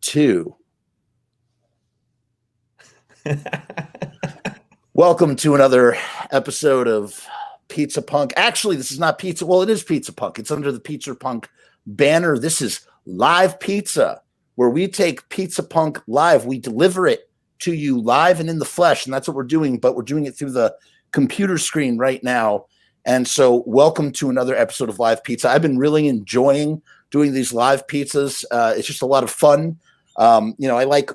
2. Welcome to another episode of Pizza Punk. Actually, this is not pizza. Well, it is Pizza Punk. It's under the Pizza Punk banner. This is live pizza, where we take Pizza Punk live. We deliver it to you live and in the flesh, and that's what we're doing, but we're doing it through the computer screen right now. And so welcome to another episode of Live Pizza. I've been really enjoying doing these live pizzas. It's just a lot of fun. I like,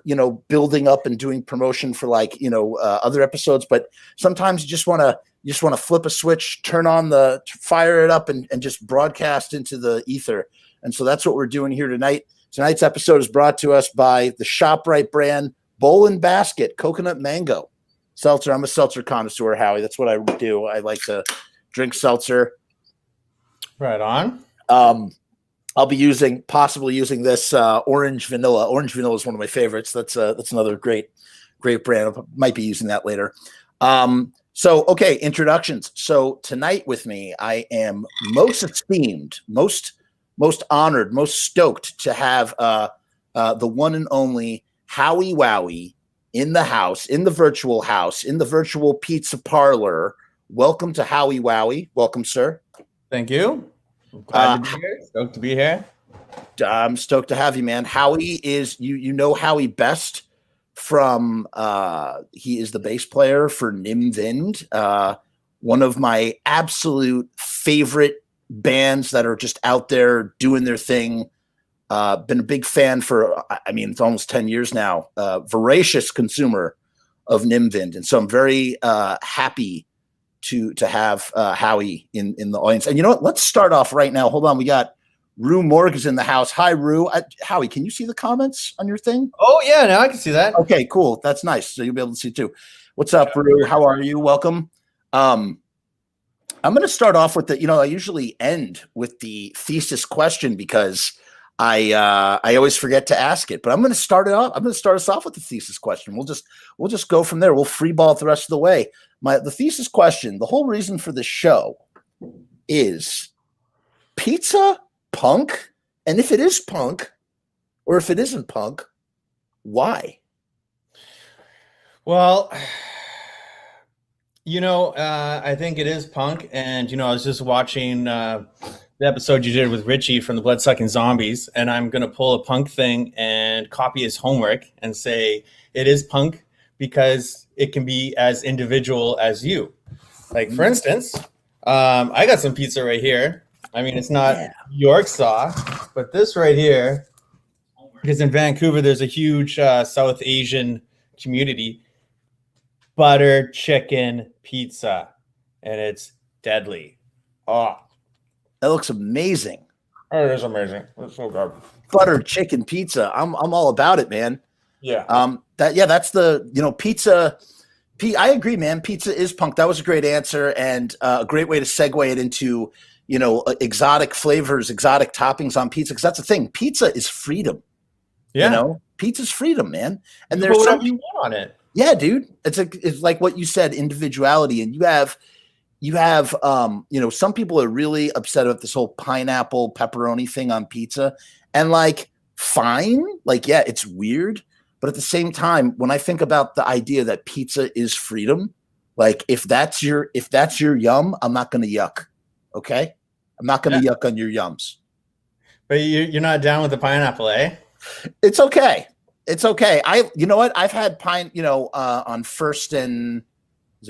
building up and doing promotion for other episodes, but sometimes you just want to flip a switch, fire it up and just broadcast into the ether. And so that's what we're doing here tonight. Tonight's episode is brought to us by the ShopRite brand Bowl and Basket Coconut Mango Seltzer. I'm a seltzer connoisseur, Howie. That's what I do. I like to drink seltzer. Right on. I'll be possibly using this orange vanilla. Orange vanilla is one of my favorites. That's another great brand. I might be using that later. Okay, introductions. So tonight with me, I am most esteemed, most honored, most stoked to have the one and only Howie Wowie in the house, in the virtual pizza parlor. Welcome to Howie Wowie. Welcome, sir. Thank you. I'm glad to be here. Stoked to be here. I'm stoked to have you, man. Howie is you know Howie best from he is the bass player for Nim Vind, one of my absolute favorite bands that are just out there doing their thing. Been a big fan for it's almost 10 years now. Voracious consumer of Nim Vind, and so I'm very happy to have Howie in the audience. And you know what? Let's start off right now. Hold on. We got Rue Morg is in the house. Hi, Rue. Howie, can you see the comments on your thing? Oh, yeah. Now I can see that. Okay, cool. That's nice. So you'll be able to see too. What's up, Rue? How are you? Welcome. I'm going to start off with I usually end with the thesis question because I always forget to ask it, but I'm going to start it off. I'm going to start us off with the thesis question. We'll just go from there. We'll free ball it the rest of the way. The thesis question, the whole reason for this show is pizza punk? And if it is punk, or if it isn't punk, why? Well, I think it is punk. And, I was just watching the episode you did with Richie from the Bloodsucking Zombies, and I'm going to pull a punk thing and copy his homework and say it is punk because it can be as individual as you. Like, for instance, I got some pizza right here. It's not York saw, but this right here, because in Vancouver, there's a huge South Asian community. Butter chicken pizza, and it's deadly. Oh, that looks amazing. Oh, it is amazing. It's so good. Butter chicken pizza. I'm all about it, man. Yeah. That's the pizza. I agree, man. Pizza is punk. That was a great answer and a great way to segue it into exotic flavors, exotic toppings on pizza. Because that's the thing. Pizza is freedom. Yeah. Pizza's freedom, man. And there's whatever you want on it. Yeah, dude. It's like what you said, individuality, and you have some people are really upset about this whole pineapple pepperoni thing on pizza, and fine, it's weird, but at the same time, when I think about the idea that pizza is freedom, if that's your yum, I'm not going to yuck. Okay, I'm not going to yuck on your yums. But you're not down with the pineapple, eh? It's okay. It's okay. You know what? I've had on First and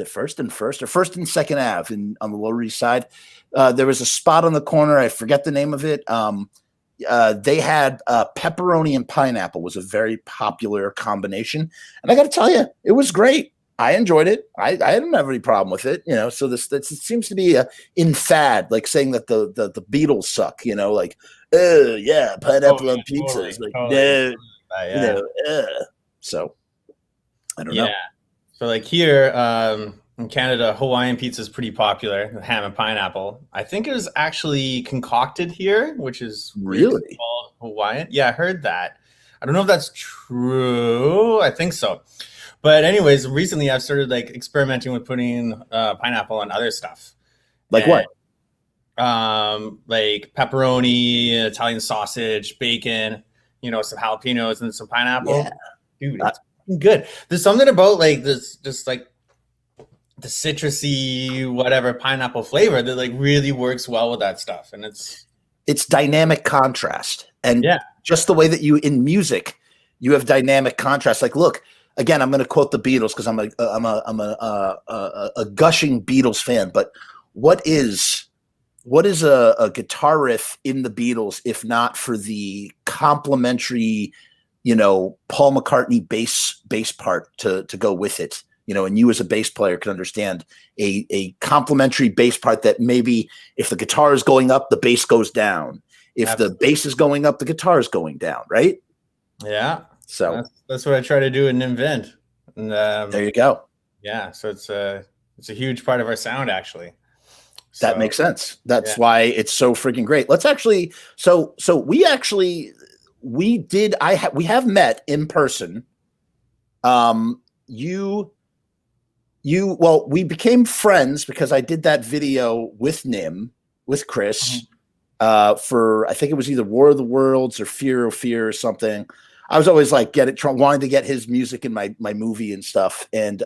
First and Second Ave on the Lower East Side. There was a spot on the corner. I forget the name of it. They had pepperoni and pineapple was a very popular combination. And I got to tell you, it was great. I enjoyed it. I didn't have any problem with it. So this seems to be in fad, like saying that the Beatles suck, pineapple on pizza. Totally. So I don't know. So here in Canada, Hawaiian pizza is pretty popular, with ham and pineapple. I think it was actually concocted here, which is really called Hawaiian. Yeah, I heard that. I don't know if that's true. I think so. But anyways, recently I've started experimenting with putting pineapple on other stuff. What? Like pepperoni, Italian sausage, bacon, some jalapenos and some pineapple. Yeah. Dude, it's good. There's something about like this, just like the citrusy, whatever pineapple flavor that like really works well with that stuff. And it's dynamic contrast. And yeah, just the way that you in music, you have dynamic contrast. Like, look, again, I'm going to quote the Beatles because I'm a gushing Beatles fan. But what is a guitar riff in the Beatles if not for the complementary, Paul McCartney bass part to go with it? And you as a bass player can understand a complementary bass part that maybe if the guitar is going up, the bass goes down. If Absolutely. The bass is going up, the guitar is going down, right? Yeah. So that's what I try to do in Invent. And there you go. Yeah. So it's a huge part of our sound, actually. That makes sense. That's why it's so freaking great. Let's actually, so we have met in person. We became friends because I did that video with Nim, with Chris, for, I think it was either War of the Worlds or Fear of Fear or something. I was always like, wanting to get his music in my movie and stuff. And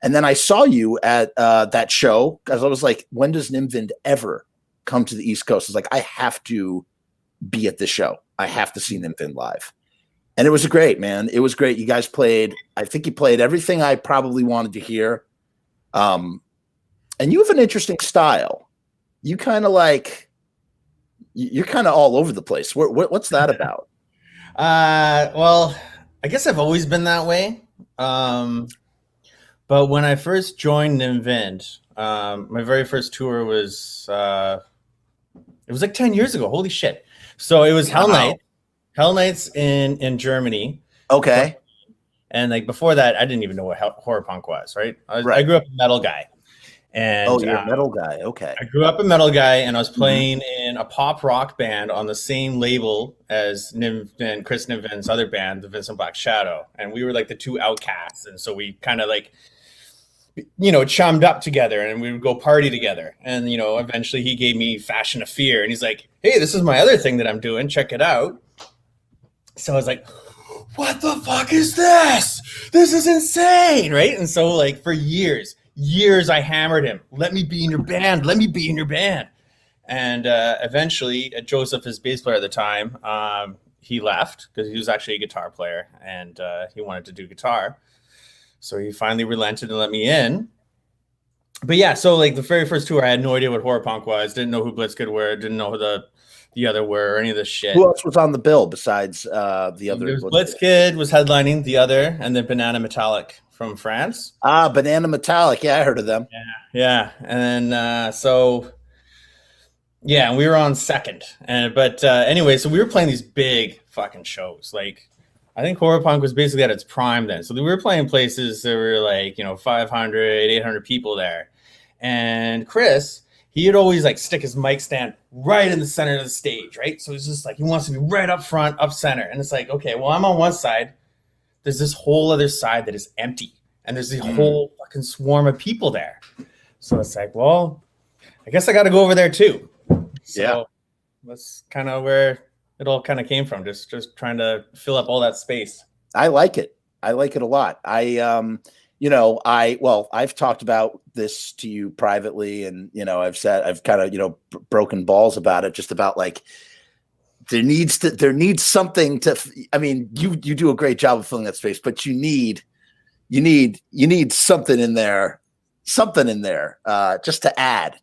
then I saw you at that show because I was like, when does Nimvind ever come to the East Coast? It's like, I have to be at this show. I have to see Nimvind live. And it was great, man. It was great. You guys played, I think you played everything I probably wanted to hear. And you have an interesting style. You kind of like, you're kind of all over the place. What's that about? Well, I guess I've always been that way. But when I first joined Invent, my very first tour was, it was like 10 years ago. Holy shit. So it was Hell Nights in Germany. Okay. And like before that, I didn't even know what horror punk was, right? I grew up a metal guy. And you're a metal guy. Okay. I grew up a metal guy, and I was playing in a pop rock band on the same label as Nim and Chris Nimvin's other band, the Vincent Black Shadow. And we were like the two outcasts. And so we kind of like, chummed up together, and we would go party together. And, eventually he gave me Fashion of Fear, and he's like, hey, this is my other thing that I'm doing. Check it out. So I was like, what the fuck is this? This is insane, right? And so like for years I hammered him. Let me be in your band. Let me be in your band. And eventually, Joseph, his bass player at the time, he left because he was actually a guitar player, and he wanted to do guitar. So he finally relented and let me in. But yeah, so like the very first tour, I had no idea what horror punk was. Didn't know who Blitzkid were. Didn't know who the other were or any of this shit. Who else was on the bill besides the other? Blitzkid was headlining the other, and then Banana Metallic from France. Banana Metallic. Yeah, I heard of them. Yeah. And then we were on second. But anyway, so we were playing these big fucking shows. Like, I think horror punk was basically at its prime then. So we were playing places that were like, 500, 800 people there. And Chris, he would always like stick his mic stand right in the center of the stage, right? So it's just like, he wants to be right up front, up center. And it's like, okay, well, I'm on one side. There's this whole other side that is empty. And there's a whole fucking swarm of people there. So it's like, well, I guess I got to go over there too. So that's kind of where it all kind of came from. Just trying to fill up all that space. I like it. I like it a lot. I've talked about this to you privately, and, I've kind of, broken balls about it, just about like, there needs something to, I mean, you do a great job of filling that space, but you need something in there, just to add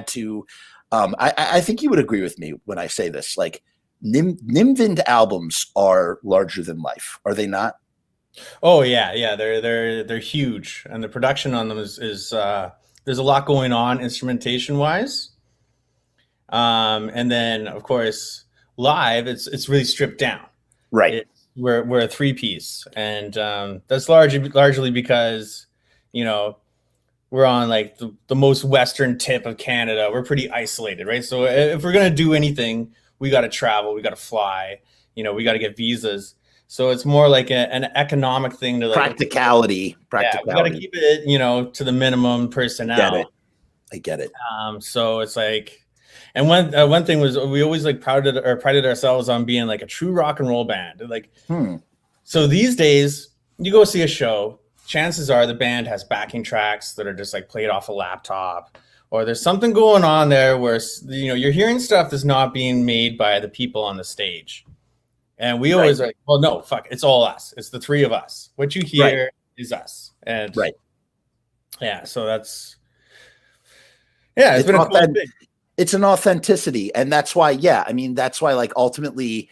to, I think you would agree with me when I say this, like Nimvind albums are larger than life. Are they not? Oh yeah. They're huge. And the production on them is there's a lot going on instrumentation wise. And then of course live, it's really stripped down. Right. We're a 3-piece, and that's largely because, we're on like the most western tip of Canada. We're pretty isolated, right? So if we're going to do anything, we got to travel, we got to fly, we got to get visas. So it's more like an economic thing to like practicality. Yeah, we got to keep it, to the minimum personnel. I get it. So it's like, And one thing was we always like prided ourselves on being like a true rock and roll band. Like, so these days you go see a show, chances are the band has backing tracks that are just like played off a laptop, or there's something going on there where, you know, you're hearing stuff that's not being made by the people on the stage. And we always are like, well, no, fuck, it's all us. It's the three of us. What you hear is us. And yeah, so that's, yeah, it's been a cool thing. It's an authenticity. And that's why, I mean, that's why, like, ultimately,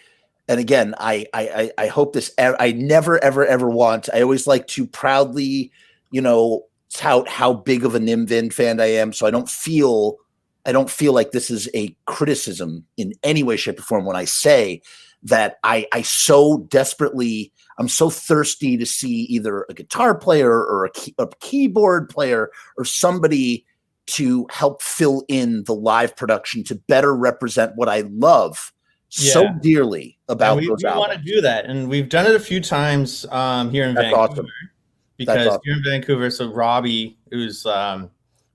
and again, I hope this, I never, ever want, I always like to proudly, you know, tout how big of a Nim Vind fan I am. So I don't feel like this is a criticism in any way, shape, or form when I say that I so desperately, I'm so thirsty to see either a guitar player or a keyboard player or somebody to help fill in the live production to better represent what I love so dearly about those albums. We want to do that, and we've done it a few times here in Vancouver. Awesome. Because here in Vancouver, so Robbie, who's the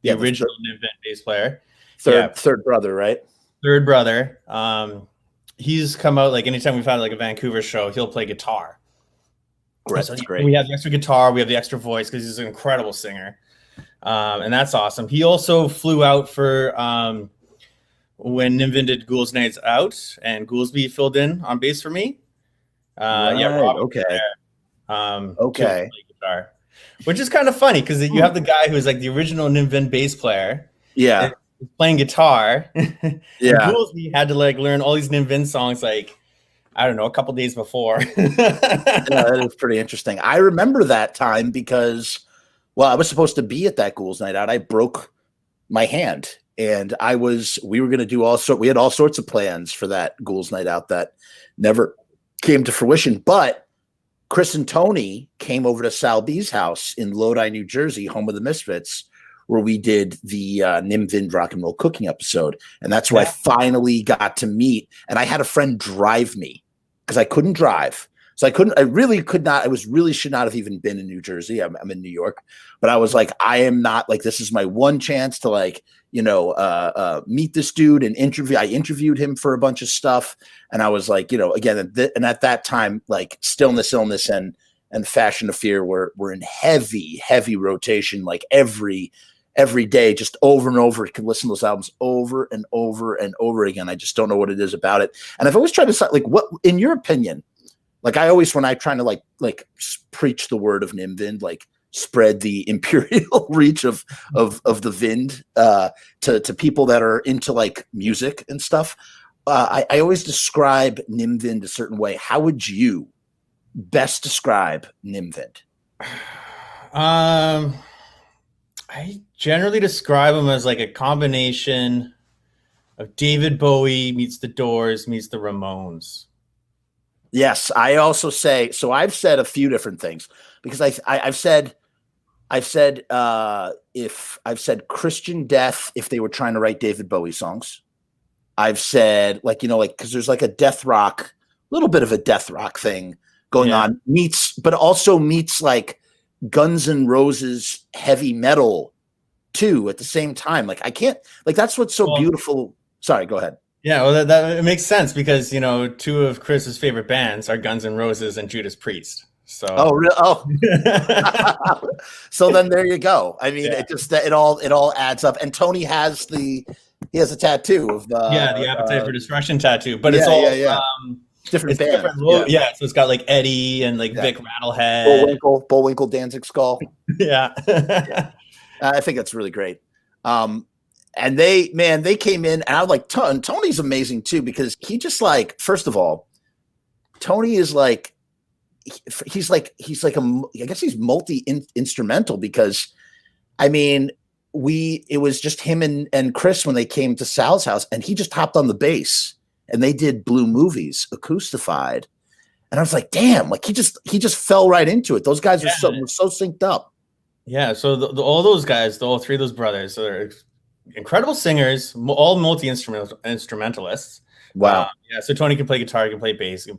original Nim Vind bass player, third brother, right? Third brother. He's come out, like, anytime we've had like a Vancouver show, he'll play guitar. Right, so that's great. We have the extra guitar, we have the extra voice because he's an incredible singer, and that's awesome. He also flew out for when Nim Vind did Ghouls Nights Out, and Goolsby filled in on bass for me. Okay. Guitar, which is kind of funny because you have the guy who's like the original Nim Vind bass player, playing guitar. Goolsby had to like learn all these Nim Vind songs, like, I don't know, a couple days before. That is pretty interesting. I remember that time because, well, I was supposed to be at that Ghouls Night Out. I broke my hand, and we were going to do we had all sorts of plans for that Ghouls Night Out that never came to fruition, but Chris and Tony came over to Sal B's house in Lodi, New Jersey, home of the Misfits, where we did the Nim Vind rock and roll cooking episode. And that's where I finally got to meet. And I had a friend drive me because I couldn't drive. So I really could not. I really should not have even been in New Jersey. I'm in New York, but I was like, I am not, like, this is my one chance to, like, you know, meet this dude and interview. I interviewed him for a bunch of stuff. And I was like, you know, again, and at that time, like, Stillness, Illness and Fashion of Fear were in heavy rotation, like every day, just over and over. You can listen to those albums over and over and over again. I just don't know what it is about it. And I've always tried to say, like, what, in your opinion, like, I always, when I try to like preach the word of Nim Vind, like, spread the imperial reach of the Vind to people that are into like music and stuff. I always describe Nim Vind a certain way. How would you best describe Nim Vind? I generally describe them as like a combination of David Bowie meets the Doors meets the Ramones. Yes, I also say, so I've said a few different things because I've said Christian Death if they were trying to write David Bowie songs. I've said, like, you know, like, because there's like a death rock, little bit of a death rock thing going on, but also meets like Guns N' Roses heavy metal too at the same time. Like, I can't, like, that's what's so beautiful. Sorry, go ahead. Yeah, well, that it makes sense because, you know, two of Chris's favorite bands are Guns N' Roses and Judas Priest. So so then there you go. I mean, it all adds up. And Tony has he has a tattoo of the Appetite for Destruction tattoo, but it's all different bands. So it's got like Eddie and like Vic Rattlehead, Bullwinkle, Danzig Skull. I think that's really great. And they came in, and I was like, Tony's amazing too, because he just, like, first of all, Tony is like, he's like I guess he's multi-instrumental because, I mean, it was just him and Chris when they came to Sal's house, and he just hopped on the bass and they did Blue Movies acoustified. And I was like, damn, like, he just fell right into it. Those guys were so synced up. Yeah. So all those guys, all three of those brothers are incredible singers, all multi-instrumentalists. Wow. So Tony can play guitar, he can play bass.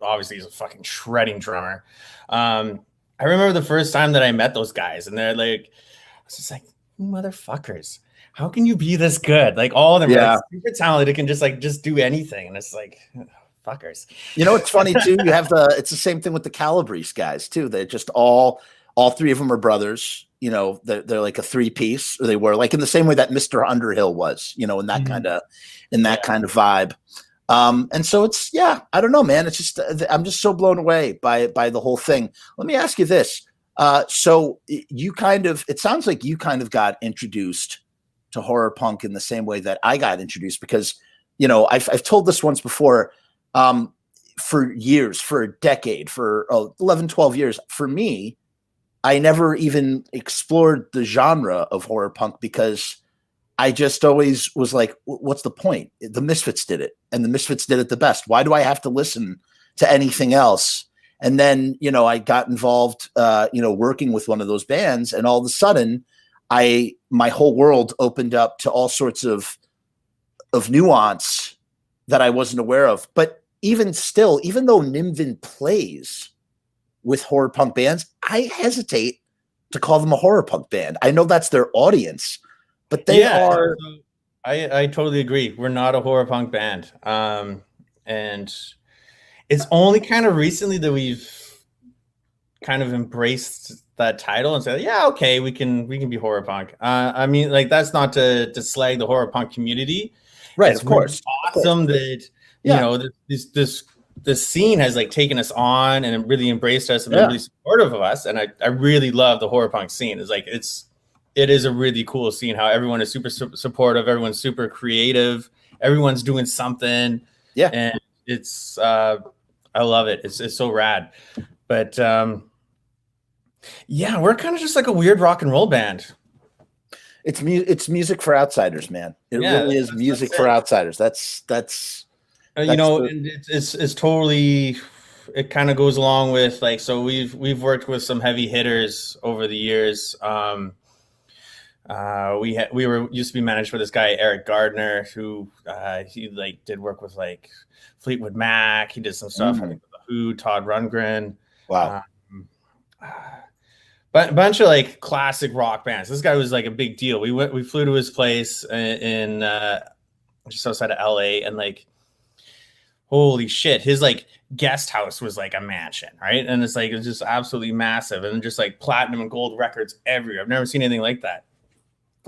Obviously, he's a fucking shredding drummer. I remember the first time that I met those guys, and they're like, I was just like, motherfuckers, how can you be this good? Like all of them are Yeah. like super talented. It can just do anything. And it's like, fuckers. You know, it's funny too. You have it's the same thing with the Calabrese guys too. They're just all three of them are brothers. You know, they're like a three piece, or they were like in the same way that Mr. Underhill was, you know, in that kind of vibe. And so it's, I don't know, man. It's just, I'm just so blown away by the whole thing. Let me ask you this. So it sounds like you kind of got introduced to horror punk in the same way that I got introduced, because, you know, I've told this once before, for years, for a decade, for 11, 12 years, for me, I never even explored the genre of horror punk because I just always was like, what's the point? The Misfits did it, and the Misfits did it the best. Why do I have to listen to anything else? And then, you know, I got involved, working with one of those bands, and all of a sudden my whole world opened up to all sorts of nuance that I wasn't aware of. But even still, even though Nimvin plays with horror punk bands, I hesitate to call them a horror punk band. I know that's their audience, but they are. I totally agree. We're not a horror punk band. And it's only kind of recently that we've kind of embraced that title and said, yeah, okay, we can be horror punk. I mean, like, that's not to slag the horror punk community. Right, it's of course. Awesome that, you know, this scene has like taken us on and really embraced us and been really supportive of us. And I really love the horror punk scene. It's like, it is a really cool scene how everyone is super supportive. Everyone's super creative. Everyone's doing something. Yeah. And it's, I love it. It's so rad. But we're kind of just like a weird rock and roll band. It's music for outsiders, man. It really is music for outsiders. That's you know, and it's totally, it kind of goes along with like, so we've worked with some heavy hitters over the years. We used to be managed for this guy Eric Gardner, who he like did work with like Fleetwood Mac. He did some stuff with the Who, Todd Rundgren. Wow. But a bunch of like classic rock bands. This guy was like a big deal. We flew to his place in just outside of LA, and like, holy shit, his like guest house was like a mansion, right? And it's just absolutely massive, and just like platinum and gold records everywhere. I've never seen anything like that.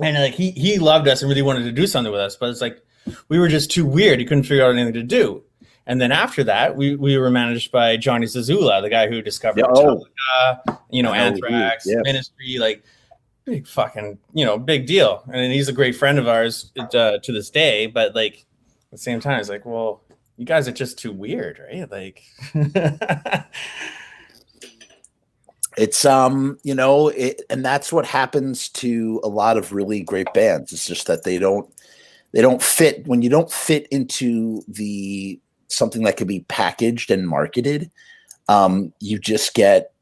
And like he loved us and really wanted to do something with us, but it's like we were just too weird. He couldn't figure out anything to do. And then after that, we were managed by Johnny Zazula, the guy who discovered Metallica, Anthrax, Ministry, like big fucking, big deal. And he's a great friend of ours to this day. But like at the same time, it's like, well, you guys are just too weird, right? Like, it's and that's what happens to a lot of really great bands. It's just that they don't fit. When you don't fit into something that could be packaged and marketed, you just get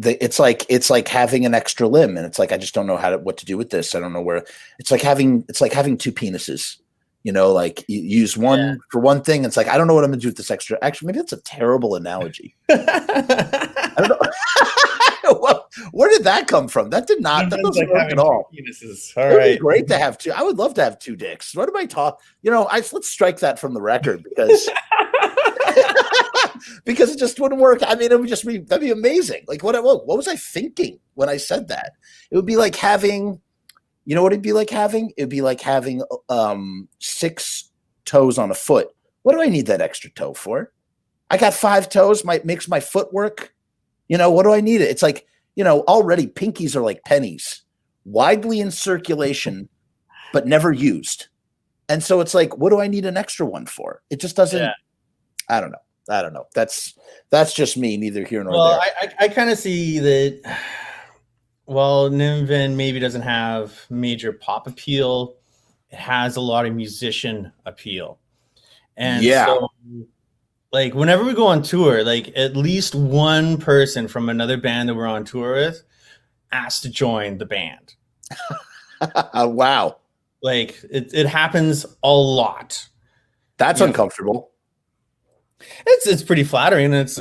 it's like having an extra limb, and it's like, I just don't know what to do with this. I don't know where. It's like having two penises. Like you use one for one thing. It's like, I don't know what I'm gonna do with this extra. Actually, maybe that's a terrible analogy. I don't know. Where did that come from? That doesn't work at all. Penises. All right. It'd be great to have two. I would love to have two dicks. What am I talking? Let's strike that from the record, because because it just wouldn't work. I mean, that'd be amazing. Like what was I thinking when I said that? It would be like having, you know what it'd be like having? It'd be like having 6 toes on a foot. What do I need that extra toe for? I got 5 toes. Makes my foot work. What do I need it? It's like, already pinkies are like pennies, widely in circulation, but never used. And so it's like, what do I need an extra one for? It just doesn't. Yeah. I don't know. That's just me. Neither here nor there. I kind of see that. Well, Nimvin maybe doesn't have major pop appeal. It has a lot of musician appeal. And so, like, whenever we go on tour, like, at least one person from another band that we're on tour with asks to join the band. Wow. Like, it happens a lot. That's uncomfortable. It's pretty flattering. But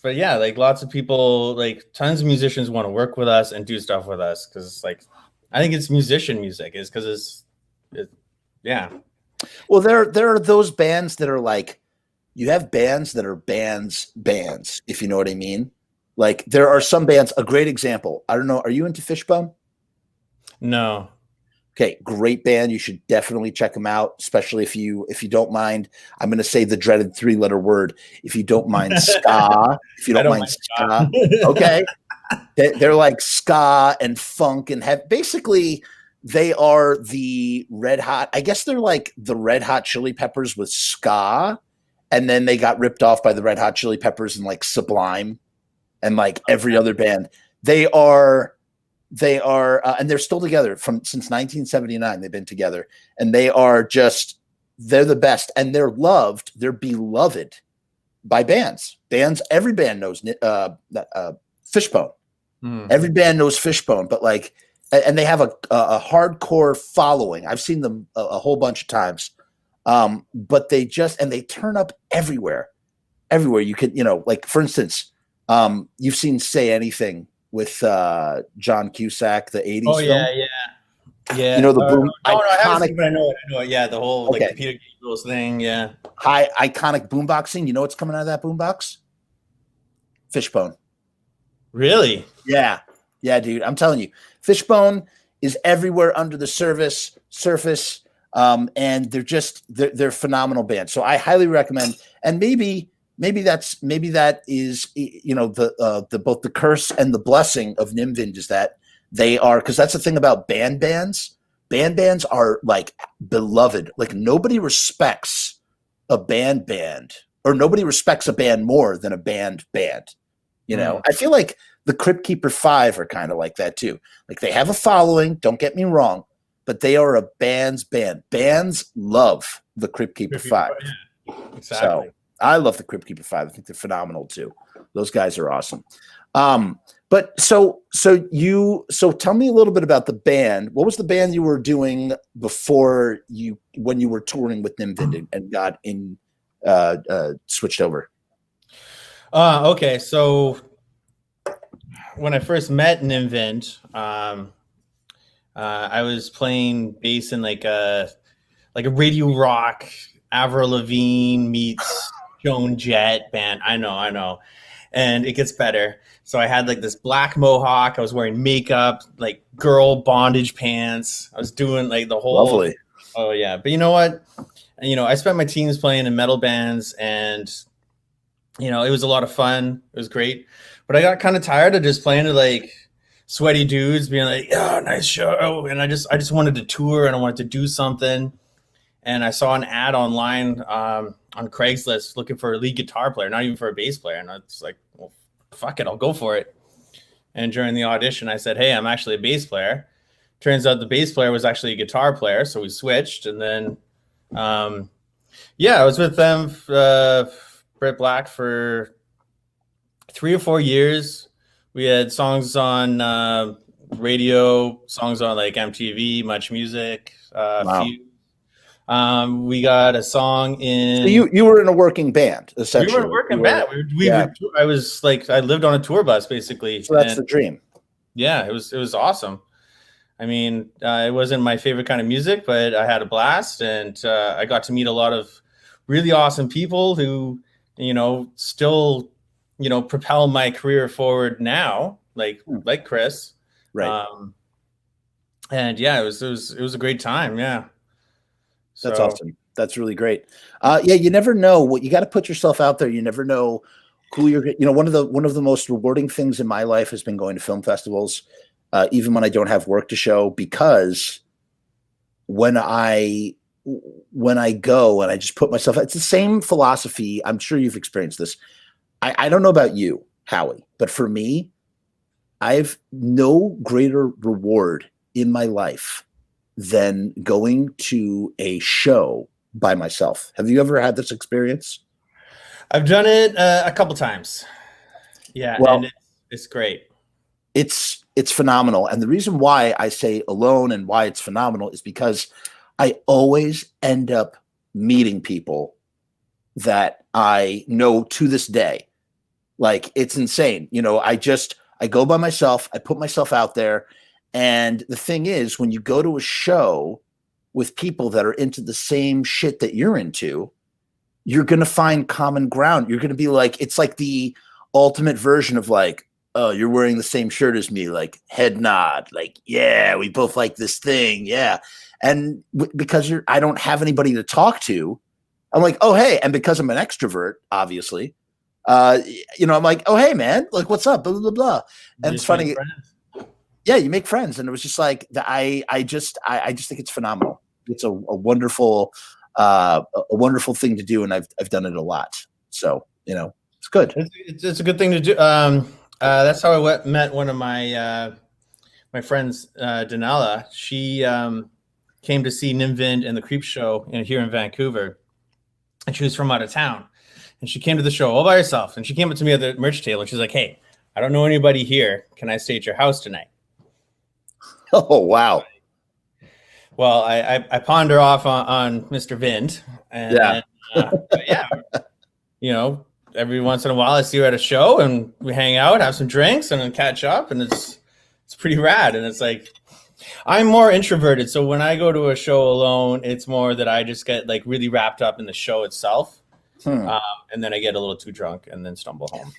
like lots of people, like tons of musicians want to work with us and do stuff with us, because it's like I think it's musician music is because yeah. Well, there are those bands that are like, you have bands that are bands, if you know what I mean. Like there are some bands, a great example. I don't know. Are you into Fishbone? No. Okay, great band. You should definitely check them out, especially if you don't mind. I'm going to say the dreaded 3-letter word. If you don't mind ska, if you I don't don't mind ska. ska, okay. They're like ska and funk and basically they are the Red Hot. I guess they're like the Red Hot Chili Peppers with ska, and then they got ripped off by the Red Hot Chili Peppers and like Sublime and like every other band. They are and they're still together since 1979. They've been together, and they're the best, and they're beloved by bands. Every band knows Fishbone. Every band knows Fishbone, but like, and they have a hardcore following. I've seen them a whole bunch of times, but they turn up everywhere. You could, like for instance, you've seen Say Anything with John Cusack, the 80s Oh film. Yeah. You know the boom I haven't iconic. seen, but I know it. Yeah, the whole like the Peter Gabriel's thing. Yeah. High iconic boomboxing. You know what's coming out of that boombox? Fishbone. Really? Yeah, dude. I'm telling you, Fishbone is everywhere under the surface, and they're phenomenal bands. So I highly recommend. And maybe that is the both the curse and the blessing of Nimvind is that they are, because that's the thing about bands. Bands are like beloved. Like nobody respects a band, or nobody respects a band more than a band. I feel like the Crypt Keeper 5 are kind of like that too. Like they have a following, don't get me wrong, but they are a band's band. Bands love the Crypt Keeper 5. Yeah, exactly. So I love the Crypt Keeper 5. I think they're phenomenal too. Those guys are awesome. But so tell me a little bit about the band. What was the band you were doing when you were touring with Nimvind and got in switched over? Okay, so when I first met Nimvind, I was playing bass in like a radio rock Avril Lavigne meets Joan Jett band. I know, and it gets better. So I had like this black mohawk. I was wearing makeup, like girl bondage pants. I was doing like the whole. Lovely. Oh yeah, but you know what? I spent my teens playing in metal bands, and it was a lot of fun. It was great. But I got kind of tired of just playing to like sweaty dudes being like, "Yeah, nice show." And I just wanted to tour, and I wanted to do something. And I saw an ad online on Craigslist looking for a lead guitar player, not even for a bass player. And I was like, well, fuck it, I'll go for it. And during the audition, I said, "Hey, I'm actually a bass player." Turns out the bass player was actually a guitar player. So we switched. And then, I was with them, Brett Black, for 3 or 4 years. We had songs on radio, songs on like MTV, Much Music. Wow. We got a song in. So you were in a working band, essentially. We were in a working band. I lived on a tour bus basically. So that's the dream. Yeah, it was awesome. I mean, it wasn't my favorite kind of music, but I had a blast, and I got to meet a lot of really awesome people who, still, propel my career forward now, like Chris. Right. And yeah, it was a great time. Yeah. That's awesome. That's really great. You never know what you got to put yourself out there. You never know who you're. One of the most rewarding things in my life has been going to film festivals, even when I don't have work to show, because when I go and I just put myself, it's the same philosophy. I'm sure you've experienced this. I don't know about you, Howie, but for me, I've no greater reward in my life than going to a show by myself. Have you ever had this experience? I've done it a couple times. Yeah, well, and it's great. It's phenomenal. And the reason why I say alone and why it's phenomenal is because I always end up meeting people that I know to this day. Like, it's insane. I go by myself, I put myself out there, And the thing is, when you go to a show with people that are into the same shit that you're into, you're going to find common ground. You're going to be like, it's like the ultimate version of like, oh, you're wearing the same shirt as me, like head nod, like, yeah, we both like this thing. Yeah. And because I don't have anybody to talk to, I'm like, oh, hey. And because I'm an extrovert, obviously, I'm like, oh, hey, man, like, what's up? Blah, blah, blah. And it's funny. Yeah, you make friends. And it was just like, I just think it's phenomenal. It's a wonderful thing to do. And I've done it a lot. So, it's good. It's a good thing to do. That's how I met one of my friends, Danella. She came to see Nimvind and the Creep Show here in Vancouver, and she was from out of town. And she came to the show all by herself. And she came up to me at the merch table. And she's like, "Hey, I don't know anybody here. Can I stay at your house tonight?" Oh, wow. Well, I pawned her off on Mr. Vind. And every once in a while I see her at a show and we hang out, have some drinks, and then catch up. And it's pretty rad. And it's like, I'm more introverted. So when I go to a show alone, it's more that I just get like really wrapped up in the show itself. And then I get a little too drunk and then stumble home.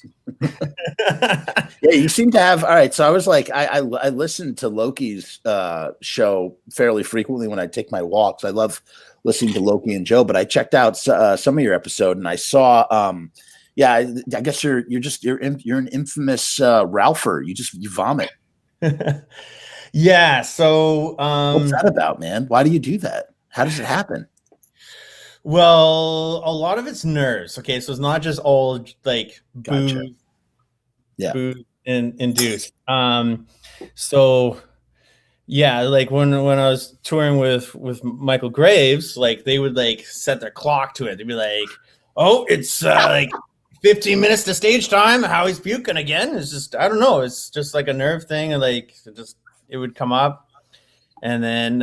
Yeah, you seem to have. All right. So I was like, I listened to Loki's show fairly frequently when I take my walks. I love listening to Loki and Joe, but I checked out some of your episode and I saw, I guess you're an infamous Ralpher. You vomit. Yeah. So what's that about, man? Why do you do that? How does it happen? Well, a lot of it's nerves. Okay, so it's not just all like Gotcha. booze induced. So yeah, like when I was touring with Michael Graves, like they would like set their clock to it. They'd be like, "Oh, it's like 15 minutes to stage time. Howie's puking again." It's just, I don't know. It's just like a nerve thing, and like it would come up, and then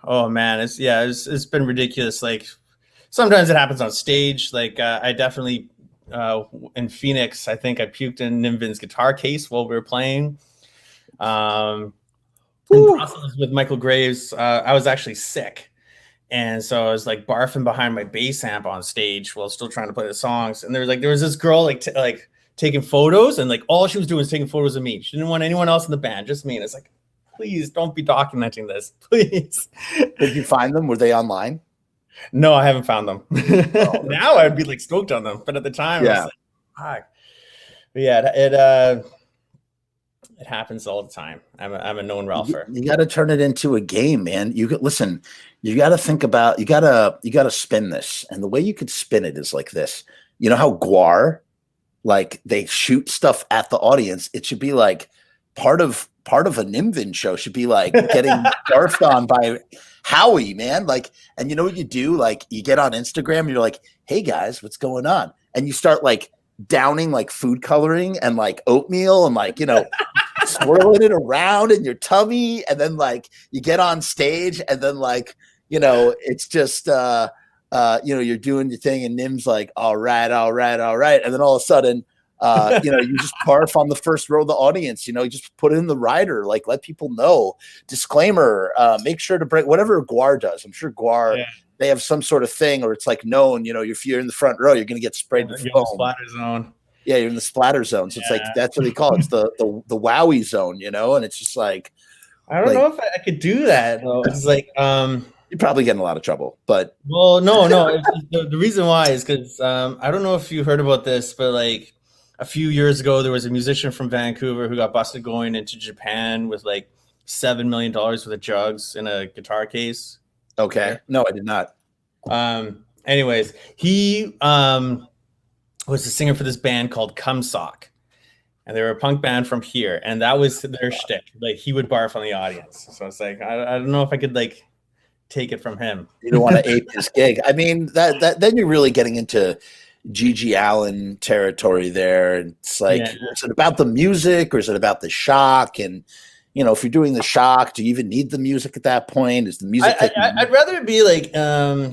oh man, it's been ridiculous. Like sometimes it happens on stage. Like I definitely in Phoenix, I think I puked in Nimvin's guitar case while we were playing. In Brussels with Michael Graves, I was actually sick. And so I was like barfing behind my bass amp on stage while still trying to play the songs. And there was this girl like taking photos, and like all she was doing was taking photos of me. She didn't want anyone else in the band, just me. And it's like, please don't be documenting this, please. Did you find them? Were they online? No, I haven't found them. Oh, now I'd be like stoked on them, but at the time, I was like, fuck. But yeah, it happens all the time. I'm a known Ralpher. You got to turn it into a game, man. You got to think about, you got to spin this. And the way you could spin it is like this. You know how Guar, like they shoot stuff at the audience. It should be like part of a Nimvin show should be like getting barfed on by Howie, man. Like, and you know what you do? Like you get on Instagram and you're like, "Hey guys, what's going on?" And you start like downing like food coloring and like oatmeal and like, swirling it around in your tummy. And then like you get on stage and then like, it's just, you're doing your thing and Nim's like, all right. And then all of a sudden, you just barf on the first row of the audience, you just put it in the rider, like let people know. Disclaimer, make sure to bring whatever Guar does. I'm sure Guar, they have some sort of thing, or it's like known, if you're in the front row, you're going to get sprayed with foam. Splatter zone. Yeah, you're in the splatter zone. So it's like, that's what they call it. It's the Wowie zone, and it's just like, I don't know if I could do that though. It's like, you're probably getting a lot of trouble, but well, no. The reason why is because I don't know if you heard about this, but like a few years ago, there was a musician from Vancouver who got busted going into Japan with like $7 million worth of drugs in a guitar case. Okay. No, I did not. Anyways, he was the singer for this band called Cumsock. And they were a punk band from here. And that was their shtick. Like he would barf on the audience. So it's like, I don't know if I could like take it from him. You don't want to ape his gig. I mean, that then you're really getting into Gigi Allen territory there. And it's like, is it about the music or is it about the shock? And, if you're doing the shock, do you even need the music at that point? Is the music? I'd rather it be like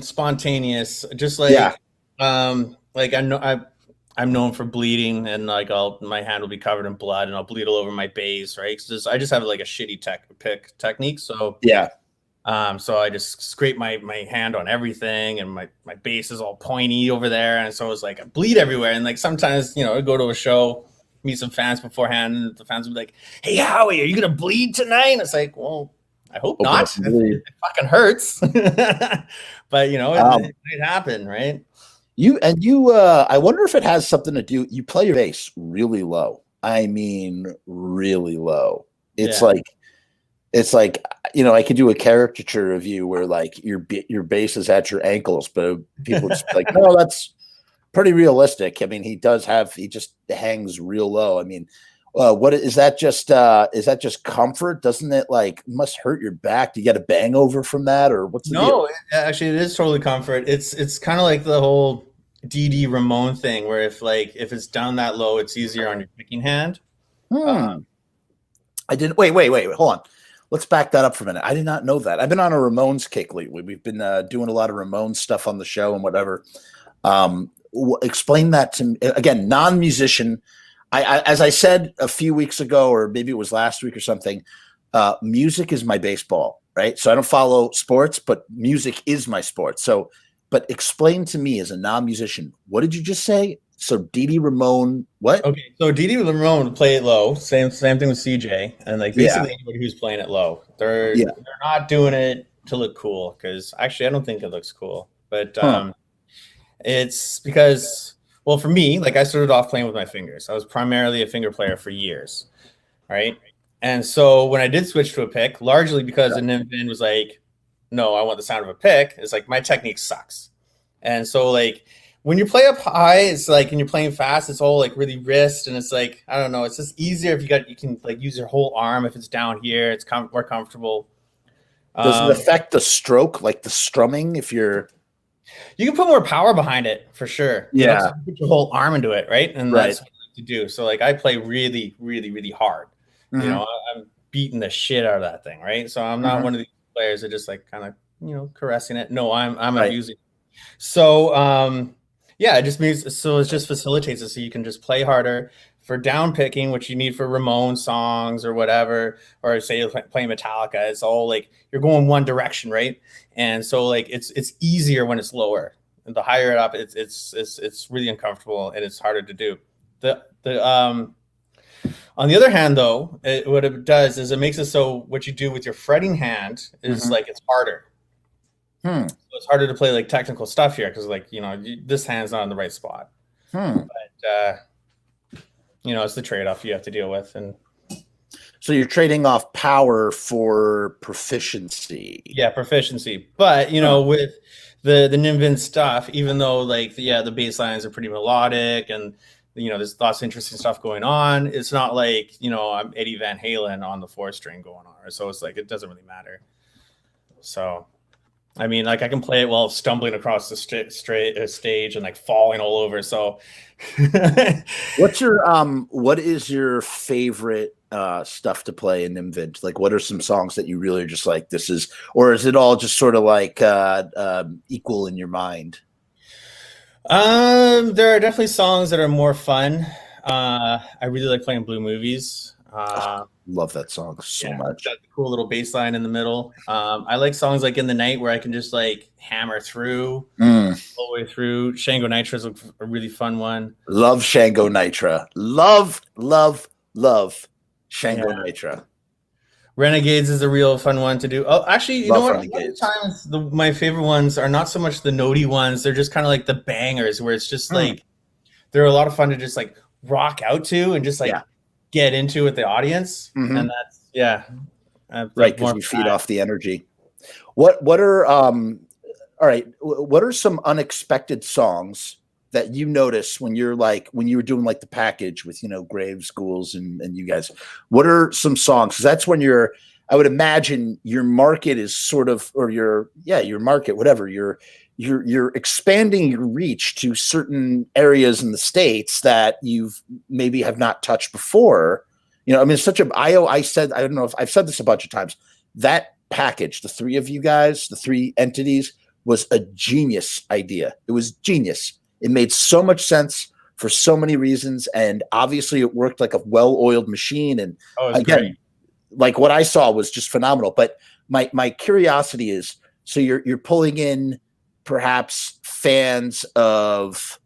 spontaneous, just like, like I I'm known for bleeding, and like my hand will be covered in blood, and I'll bleed all over my bass, right? Because I just have like a shitty pick technique, so Yeah. so I just scrape my hand on everything, and my bass is all pointy over there, and so it's like I bleed everywhere. And like sometimes, I go to a show, meet some fans beforehand, and the fans will be like, "Hey, Howie, are you gonna bleed tonight?" And it's like, well, I hope not. It fucking hurts. But it happened, right? I wonder if it has something to do. You play your bass really low. I mean, really low. It's like I could do a caricature of you where like your bass is at your ankles, but people just be like, no, that's pretty realistic. I mean, he just hangs real low. I mean, what is that? Is that just comfort? Doesn't it must hurt your back? Do you get a bang over from that, or what's the deal? Actually, it is totally comfort. It's kind of like the whole D.D. Ramone thing, where if it's down that low, it's easier on your picking hand. I didn't. Wait. Hold on. Let's back that up for a minute. I did not know that. I've been on a Ramones kick lately. We've been doing a lot of Ramones stuff on the show and whatever. Explain that to me again. Non-musician. As I said a few weeks ago, or maybe it was last week or something, music is my baseball, right? So I don't follow sports, but music is my sport. So, but explain to me as a non-musician, what did you just say? So Dee Ramone, what? Okay, so Dee Ramone would play it low. Same thing with CJ, and basically anybody who's playing it low, they're not doing it to look cool. Because actually, I don't think it looks cool, but it's because. Well, for me, I started off playing with my fingers. I was primarily a finger player for years, right? And so when I did switch to a pick, largely because the Nimvin was like, no, I want the sound of a pick, it's like my technique sucks. And so when you play up high, it's and you're playing fast, it's all really wrist, and it's I don't know, it's just easier if you can use your whole arm. If it's down here, it's more comfortable. Does it affect the stroke, like the strumming, if you're... You can put more power behind it for sure. Yeah. So you put your whole arm into it, right? And that's what I like to do. So I play really, really, really hard. Mm-hmm. I'm beating the shit out of that thing, right? So I'm not one of these players that just kind of caressing it. No, I'm abusing it. So it just means it just facilitates it so you can just play harder. For down picking, which you need for Ramone songs or whatever, or say you're playing Metallica, it's all you're going one direction, right? And so it's easier when it's lower. And the higher it up, it's really uncomfortable and it's harder to do. On the other hand, though, what it does is it makes it so what you do with your fretting hand is it's harder. So it's harder to play technical stuff here because this hand's not in the right spot. But it's the trade-off you have to deal with. And so you're trading off power for proficiency. Yeah, proficiency. But, with the Nimvin stuff, even though the bass lines are pretty melodic and, there's lots of interesting stuff going on, it's not I'm Eddie Van Halen on the 4-string going on. So it's it doesn't really matter. So, I mean, I can play it while stumbling across the stage and falling all over. So what is your favorite stuff to play in Nimvin? What are some songs that you really are just this is, or is it all just sort of equal in your mind? There are definitely songs that are more fun. I really like playing Blue Movies. Love that song so much. Got the cool little bass line in the middle. I like songs In the Night where I can just hammer through all the way through. Shango Nitra is a really fun one. Love Shango Nitra. Love Shango Nitra. Renegades is a real fun one to do. Oh, actually, you know what? Sometimes my favorite ones are not so much the notey ones. They're just kind of the bangers where it's just they're a lot of fun to just rock out to and just get into with the audience. And that's right, because you feed off the energy. What are all right, what are some unexpected songs that you notice when you're when you were doing the package with Graves, Ghouls, and you guys? What are some songs? Because that's when I would imagine your market is sort of, or your market, whatever, you're expanding your reach to certain areas in the States that you've maybe have not touched before. I mean, it's such a, I don't know if I've said this a bunch of times, that package, the three of you guys, the three entities, was a genius idea. It was genius. It made so much sense for so many reasons, and obviously it worked like a well-oiled machine. And again, great. Like what I saw was just phenomenal. But my curiosity is, so you're pulling in perhaps fans of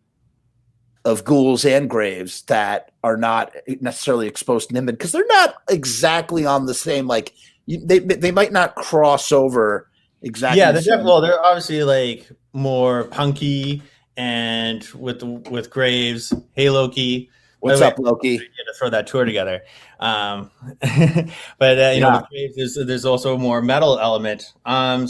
Ghouls and Graves that are not necessarily exposed to Nimbin, because they're not exactly on the same, like they might not cross over exactly. Yeah, they're obviously like more punky, and with Graves, hey Loki. What's up, Loki? To throw that tour together. But with Graves, there's also more metal element.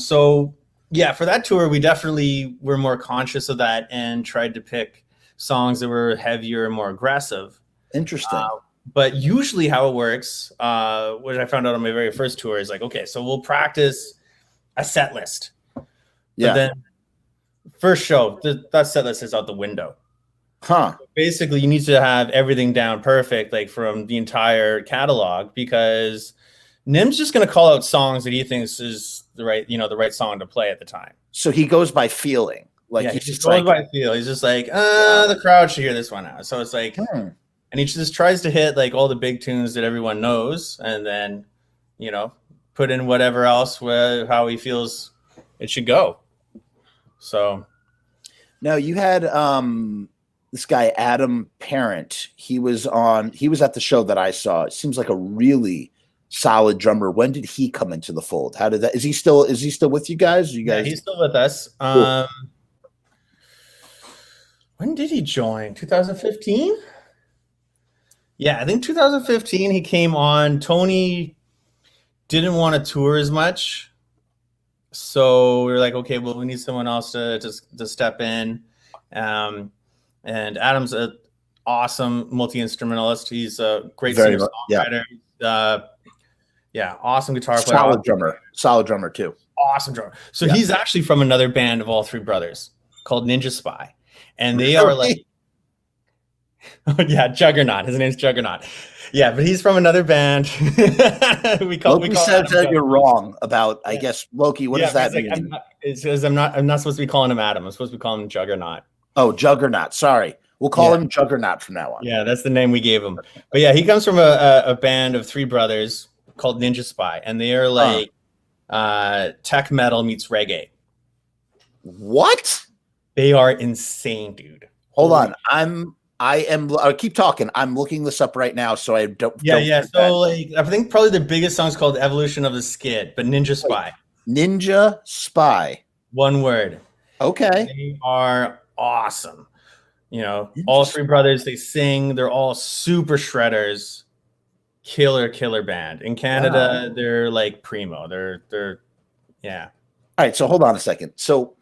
So yeah, for that tour, we definitely were more conscious of that and tried to pick songs that were heavier and more aggressive. Interesting. But usually how it works, what I found out on my very first tour, is like, okay, so we'll practice a set list. Yeah. But then first show, that set list is out the window. Huh. Basically, you need to have everything down perfect, like from the entire catalog, because Nim's just going to call out songs that he thinks is the right song to play at the time. So he goes by feeling. Like he just goes by feel. He's just like, the crowd should hear this one out. So it's like, and he just tries to hit like all the big tunes that everyone knows, and then, put in whatever else how he feels it should go. So now you had this guy Adam Parent. He was at the show that I saw. It seems like a really solid drummer. When did he come into the fold? How did that? Is he still with you guys? Yeah, he's still with us. Cool. When did he join? 2015? Yeah, I think 2015 he came on. Tony didn't want to tour as much, so we were like, okay, well, we need someone else to step in. And Adam's an awesome multi-instrumentalist. He's a great singer-songwriter. Awesome guitar player. Solid drummer too. Awesome drummer. So he's actually from another band of all three brothers called Ninja Spy. And they are like, Juggernaut. His name's Juggernaut. Yeah, but he's from another band. Loki said that you're wrong about, I guess, Loki. What does that mean? Because I'm not supposed to be calling him Adam. I'm supposed to be calling him Juggernaut. Oh, Juggernaut. Sorry. We'll call him Juggernaut from now on. Yeah, that's the name we gave him. But yeah, he comes from a band of three brothers called Ninja Spy, and they are like tech metal meets reggae. What? They are insane, dude. Hold on. I'll keep talking. I'm looking this up right now, so I don't. So like, I think probably the biggest song is called "Evolution of the Skid," but Ninja Spy. Ninja Spy. One word. Okay. They are awesome. All three brothers. They sing. They're all super shredders. Killer band. In Canada, they're like primo. They're yeah. All right. So hold on a second. So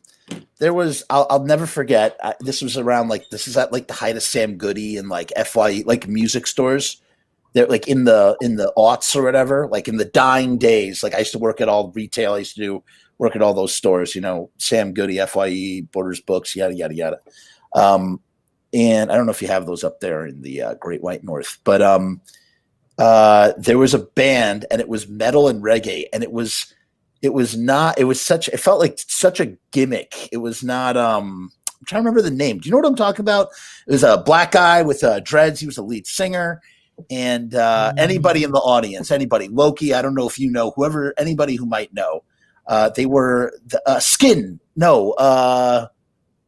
there was, I'll never forget. This was around this is at like the height of Sam Goody and like FYE, like music stores. They're like in the aughts or whatever, like in the dying days. Like I used to work at all retail. I used to work at all those stores, Sam Goody, FYE, Borders Books, yada, yada, yada. And I don't know if you have those up there in the Great White North, but there was a band and it was metal and reggae, and it felt like such a gimmick. It was not, I'm trying to remember the name. Do you know what I'm talking about? It was a black guy with dreads. He was a lead singer. And anybody in the audience, Loki, I don't know if you know, anybody who might know, they were Skin. No,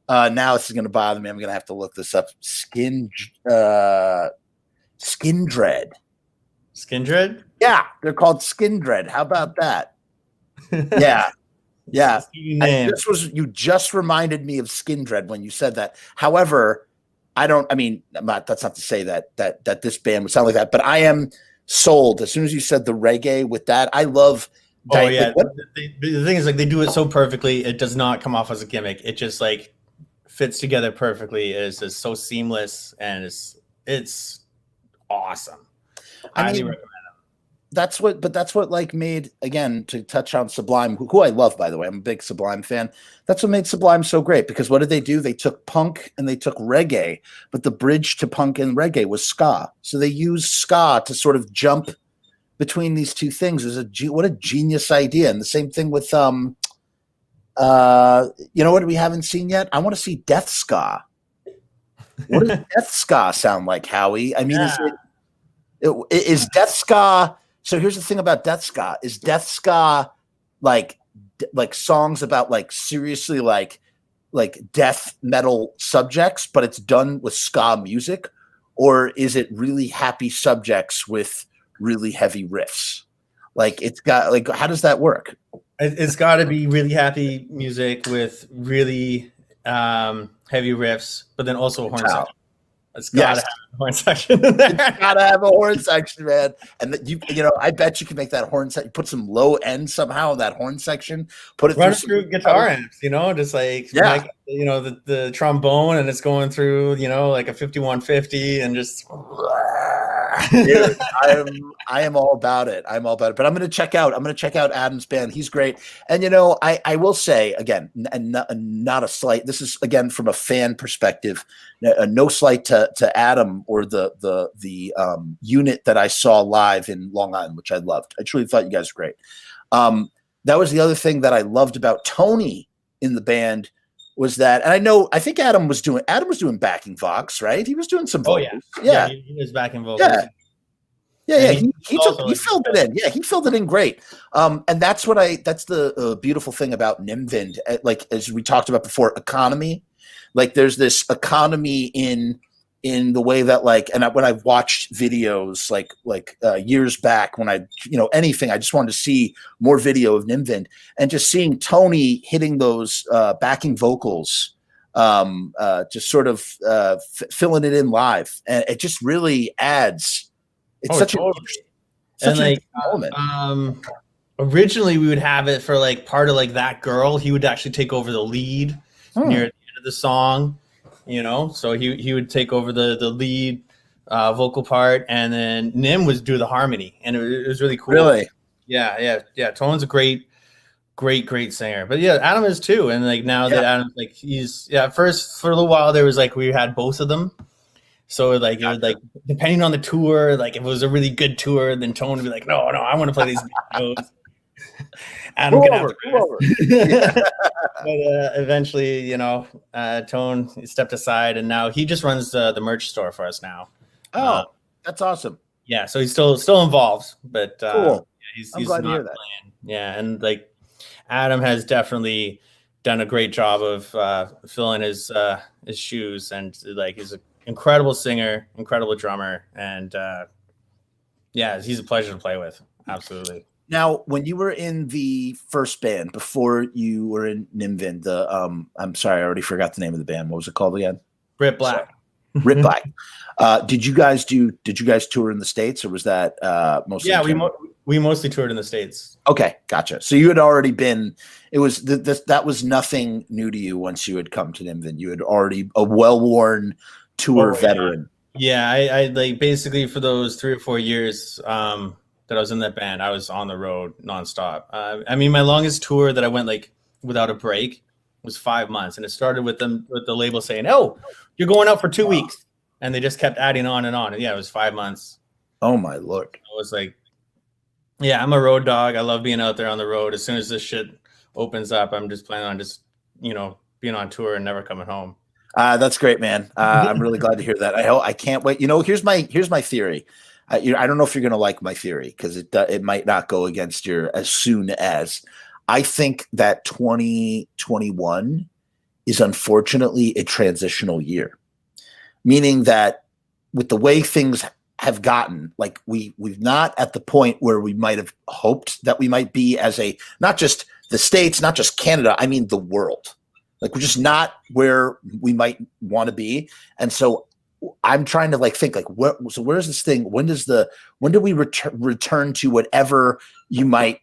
now this is going to bother me. I'm going to have to look this up. Skin Dread. Skin Dread? Yeah, they're called Skin Dread. How about that? Yeah. You just reminded me of Skin Dread when you said that. However, that's not to say that this band would sound like that, but I am sold. As soon as you said the reggae with that, I love. The thing is, like, they do it so perfectly. It does not come off as a gimmick. It just like fits together perfectly. It's just so seamless, and it's awesome. I highly recommend them. That's what like made, again, to touch on Sublime, who I love, by the way. I'm a big Sublime fan. That's what made Sublime so great, because what did they do? They took punk and they took reggae, but the bridge to punk and reggae was ska. So they used ska to sort of jump between these two things. What a genius idea. And the same thing with you know what we haven't seen yet? I want to see Death Ska. What does death ska sound like, Howie? I mean, Yeah. is death ska? So here's the thing about death ska: is death ska like songs about like seriously like death metal subjects, but it's done with ska music, or is it really happy subjects with really heavy riffs? Like it's got like how does that work? It's got to be really happy music with really heavy riffs, but then also a horn Wow. section. It's got to Yes. have a horn section in there. Gotta have a horn section, man. And you know, I bet you can make that horn section. Put some low end somehow in that horn section. Put it Run it some through guitar amps, just like Yeah. the trombone, and it's going through, like a 5150, and just Dude, I am all about it. I'm all about it. But I'm gonna check out Adam's band. He's great. And I will say again, and not a slight. This is again from a fan perspective. No slight to Adam or the unit that I saw live in Long Island, which I loved. I truly thought you guys were great. That was the other thing that I loved about Tony in the band was that, and I think Adam was doing backing vox, right? He was doing some vocals. Yeah, he was backing vocals. Yeah. He filled it in. Yeah, he filled it in great. And that's the beautiful thing about Nimvind. Like as we talked about before, economy. Like there's this economy in the way that when I've watched videos like years back when anything, I just wanted to see more video of Nimvind and just seeing Tony hitting those backing vocals, just sort of filling it in live, and it just really adds. It's such a moment. Originally we would have it for like part of like That Girl. He would actually take over the lead near the end of the song. So he would take over the lead vocal part, and then Nim was do the harmony, and it was really cool. Really? Yeah. Tone's a great singer, but yeah, Adam is too. And like now that Adam's like first for a little while there was like we had both of them, so like it was like depending on the tour, like if it was a really good tour, then Tone would be like, no, I want to play these notes. Adam can have the But eventually, Tone stepped aside, and now he just runs the merch store for us now. Oh, that's awesome. Yeah, so he's still involved, but cool. He's glad to hear that. playing. Yeah, and like Adam has definitely done a great job of filling his shoes, and like he's an incredible singer, incredible drummer, and he's a pleasure to play with. Absolutely. Now, when you were in the first band before you were in Nimvind, I'm sorry, I already forgot the name of the band. What was it called again? Rip Black. Rip Black. Did you guys tour in the States, or was that mostly? Yeah, we mostly toured in the States. Okay, gotcha. So you had already been. It was that was nothing new to you once you had come to Nimvind. You had already a well-worn tour veteran. Yeah, I like basically for those 3 or 4 years that I was in that band, I was on the road nonstop. I mean, my longest tour that I went like without a break was 5 months, and it started with the label saying, "Oh, you're going out for 2 weeks," and they just kept adding on and on. And yeah, it was 5 months. Oh my Lord! I was like, yeah, I'm a road dog. I love being out there on the road. As soon as this shit opens up, I'm just planning on just being on tour and never coming home. That's great, man. I'm really glad to hear that. I can't wait. Here's my theory. I don't know if you're going to like my theory because it might not go against your as soon as. I think that 2021 is unfortunately a transitional year, meaning that with the way things have gotten, like we've not at the point where we might have hoped that we might be as not just the States, not just Canada, I mean the world. Like we're just not where we might want to be. And so I'm trying to think so where's this thing? When do we return to whatever you might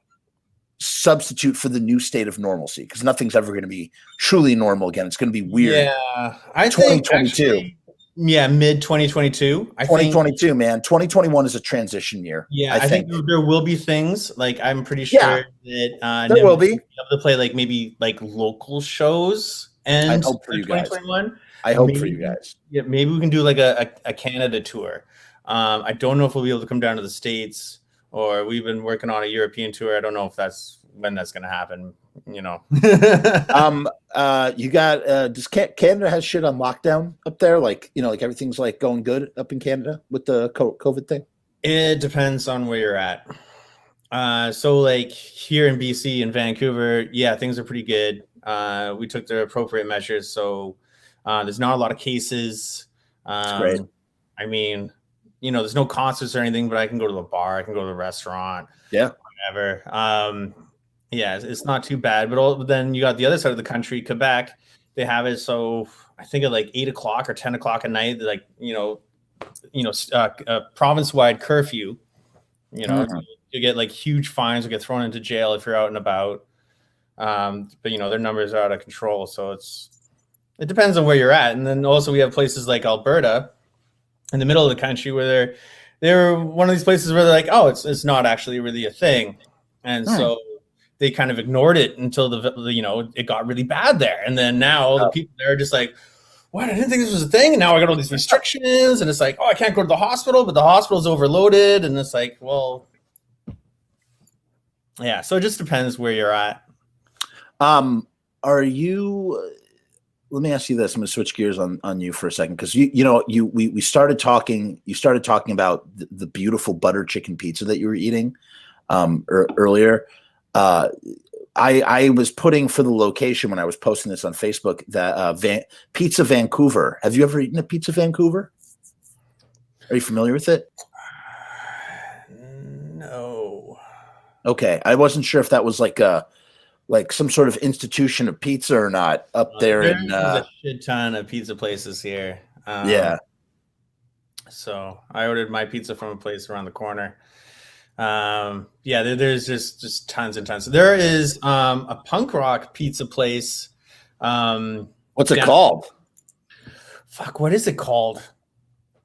substitute for the new state of normalcy? Because nothing's ever going to be truly normal again. It's going to be weird. Yeah, I think 2022. Mid 2022. 2022, man. 2021 is a transition year. Yeah, I think there will be things like I'm pretty sure that there will be able to play maybe local shows and I hope for you guys. 2021. I hope for you guys. Yeah, maybe we can do a Canada tour. I don't know if we'll be able to come down to the States, or we've been working on a European tour. I don't know if when that's going to happen. you know. You got does Canada has shit on lockdown up there? Like, you know, like everything's like going good up in Canada with the COVID thing? It depends on where you're at. So like here in BC and Vancouver, yeah, things are pretty good. We took the appropriate measures, so there's not a lot of cases. That's great. I mean, you know, there's no concerts or anything, but I can go to the bar, I can go to the restaurant, Yeah, whatever. Yeah, it's not too bad. But then you got the other side of the country, Quebec. They have it so I think at like 8 o'clock or 10 o'clock at night, like province-wide curfew. You know, you get like huge fines or get thrown into jail if you're out and about. But you know, their numbers are out of control, so it depends on where you're at. And then also we have places like Alberta in the middle of the country where they're one of these places where they're like, oh, it's not actually really a thing, and so they kind of ignored it until it got really bad there. And then now the people there are just like, what? I didn't think this was a thing. And now I got all these restrictions, and it's like, oh, I can't go to the hospital, but the hospital's overloaded. And it's like, well, yeah. So it just depends where you're at. Are you? Let me ask you this. I'm going to switch gears on you for a second, because we started talking. You started talking about the beautiful butter chicken pizza that you were eating earlier. I was putting for the location when I was posting this on Facebook that Pizza Vancouver. Have you ever eaten at Pizza Vancouver? Are you familiar with it? No. Okay, I wasn't sure if that was like some sort of institution of pizza or not up there. There's a shit ton of pizza places here. Yeah. So I ordered my pizza from a place around the corner. There's just tons and tons. There is a punk rock pizza place. What's it called? Fuck, what is it called?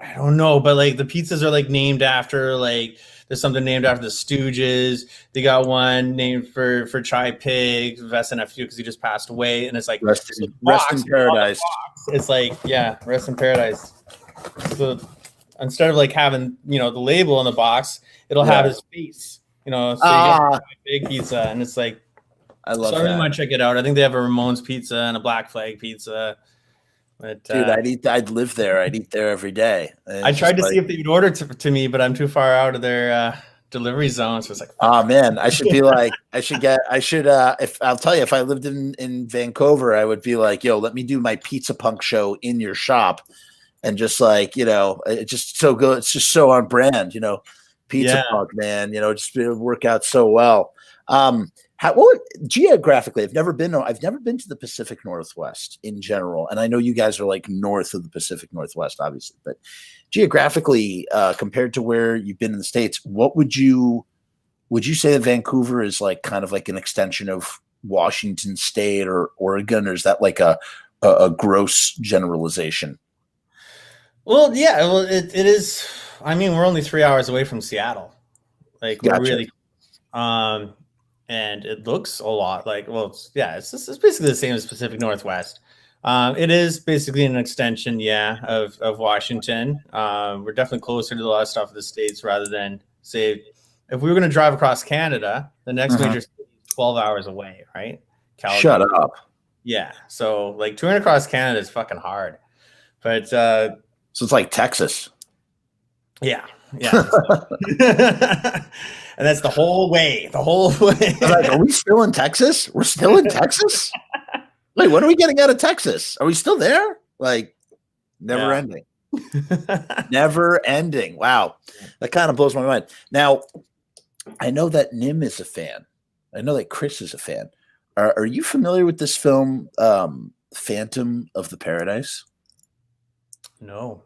I don't know, but like the pizzas are like named after, like there's something named after the Stooges. They got one named for Chai Pig, SNFU, because he just passed away, and it's like rest in paradise. It's like, yeah, rest in paradise. So instead of like having the label on the box, it'll have his face, so you get big pizza, and it's like, I love that. I really might check it out. I think they have a Ramones pizza and a Black Flag pizza. But, dude, I'd live there. I'd eat there every day. I tried to see if they would order to me, but I'm too far out of their delivery zone. So it's like, oh man, I should be like, if I'll tell you, if I lived in Vancouver, I would be like, yo, let me do my Pizza Punk show in your shop, and just like, it's just so good. It's just so on brand, Pizza Punk, man, just work out so well. Geographically, I've never been to the Pacific Northwest in general, and I know you guys are like north of the Pacific Northwest, obviously, but geographically, compared to where you've been in the States, what would you say that Vancouver is like, kind of like an extension of Washington State or Oregon, or is that like a gross generalization? Well, yeah, it is. I mean, we're only 3 hours away from Seattle. Like, we're really, and it looks a lot like, it's basically the same as Pacific Northwest. It is basically an extension, of Washington. We're definitely closer to a lot of stuff of the States, rather than, say, if we were going to drive across Canada, the next major city is 12 hours away, right? Calgary. Shut up. Yeah. So like touring across Canada is fucking hard. But so it's like Texas. Yeah. And that's the whole way. Like, are we still in Texas? We're still in Texas? Wait, when are we getting out of Texas? Are we still there? Like, never ending. Never ending. Wow. That kind of blows my mind. Now, I know that Nim is a fan. I know that Chris is a fan. Are you familiar with this film, Phantom of the Paradise? No.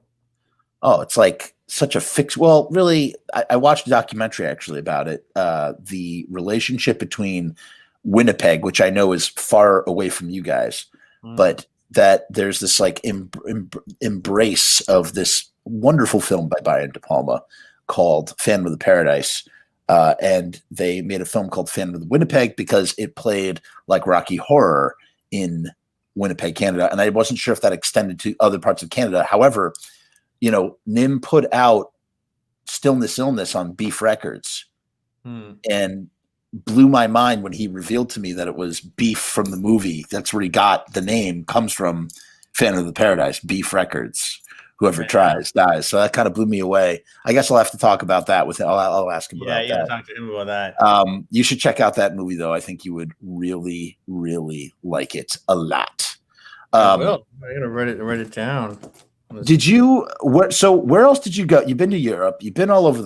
Oh, it's like such a fix. Well, really, I watched a documentary actually about it. The relationship between Winnipeg, which I know is far away from you guys, but that there's this like embrace of this wonderful film by Brian De Palma called Phantom of the Paradise. And they made a film called Phantom of the Winnipeg because it played like Rocky Horror in Winnipeg, Canada. And I wasn't sure if that extended to other parts of Canada. However, Nim put out Stillness Illness on Beef Records. And blew my mind when he revealed to me that it was Beef from the movie. That's where he got the name, comes from Phantom of the Paradise, Beef Records. Whoever tries dies. So that kind of blew me away. I guess I'll have to talk about that with him. I'll ask him about you that. talk to him about that. You should check out that movie, though. I think you would really, really like it a lot. I will. I'm gonna write it down. Did you? So where else did you go? You've been to Europe. You've been all over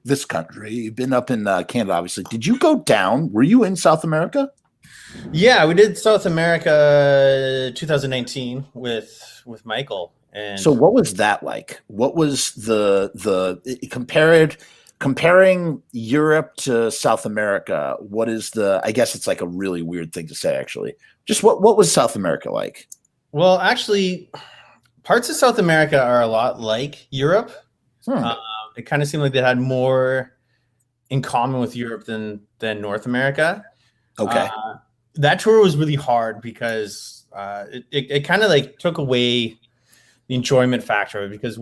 this country. You've been up in Canada, obviously. Did you go down? Were you in South America? Yeah, we did South America 2019 with Michael. And so what was that like? What was comparing Europe to South America? What is I guess it's like a really weird thing to say, actually. Just what was South America like? Well, actually, parts of South America are a lot like Europe. It kind of seemed like they had more in common with Europe than North America. Okay. That tour was really hard because it kind of like took away the enjoyment factor of it, because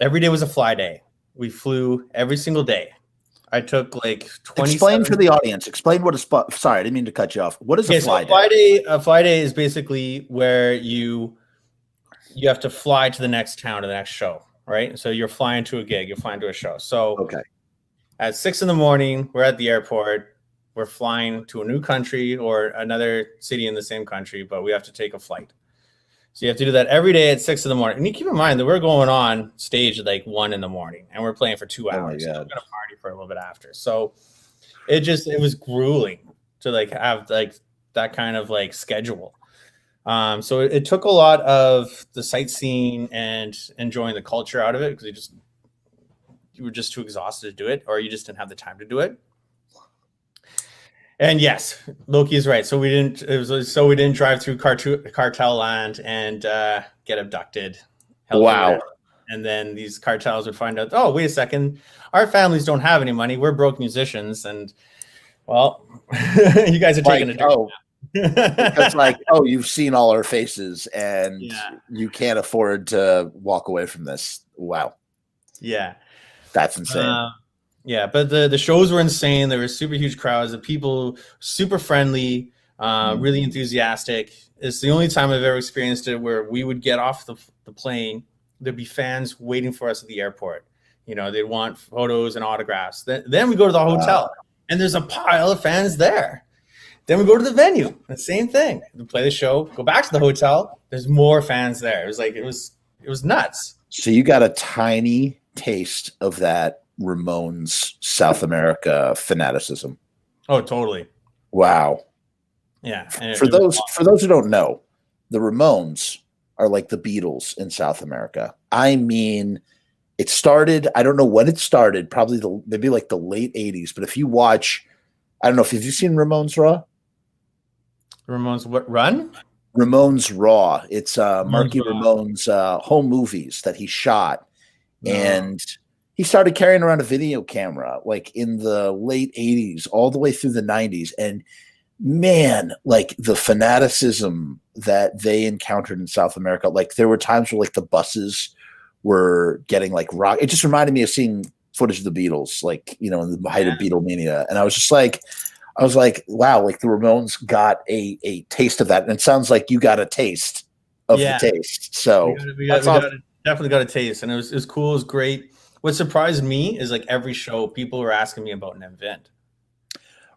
every day was a fly day. We flew every single day. I took like 20. Explain for the audience. Explain what a sorry, I didn't mean to cut you off. What is a fly day? A fly day is basically where you have to fly to the next town, to the next show, right? So you're flying to a gig, you're flying to a show. So at 6 a.m, we're at the airport. We're flying to a new country or another city in the same country, but we have to take a flight. So you have to do that every day at 6 a.m. And you keep in mind that we're going on stage at like 1 a.m, and we're playing for 2 hours. So we're gonna party for a little bit after. So it was grueling to like have like that kind of like schedule. So it took a lot of the sightseeing and enjoying the culture out of it, because you were just too exhausted to do it, or you just didn't have the time to do it. And yes, Loki is right. So we didn't drive through cartel land and get abducted. Wow. And then these cartels would find out, oh, wait a second, our families don't have any money. We're broke musicians, and well, you guys are taking a drink. It's like, oh, you've seen all our faces, and you can't afford to walk away from this. Wow. Yeah. That's insane. Yeah, but the shows were insane. There were super huge crowds of people, super friendly, really enthusiastic. It's the only time I've ever experienced it where we would get off the plane. There'd be fans waiting for us at the airport. You know, they'd want photos and autographs. Then we go to the hotel, and there's a pile of fans there. Then we go to the venue, the same thing. We play the show, go back to the hotel. There's more fans there. It was nuts. So you got a tiny taste of that Ramones South America fanaticism. Oh, totally. Wow. Yeah. For those who don't know, the Ramones are like the Beatles in South America. I mean, it started, I don't know when it started, probably maybe like the late 80s, but if you watch, I don't know, have you seen Ramones Raw? Ramones what Run? Ramones Raw. It's Marky Ramone's home movies that he shot. No. And he started carrying around a video camera like in the late 80s all the way through the 90s. And man, like the fanaticism that they encountered in South America, like there were times where like the buses were getting like rock. It just reminded me of seeing footage of the Beatles, like, you know, in the height of Beatlemania. And I was like, wow, like the Ramones got a taste of that. And it sounds like you got a taste of the taste. So we definitely got a taste. And it was cool. It was great. What surprised me is like every show, people were asking me about Nimvind.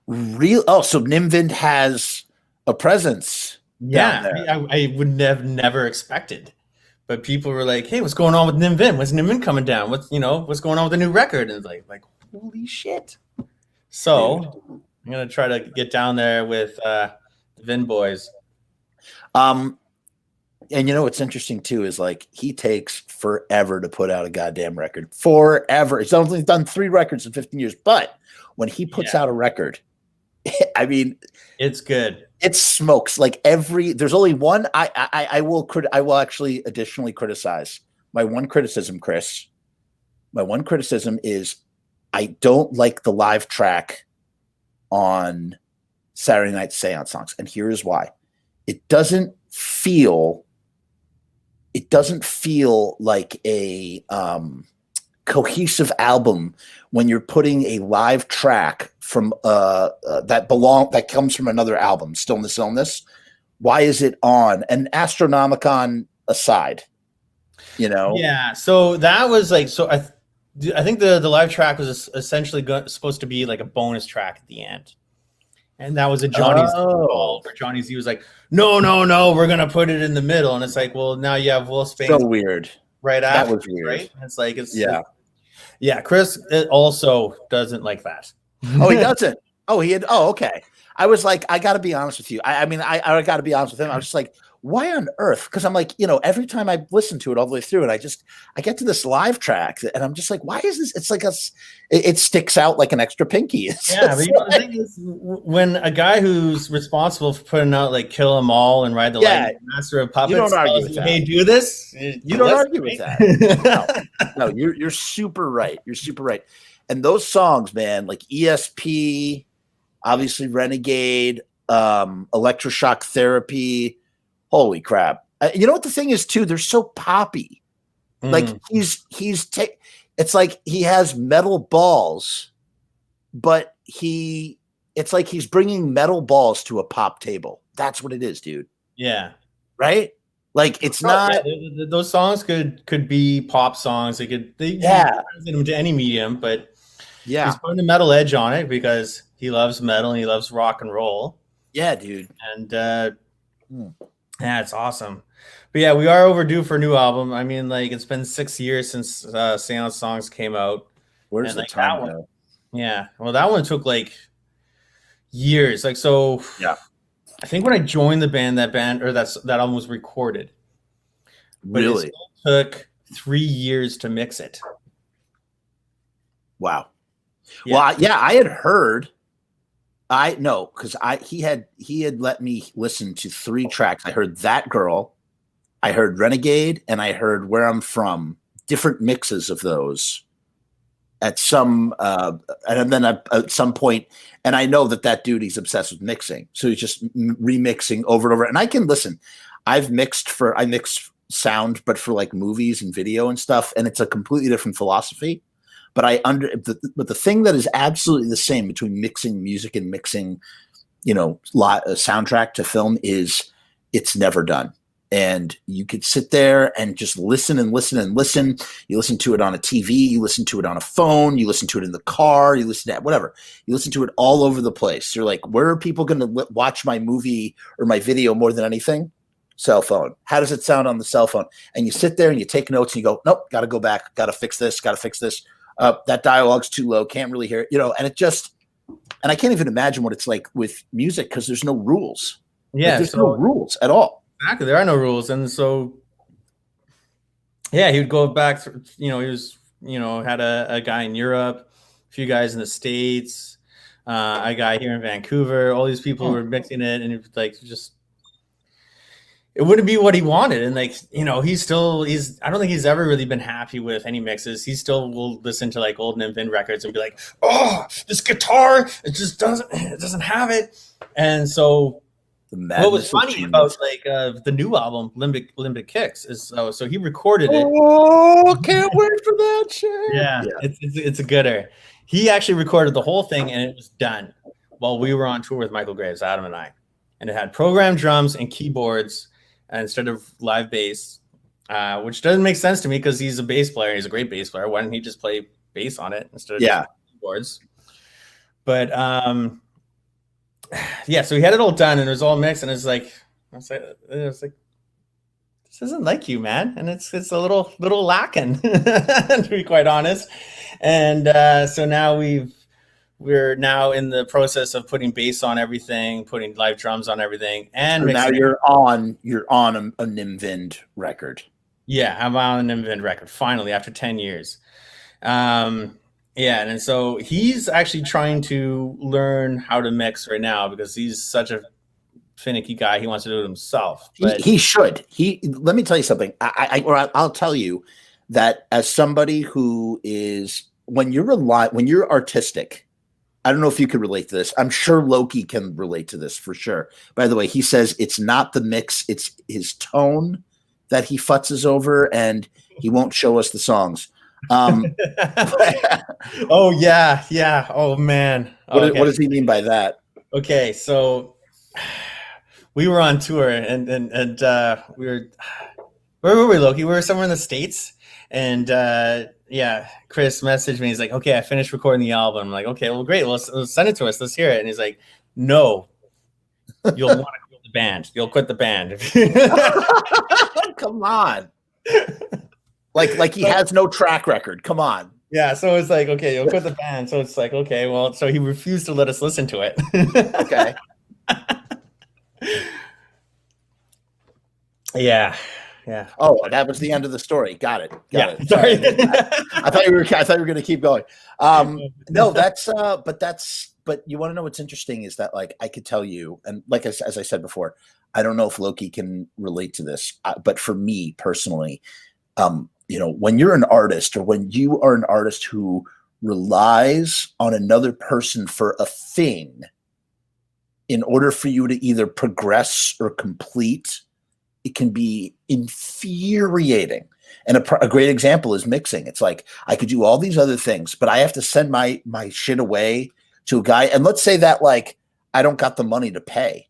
Real? Oh, so Nimvind has a presence. Yeah, I would have never expected. But people were like, "Hey, what's going on with Nimvind? When's Nimvind coming down? What's going on with the new record?" And it's like holy shit. So I'm gonna try to get down there with the Vin boys. And you know what's interesting too is like he takes forever to put out a goddamn record. Forever. He's only done 3 records in 15 years, but when he puts out a record, I mean, it's good. It smokes. Like there's only one. I will actually additionally criticize. My one criticism, Chris. My one criticism is I don't like the live track on Saturday Night Seance songs, and here is why. It doesn't feel like a cohesive album when you're putting a live track from that comes from another album, Stillness Illness? Why is it on? And Astronomicon aside, you know? Yeah. So that was like, so I think the live track was essentially supposed to be like a bonus track at the end. And that was a Johnny's call for Johnny's. He was like, no, we're going to put it in the middle. And it's like, well, now you have Will Spain. So weird. Right after. That was weird. Right? It's like, yeah. Chris also doesn't like that. Oh, he doesn't. Okay. I was like, I got to be honest with you. I mean, I got to be honest with him. I was just like, why on earth? Because I'm like, every time I listen to it all the way through, and I get to this live track, and I'm just like, why is this? It's like it sticks out like an extra pinky. But the thing is, when a guy who's responsible for putting out like Kill 'Em All and Ride the Lightning, Master of Puppets, you don't argue with that. Hey, do this. You don't argue with that. No, you're super right. You're super right. And those songs, man, like ESP, obviously Renegade, Electroshock Therapy. Holy crap. You know what the thing is too? They're so poppy. Like it's like he has metal balls, but it's like he's bringing metal balls to a pop table. That's what it is, dude. Yeah. Right? Like it's not. Yeah, those songs could be pop songs. They translate them to any medium, but he's putting a metal edge on it because he loves metal and he loves rock and roll. Yeah, dude. And yeah, it's awesome. But yeah, we are overdue for a new album. I mean, like it's been 6 years since Seance Songs came out. Where's the time now? Yeah. Well, that one took like years. Like, so yeah. I think when I joined the band, that album was recorded. But really? It still took 3 years to mix it. Wow. Yeah. Well, I had heard. I know because he had let me listen to 3 tracks. I heard That Girl, I heard Renegade, and I heard Where I'm From. Different mixes of those at some and then at some point. And I know that dude, he's obsessed with mixing, so he's just remixing over and over. And I can listen. I mix sound, but for like movies and video and stuff, and it's a completely different philosophy. But but the thing that is absolutely the same between mixing music and mixing, a soundtrack to film is it's never done. And you could sit there and just listen and listen and listen. You listen to it on a TV, you listen to it on a phone, you listen to it in the car, you listen to it, whatever. You listen to it all over the place. You're like, where are people going to watch my movie or my video more than anything? Cell phone. How does it sound on the cell phone? And you sit there and you take notes and you go, nope, got to go back, got to fix this, got to fix this. That dialogue's too low, can't really hear it, and and I can't even imagine what it's like with music because there's no rules. Yeah, there's no rules at all. Exactly, there are no rules, and so he would go back. He was had a guy in Europe, a few guys in the States, a guy here in Vancouver. All these people were mixing it, and it was it wouldn't be what he wanted. And I don't think he's ever really been happy with any mixes. He still will listen to like old Nim Vin records and be like, oh, this guitar, it just doesn't have it. And so what was funny about the new album, Limbic Kicks, is so he recorded it. Oh, can't wait for that shit. Yeah. It's a gooder. He actually recorded the whole thing and it was done while we were on tour with Michael Graves, Adam and I. And it had programmed drums and keyboards instead of live bass, which doesn't make sense to me because he's a bass player. He's a great bass player. Why didn't he just play bass on it instead of keyboards? But so he had it all done and it was all mixed, and it's like this isn't like you, man, and it's a little lacking, to be quite honest. And so now we're now in the process of putting bass on everything, putting live drums on everything, and so now you're on a Nim Vin record. Yeah, I'm on a Nim Vin record finally after 10 years. And so he's actually trying to learn how to mix right now because he's such a finicky guy. He wants to do it himself. But he should. Let me tell you something. I'll tell you that as somebody who is when you're artistic. I don't know if you could relate to this. I'm sure Loki can relate to this for sure. By the way, he says it's not the mix, it's his tone that he futzes over and he won't show us the songs. Um, Oh yeah. Oh man. what Okay. does he mean by that? Okay. So we were on tour and we were where were we, Loki? We were somewhere in the States, and yeah, Chris messaged me. He's like, "Okay, I finished recording the album." I'm like, "Okay, well, great. Well, send it to us. Let's hear it." And he's like, "No, you'll want to quit the band. You'll quit the band." Come on. Like he has no track record. Come on. Yeah, so it's like, okay, you'll quit the band. So it's like, okay, well, so he refused to let us listen to it. Okay. Yeah. Yeah. Oh, that was the end of the story. Got it. Got it. Sorry. I thought you were going to keep going. No, but you want to know what's interesting is that, like, I could tell you, and like as I said before, I don't know if Loki can relate to this, but for me personally, when you're an artist, or when you are an artist who relies on another person for a thing in order for you to either progress or complete, it can be infuriating. And a great example is mixing. It's like, I could do all these other things, but I have to send my shit away to a guy. And let's say that, like, I don't got the money to pay.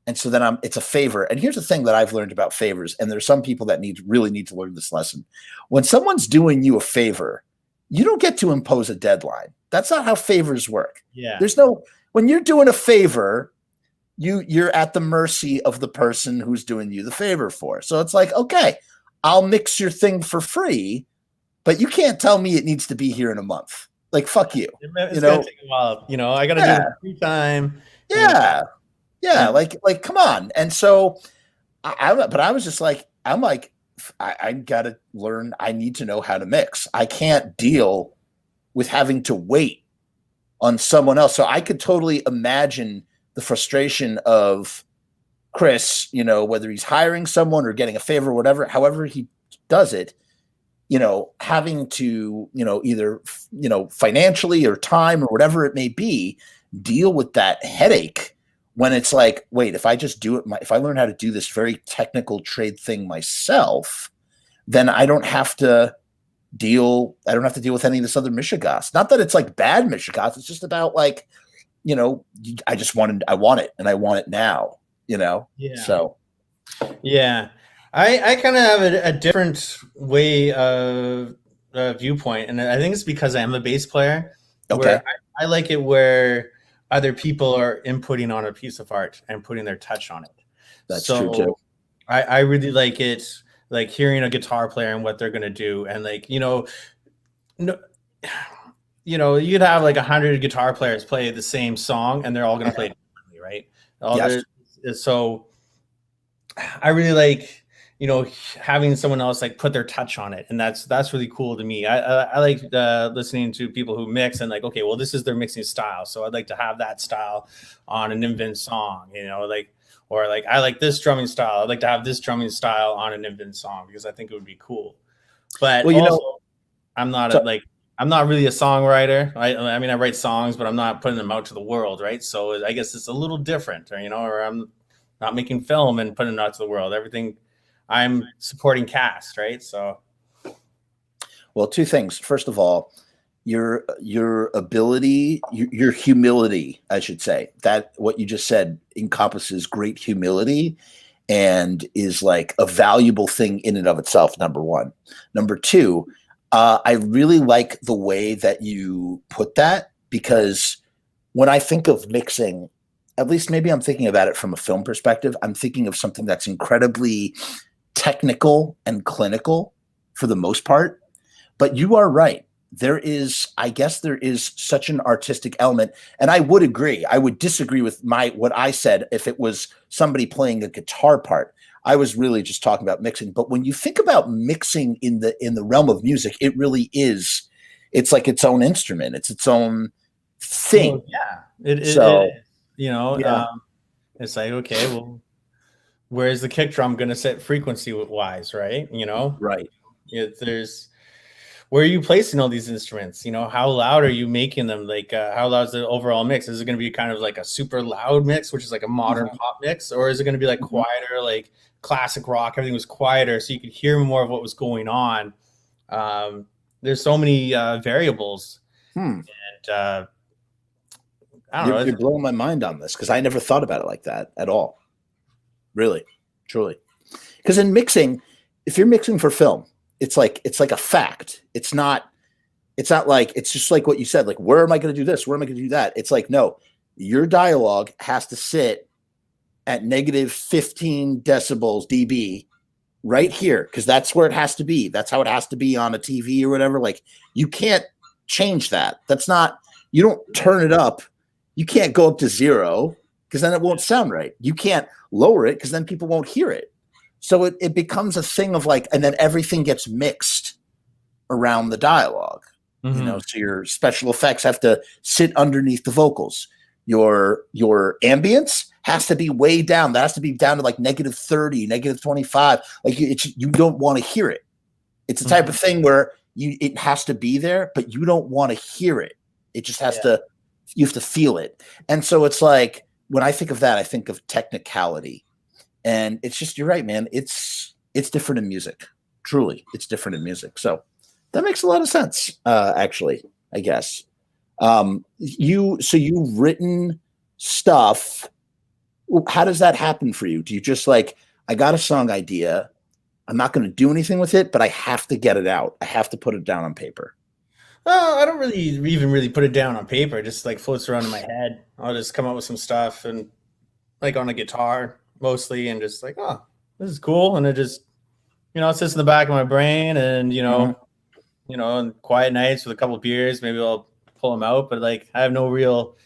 And so then it's a favor. And here's the thing that I've learned about favors. And there's some people that really need to learn this lesson. When someone's doing you a favor, you don't get to impose a deadline. That's not how favors work. Yeah. When you're doing a favor, you're at the mercy of the person who's doing you the favor for. So it's like, okay, I'll mix your thing for free, but you can't tell me it needs to be here in a month. Like, fuck you. It's gonna take a while. I got to do it every time. Yeah. Like, come on. And so I was just like, I gotta learn. I need to know how to mix. I can't deal with having to wait on someone else. So I could totally imagine the frustration of Chris, whether he's hiring someone or getting a favor or whatever, however he does it, having to, either, financially or time or whatever it may be, deal with that headache when it's like, wait, if I just do it, if I learn how to do this very technical trade thing myself, then I don't have to deal with any of this other Michigas. Not that it's like bad Michigas. It's just about, like, I want it, and I want it now, Yeah. So. Yeah. I kind of have a different way of viewpoint. And I think it's because I am a bass player. Okay. I like it where other people are inputting on a piece of art and putting their touch on it. That's true too. I really like it, like hearing a guitar player and what they're going to do. And, like, you'd have like 100 guitar players play the same song and they're all going to play it differently, right? Yes. So I really like, having someone else like put their touch on it. And that's really cool to me. I like listening to people who mix and, like, okay, well, this is their mixing style. So I'd like to have that style on an Invent song, or like, I like this drumming style. I'd like to have this drumming style on an Invent song because I think it would be cool. But I'm not I'm not really a songwriter. I mean, I write songs, but I'm not putting them out to the world, right? So I guess it's a little different, or I'm not making film and putting it out to the world. Everything, I'm supporting cast, right? So, well, two things. First of all, your ability, your humility, I should say, that what you just said encompasses great humility and is like a valuable thing in and of itself. Number one. Number two, I really like the way that you put that, because when I think of mixing, at least maybe I'm thinking about it from a film perspective, I'm thinking of something that's incredibly technical and clinical for the most part. But you are right. I guess there is such an artistic element. And I would agree. I would disagree with what I said if it was somebody playing a guitar part. I was really just talking about mixing. But when you think about mixing in the realm of music, it really is. It's like its own instrument. It's its own thing. Well, yeah. It is. It's like, okay, well, where's the kick drum going to sit frequency wise, right? Right. Where are you placing all these instruments? How loud are you making them? Like, how loud is the overall mix? Is it going to be kind of like a super loud mix, which is like a modern pop mix? Or is it going to be like quieter, like classic rock? Everything was quieter so you could hear more of what was going on. there's so many variables. Hmm. And I don't know. You're blowing my mind on this because I never thought about it like that at all. Really, truly. Because in mixing, if you're mixing for film, it's like a fact. It's not like, it's just like what you said, like, where am I going to do this? Where am I going to do that? It's like, no, your dialogue has to sit at negative 15 decibels dB right here, because that's where it has to be. That's how it has to be on a TV or whatever. Like, you can't change that. That's not, you don't turn it up. You can't go up to 0 because then it won't sound right. You can't lower it because then people won't hear it. So it becomes a thing of like, and then everything gets mixed around the dialogue. Mm-hmm. You know, so your special effects have to sit underneath the vocals. Your ambience has to be way down. That has to be down to like negative 30, negative 25. Like, you don't want to hear it. It's the type of thing where it has to be there, but you don't want to hear it. It just has to, you have to feel it. And so it's like, when I think of that, I think of technicality. And it's just, you're right, man. It's different in music. Truly, it's different in music. So that makes a lot of sense, actually, I guess. You've written stuff. How does that happen for you? Do you just like, I got a song idea, I'm not going to do anything with it, but I have to get it out. I have to put it down on paper. Well, I don't really put it down on paper. It just like floats around in my head. I'll just come up with some stuff and like on a guitar mostly, and just like, oh, this is cool. And it just, it sits in the back of my brain, and, on quiet nights with a couple of beers, maybe I'll pull them out, but like, I have no real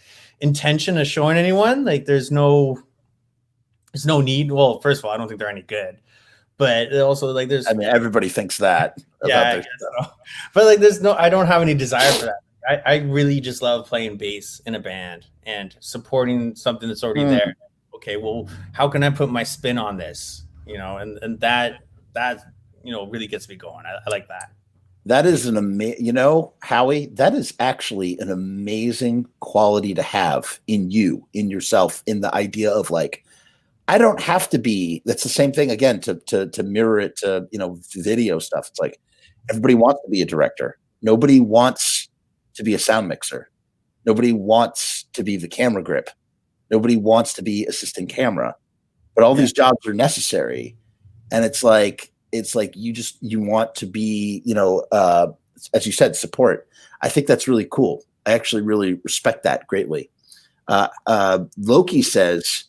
intention of showing anyone. Like, there's no need. Well, first of all, I don't think they're any good, but also like I mean, everybody thinks that. Yeah, I guess so. But like, I don't have any desire for that. I really just love playing bass in a band and supporting something that's already there. Okay, well, how can I put my spin on this? And that really gets me going. I like that. That is an amazing, Howie, that is actually an amazing quality to have in yourself, in the idea of like, I don't have to be, that's the same thing again, to mirror it to, video stuff. It's like, everybody wants to be a director. Nobody wants to be a sound mixer. Nobody wants to be the camera grip. Nobody wants to be assistant camera, but all these jobs are necessary. And it's like you want to be, as you said, support. I think that's really cool. I actually really respect that greatly. Loki says,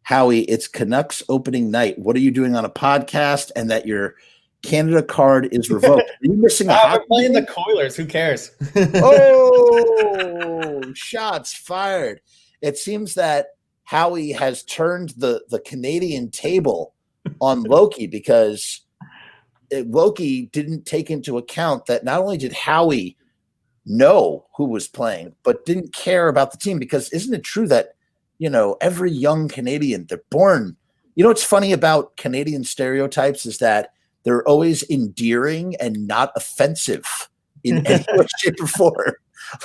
Howie, it's Canucks opening night. What are you doing on a podcast? And that your Canada card is revoked. Are you missing a hockey we're playing game? the Coilers. Who cares? Oh, shots fired. It seems that Howie has turned the Canadian table on Loki, because Loki didn't take into account that not only did Howie know who was playing, but didn't care about the team. Because isn't it true that, every young Canadian, they're born, what's funny about Canadian stereotypes is that they're always endearing and not offensive in any way, shape, or form.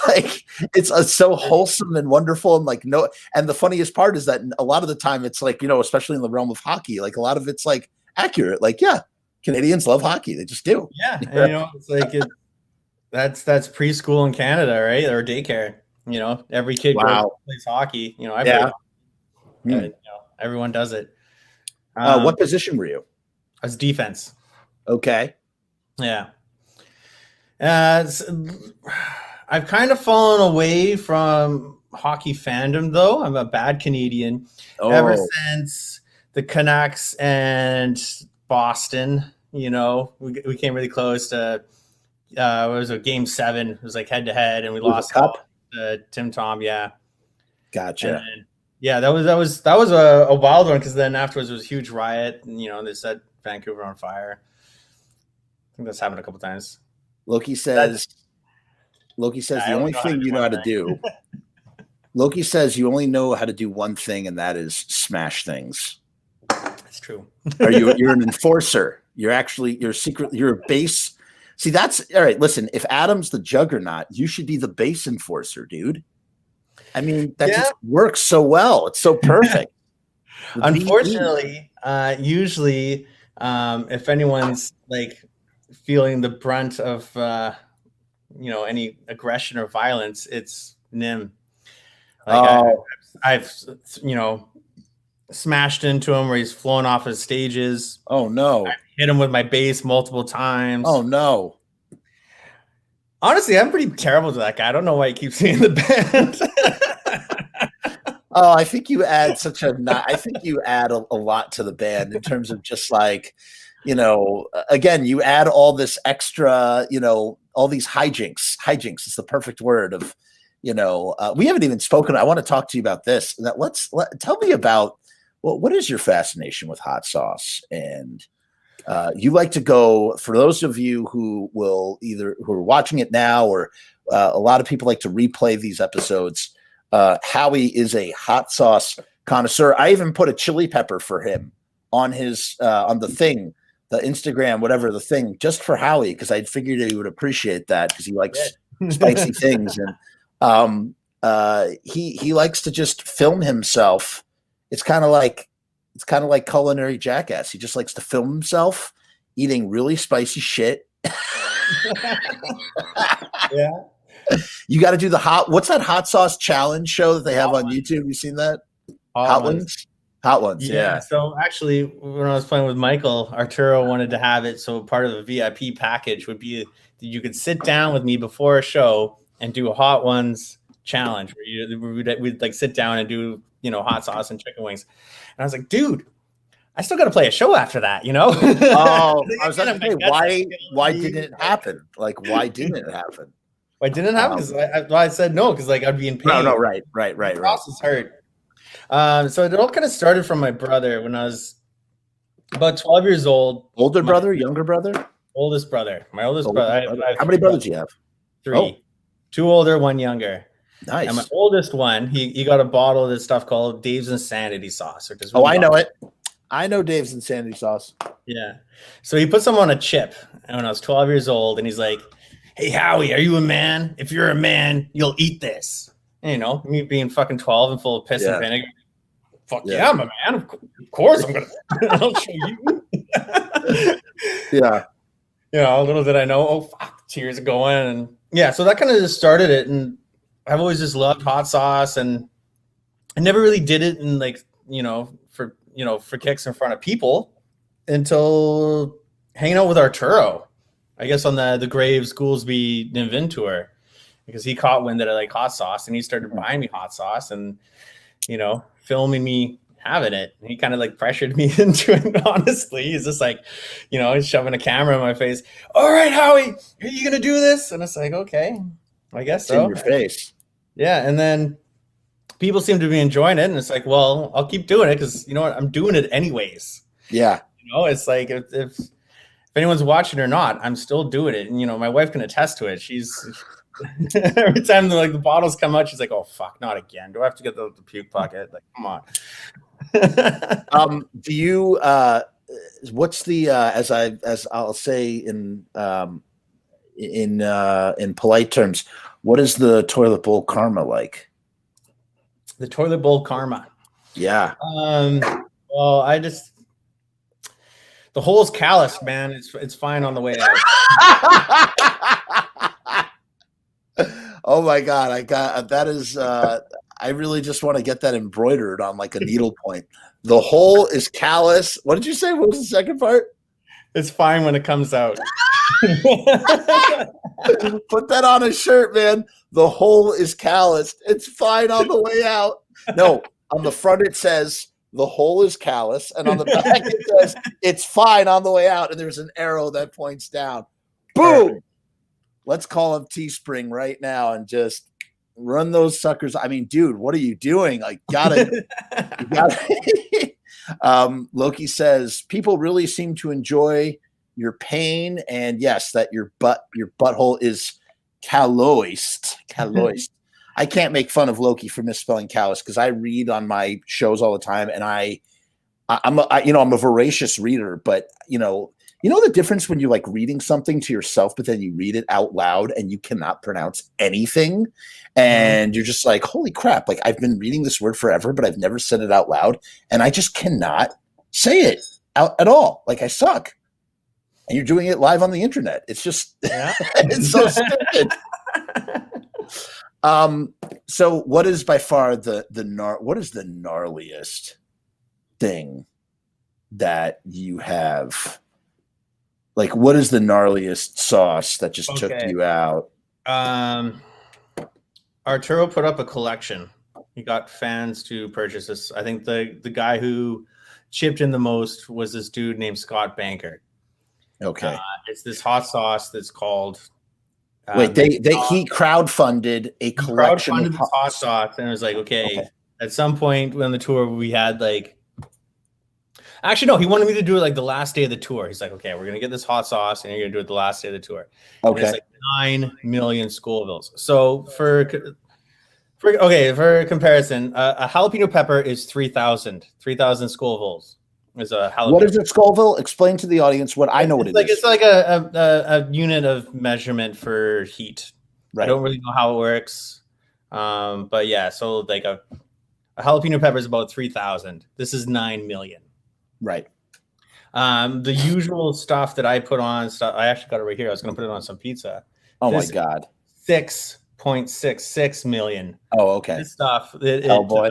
Like, it's so wholesome and wonderful, and like, no. And the funniest part is that a lot of the time it's like, especially in the realm of hockey, like a lot of it's like accurate. Like, yeah, Canadians love hockey. They just do. Yeah. And, it's like, that's preschool in Canada, right? Or daycare. Every kid plays hockey. I play hockey. Everyone does it. What position were you? I was defense. Okay. Yeah. I've kind of fallen away from hockey fandom, though. I'm a bad Canadian. Ever since the Canucks and Boston, we came really close to it was a game 7. It was like head to head, and we lost cup. Tim Tom. Yeah. Gotcha. And that was a wild one, because then afterwards there was a huge riot, and they set Vancouver on fire. I think that's happened a couple times. Loki says the only thing you know how to do. Loki says you only know how to do one thing, and that is smash things. That's true. You're an enforcer. You're a base. See, that's all right. Listen, if Adam's the juggernaut, you should be the base enforcer, dude. I mean, that just works so well. It's so perfect. Unfortunately, usually, if anyone's like feeling the brunt of any aggression or violence, it's Nim. Like I've smashed into him where he's flown off his stages. Oh no! I've hit him with my bass multiple times. Oh no! Honestly, I'm pretty terrible to that guy. I don't know why he keeps me in the band. Oh, I think you add I think you add a lot to the band in terms of just like, again, you add all this extra, all these hijinks. Hijinks is the perfect word of, we haven't even spoken. I want to talk to you about this. Tell me about, what is your fascination with hot sauce? And you like to go, for those of you who are watching it now, or a lot of people like to replay these episodes. Howie is a hot sauce connoisseur. I even put a chili pepper for him on his on the thing, the Instagram, whatever the thing, just for Howie, because I figured he would appreciate that because he likes spicy things, and he likes to just film himself. It's kind of like Culinary Jackass. He just likes to film himself eating really spicy shit. Yeah. You got to do what's that hot sauce challenge show that they have on YouTube? You seen that? Hot ones. Hot ones. Yeah. So actually, when I was playing with Michael, Arturo wanted to have it. So part of the VIP package would be that you could sit down with me before a show and do a hot ones challenge where we'd like sit down and do, hot sauce and chicken wings. And I was like, dude, I still got to play a show after that, Oh, I was like, why didn't it happen? Like, why didn't it happen? Why didn't it happen? Because I said no, because like I'd be in pain. No, right. The process hurt. So it all kind of started from my brother when I was about 12 years old. Older brother, younger brother? Oldest brother. My oldest brother. How many brothers do you have? 3. Oh. 2 older, 1 younger. Nice. And my oldest one, he got a bottle of this stuff called Dave's Insanity Sauce. I know it. I know Dave's Insanity Sauce. Yeah. So he put some on a chip when I was 12 years old, and he's like, "Hey, Howie, are you a man? If you're a man, you'll eat this." And, me being fucking 12 and full of piss and vinegar. Fuck yeah, I'm a man. Of course I'm going to. I'll show you. Yeah. Little did I know, oh, fuck, tears are going. And yeah, so that kind of just started it. And I've always just loved hot sauce. And I never really did it in for kicks in front of people until hanging out with Arturo. I guess on the Graves Goolsby Ninvin tour, because he caught wind that I like hot sauce, and he started buying me hot sauce and, filming me having it. And he kind of like pressured me into it. Honestly, he's just like, he's shoving a camera in my face. All right, Howie, are you going to do this? And it's like, okay, I guess so. In your face. Yeah. And then people seem to be enjoying it. And it's like, well, I'll keep doing it because you know what? I'm doing it anyways. Yeah. It's like, if anyone's watching or not, I'm still doing it. And, my wife can attest to it. She's every time the bottles come out, she's like, oh, fuck, not again. Do I have to get the puke bucket? Like, come on. Do you, what's the, as I'll say in polite terms, what is the toilet bowl karma like? The toilet bowl karma. Yeah. Well, the hole's calloused, man. It's fine on the way out. Oh my God. That is, I really just want to get that embroidered on like a needlepoint. The hole is callous. What did you say? What was the second part? It's fine when it comes out. Put that on a shirt, man. The hole is calloused. It's fine on the way out. No, on the front it says the hole is callous, and on the back it says it's fine on the way out, and there's an arrow that points down. Boom! Perfect. Let's call up Teespring right now and just run those suckers. I mean, dude, what are you doing? Like, you gotta. Loki says people really seem to enjoy your pain, and yes, that your butthole is calloised. I can't make fun of Loki for misspelling callous because I read on my shows all the time, and I'm a voracious reader, but you know the difference when you're like reading something to yourself, but then you read it out loud and you cannot pronounce anything, and you're just like, holy crap! Like I've been reading this word forever, but I've never said it out loud, and I just cannot say it out at all. Like I suck. And you're doing it live on the internet. It's just, Yeah. it's so stupid. So what is by far what is the gnarliest thing that you have? Like, what is the gnarliest sauce that just took you out? Arturo put up a collection. He got fans to purchase this. I think the guy who chipped in the most was this dude named Scott Banker. Okay. It's this hot sauce that's called. Wait, he crowdfunded a collection of hot sauce, and it was like, okay. At some point on the tour, we had like. Actually, no, he wanted me to do it like the last day of the tour. He's like, okay, we're gonna get this hot sauce, and you're gonna do it the last day of the tour. Okay. And it's like 9 million Scovilles. So for comparison, a jalapeno pepper is 3,000 Scovilles. Is a jalapeno. What is a Scoville? Explain to the audience what I know what it is. It's like a unit of measurement for heat. Right. I don't really know how it works, but yeah. So like a jalapeno pepper is about 3,000. This is 9 million. Right. The usual stuff that I put on stuff. I actually got it right here. I was going to put it on some pizza. Oh my God. 6.66 million. Oh, okay. This stuff. Boy.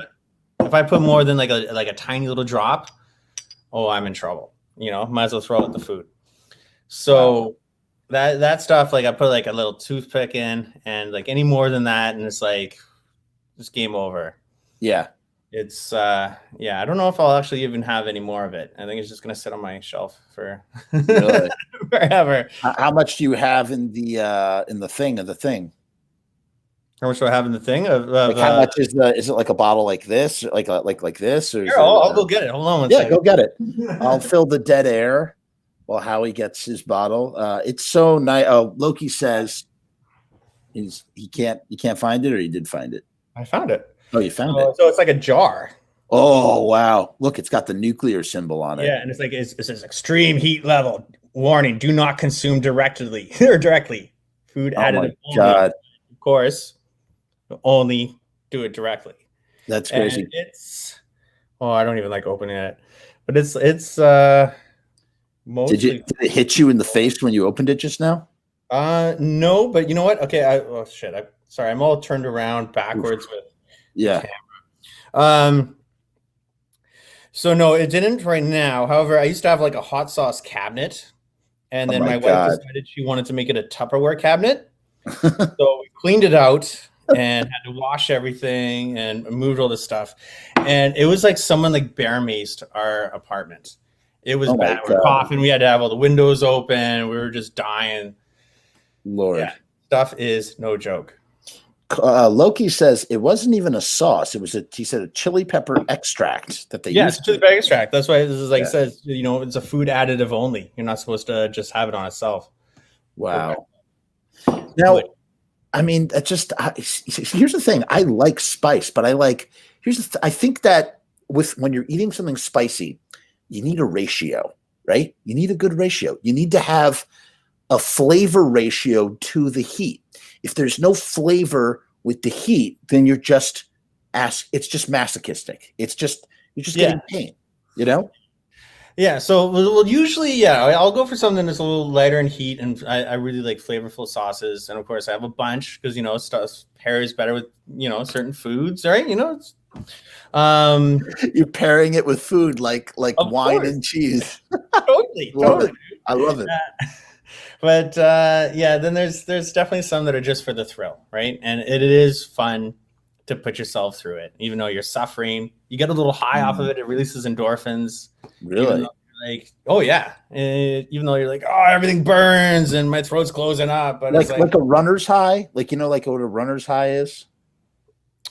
If I put more than like a tiny little drop, I'm in trouble. Might as well throw out the food. So that stuff, like I put like a little toothpick in, and like any more than that, and it's like just game over. Yeah. It's I don't know if I'll actually even have any more of it. I think it's just gonna sit on my shelf for forever. How much do you have in the thing? How much do I have in the thing? Like how much is it like a bottle like this, like this? Or here, I'll go get it. Hold on one second. Go get it. I'll fill the dead air while Howie gets his bottle. It's so nice. Oh, Loki says he can't find it, or he did find it. I found it. Oh, you found it. So it's like a jar. Oh wow! Look, it's got the nuclear symbol on it. Yeah, and it's like it says extreme heat level warning: do not consume directly or directly. Food additive. Oh my God! Of course, only do it directly. That's crazy. And I don't even like opening it, but it's mostly. Did it hit you in the face when you opened it just now? No, but you know what? Okay, sorry, I'm all turned around backwards with. Yeah. So no, it didn't right now. However, I used to have like a hot sauce cabinet, and then my wife decided she wanted to make it a Tupperware cabinet. So we cleaned it out and had to wash everything and moved all this stuff. And it was like someone like bear maced our apartment. It was bad. We were coughing. We had to have all the windows open. We were just dying. Lord. Yeah, stuff is no joke. Loki says it wasn't even a sauce. He said a chili pepper extract that they used. It's a chili pepper extract. That's why this is like it says, it's a food additive only. You're not supposed to just have it on itself. Wow. Now, I mean, here's the thing. I like spice, but I think that when you're eating something spicy, you need a ratio, right? You need a good ratio. You need to have a flavor ratio to the heat. If there's no flavor with the heat, then it's just masochistic. You're just getting pain, Yeah. So usually, I'll go for something that's a little lighter in heat, and I really like flavorful sauces. And of course, I have a bunch because stuff pairs better with certain foods, right? You're pairing it with food like wine and cheese. Totally. I love it. But then there's definitely some that are just for the thrill, right? And it is fun to put yourself through it, even though you're suffering. You get a little high off of it. It releases endorphins. Really? Even though you're like, oh, everything burns and my throat's closing up. But like a runner's high, like what a runner's high is.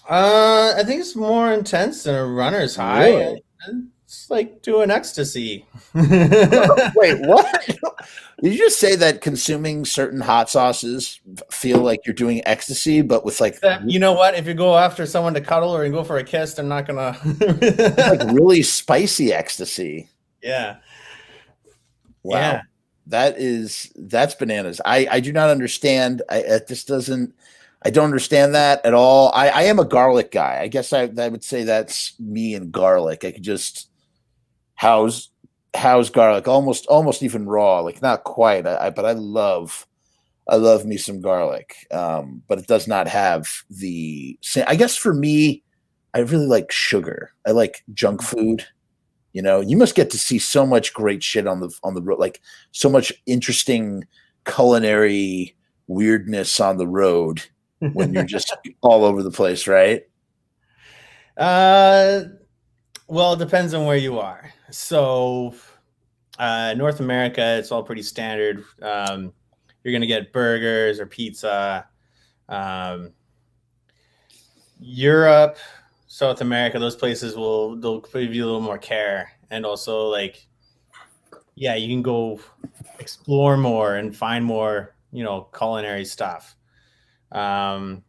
I think it's more intense than a runner's high. Really? It's like doing ecstasy. Wait, what? Did you just say that consuming certain hot sauces feel like you're doing ecstasy, but with like... You know what? If you go after someone to cuddle or you go for a kiss, they're not going to... like really spicy ecstasy. Yeah. Wow. Yeah. That's bananas. I do not understand. I don't understand that at all. I am a garlic guy. I guess I would say that's me and garlic. I could just house house garlic, almost even raw, like not quite. But I love me some garlic. But it does not have the. I guess for me, I really like sugar. I like junk food. You know, you must get to see so much great shit on the road, like so much interesting culinary weirdness on the road when you're just all over the place, right? Well, it depends on where you are. So, North America, it's all pretty standard. You're gonna get burgers or pizza. Um, Europe, South America, they'll give you a little more care, and also like, yeah, you can go explore more and find more, culinary stuff. Um,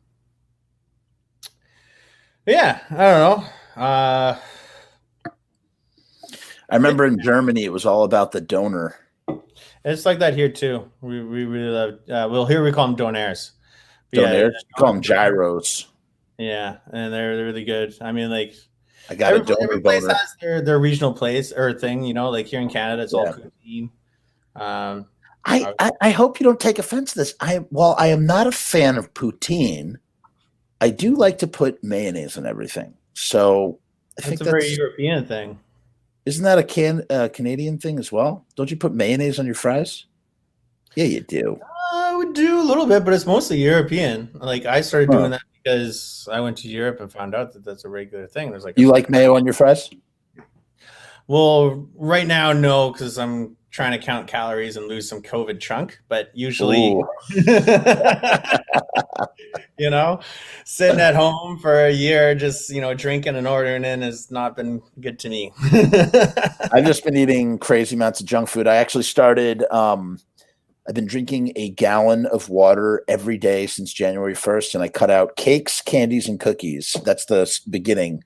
yeah, I don't know. I remember in Germany, it was all about the donor. It's like that here too. We really love. Well, here we call them donaires. Donors, call them gyros. Yeah, and they're really good. I mean, like, I got every place has their regional place or thing. Like here in Canada, it's all poutine. I hope you don't take offense to this. While I am not a fan of poutine, I do like to put mayonnaise in everything. So I think that's a very European thing. Isn't that a Canadian thing as well? Don't you put mayonnaise on your fries? Yeah, you do. I would do a little bit, but it's mostly European. Like I started doing that because I went to Europe and found out that that's a regular thing. There's like you like mayo on your fries? Well, right now, no, because I'm trying to count calories and lose some COVID chunk. But usually, sitting at home for a year, just drinking and ordering in has not been good to me. I've just been eating crazy amounts of junk food. I actually started. I've been drinking a gallon of water every day since January 1st, and I cut out cakes, candies, and cookies. That's the beginning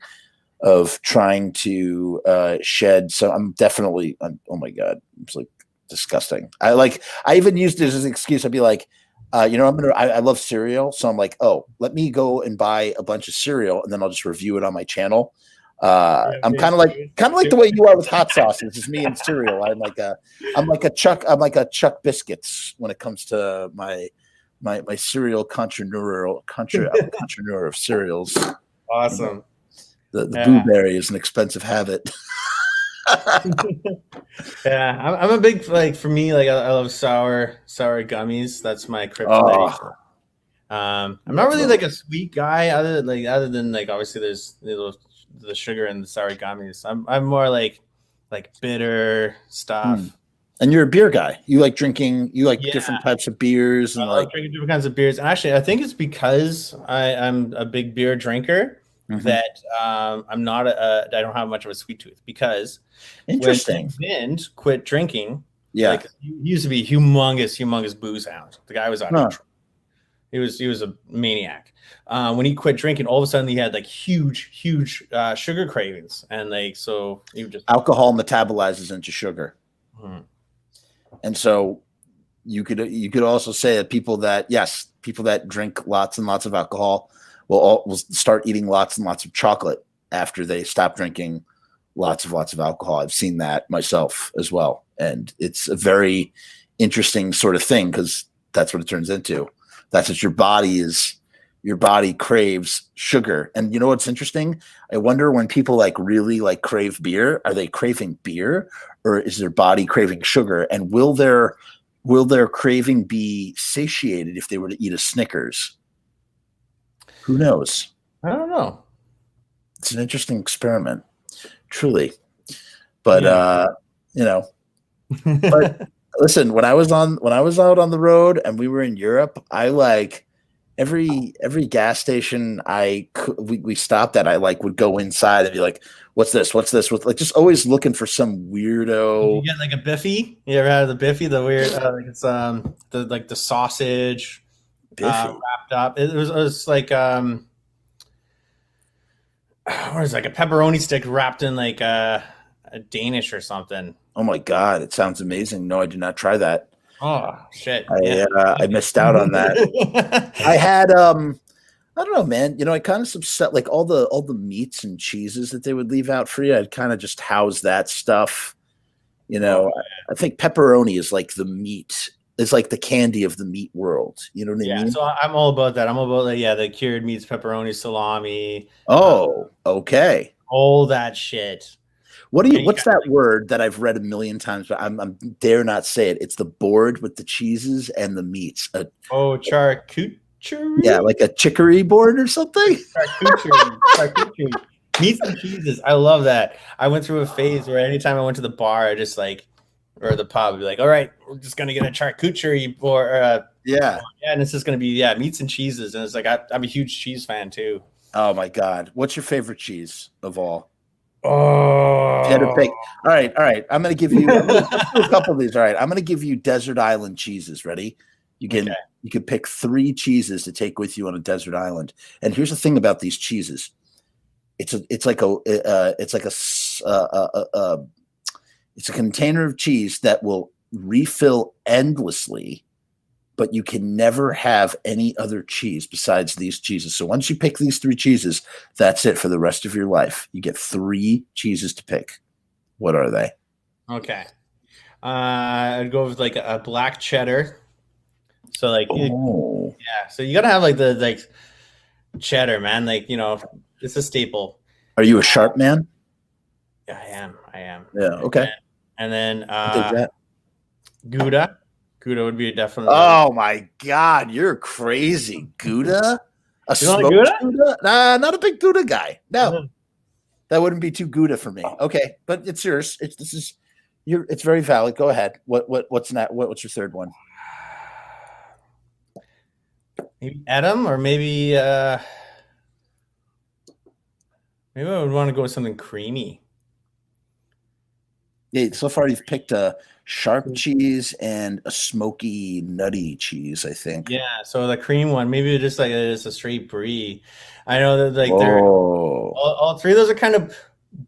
of trying to shed. So I'm definitely, oh my God, it's like disgusting. I even used it as an excuse. I'd be like, I love cereal. So I'm like, oh, let me go and buy a bunch of cereal and then I'll just review it on my channel. I'm kind of like the way you are with hot sauce. It's just me and cereal. I'm like a Chuck Biscuits when it comes to my cereal contrepreneur of cereals. Awesome. The blueberry is an expensive habit. Yeah, I'm a big for me, I love sour gummies. That's my kryptonite. I'm not really like a sweet guy other than obviously there's the sugar and the sour gummies. I'm more like bitter stuff. And you're a beer guy. You like drinking. You like different types of beers. And I like drinking different kinds of beers. And actually, I think it's because I'm a big beer drinker that I'm not I don't have much of a sweet tooth. Because interesting. When Vind quit drinking, he used to be a humongous booze hound. The guy was out of control. He was a maniac. When he quit drinking, all of a sudden he had huge sugar cravings, and so he just alcohol metabolizes into sugar, and so you could also say that people that drink lots and lots of alcohol will start eating lots and lots of chocolate after they stop drinking lots of alcohol. I've seen that myself as well, and it's a very interesting sort of thing because that's what it turns into. That's what your body craves sugar. And you know what's interesting? I wonder when people really crave beer, are they craving beer or is their body craving sugar? And will their craving be satiated if they were to eat a Snickers? Who knows? I don't know. It's an interesting experiment, truly. But but listen, when I was out on the road and we were in Europe, I every gas station we stopped at, I would go inside and be like, what's this? What's this? With just always looking for some weirdo. You get a Biffy? You ever had the Biffy? The weird it's the sausage wrapped up. It was like what is it, like a pepperoni stick wrapped in a Danish or something. Oh my God, it sounds amazing. No, I did not try that. Oh shit! I missed out on that. I had I don't know, man. I kind of upset all the meats and cheeses that they would leave out for you. I'd kind of just house that stuff You Oh, know, I think pepperoni is like is like the candy of the meat world. You know what I yeah. mean? So I'm all about that. I'm all about the cured meats, pepperoni, salami, uh, Oh, okay. all that shit. And you What's got that word that I've read a million times, but I'm dare not say it. It's the board with the cheeses and the meats. Yeah, charcuterie, like a chicory board or something. charcuterie, meats and cheeses. I love that. I went through a phase where anytime I went to the bar, I just like or the pub, I'd be like, all right, we're just gonna get a charcuterie or Yeah. yeah, and it's just gonna be meats and cheeses, and it's like I'm a huge cheese fan too. Oh my God. What's your favorite cheese of all? If you had to Oh. pick. All right, all right. Let's do a couple of these. All right. I'm gonna give you desert island cheeses. Ready? You Okay. can you can pick 3 cheeses to take with you on a desert island. And here's the thing about these cheeses. It's like it's a container of cheese that will refill endlessly, but you can never have any other cheese besides these cheeses. So once you pick these 3 cheeses, that's it for the rest of your life. You get 3 cheeses to pick. What are they? Okay. I'd go with like a black cheddar. So like Oh, yeah, so you gotta have like the like cheddar, man. Like it's a staple. are you a sharp man? Yeah, I am. I am. Yeah. Okay. And then I dig that. Gouda. Gouda would be definitely. Oh my God, you're crazy. Gouda? A You don't like smoked Gouda? Gouda? Nah, not a big Gouda guy. No, Mhm. that wouldn't be too Gouda for me. Okay, but it's yours. It's very valid. Go ahead. What's that? What's your third one? Maybe Edam, or maybe I would want to go with something creamy. Yeah, so far you've picked a sharp cheese and a smoky, nutty cheese, I think. Yeah, so the cream one, maybe just like it's a straight brie. I know that like they're Oh, all 3 of those are kind of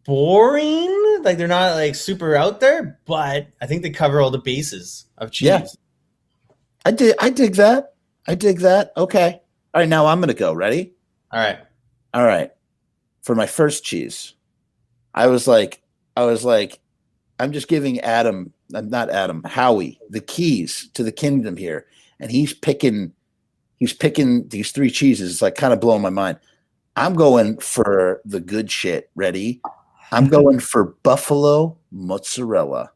boring. Like they're not like super out there, but I think they cover all the bases of yeah. cheese. I dig that. I dig that. Okay. All right, now I'm gonna go. Ready? All right. All right. For my first cheese, I was like, I'm just giving not Adam, Howie, the keys to the kingdom here, and he's picking these 3 cheeses. It's like kind of blowing my mind. I'm going for the good shit. Ready? I'm going for buffalo mozzarella.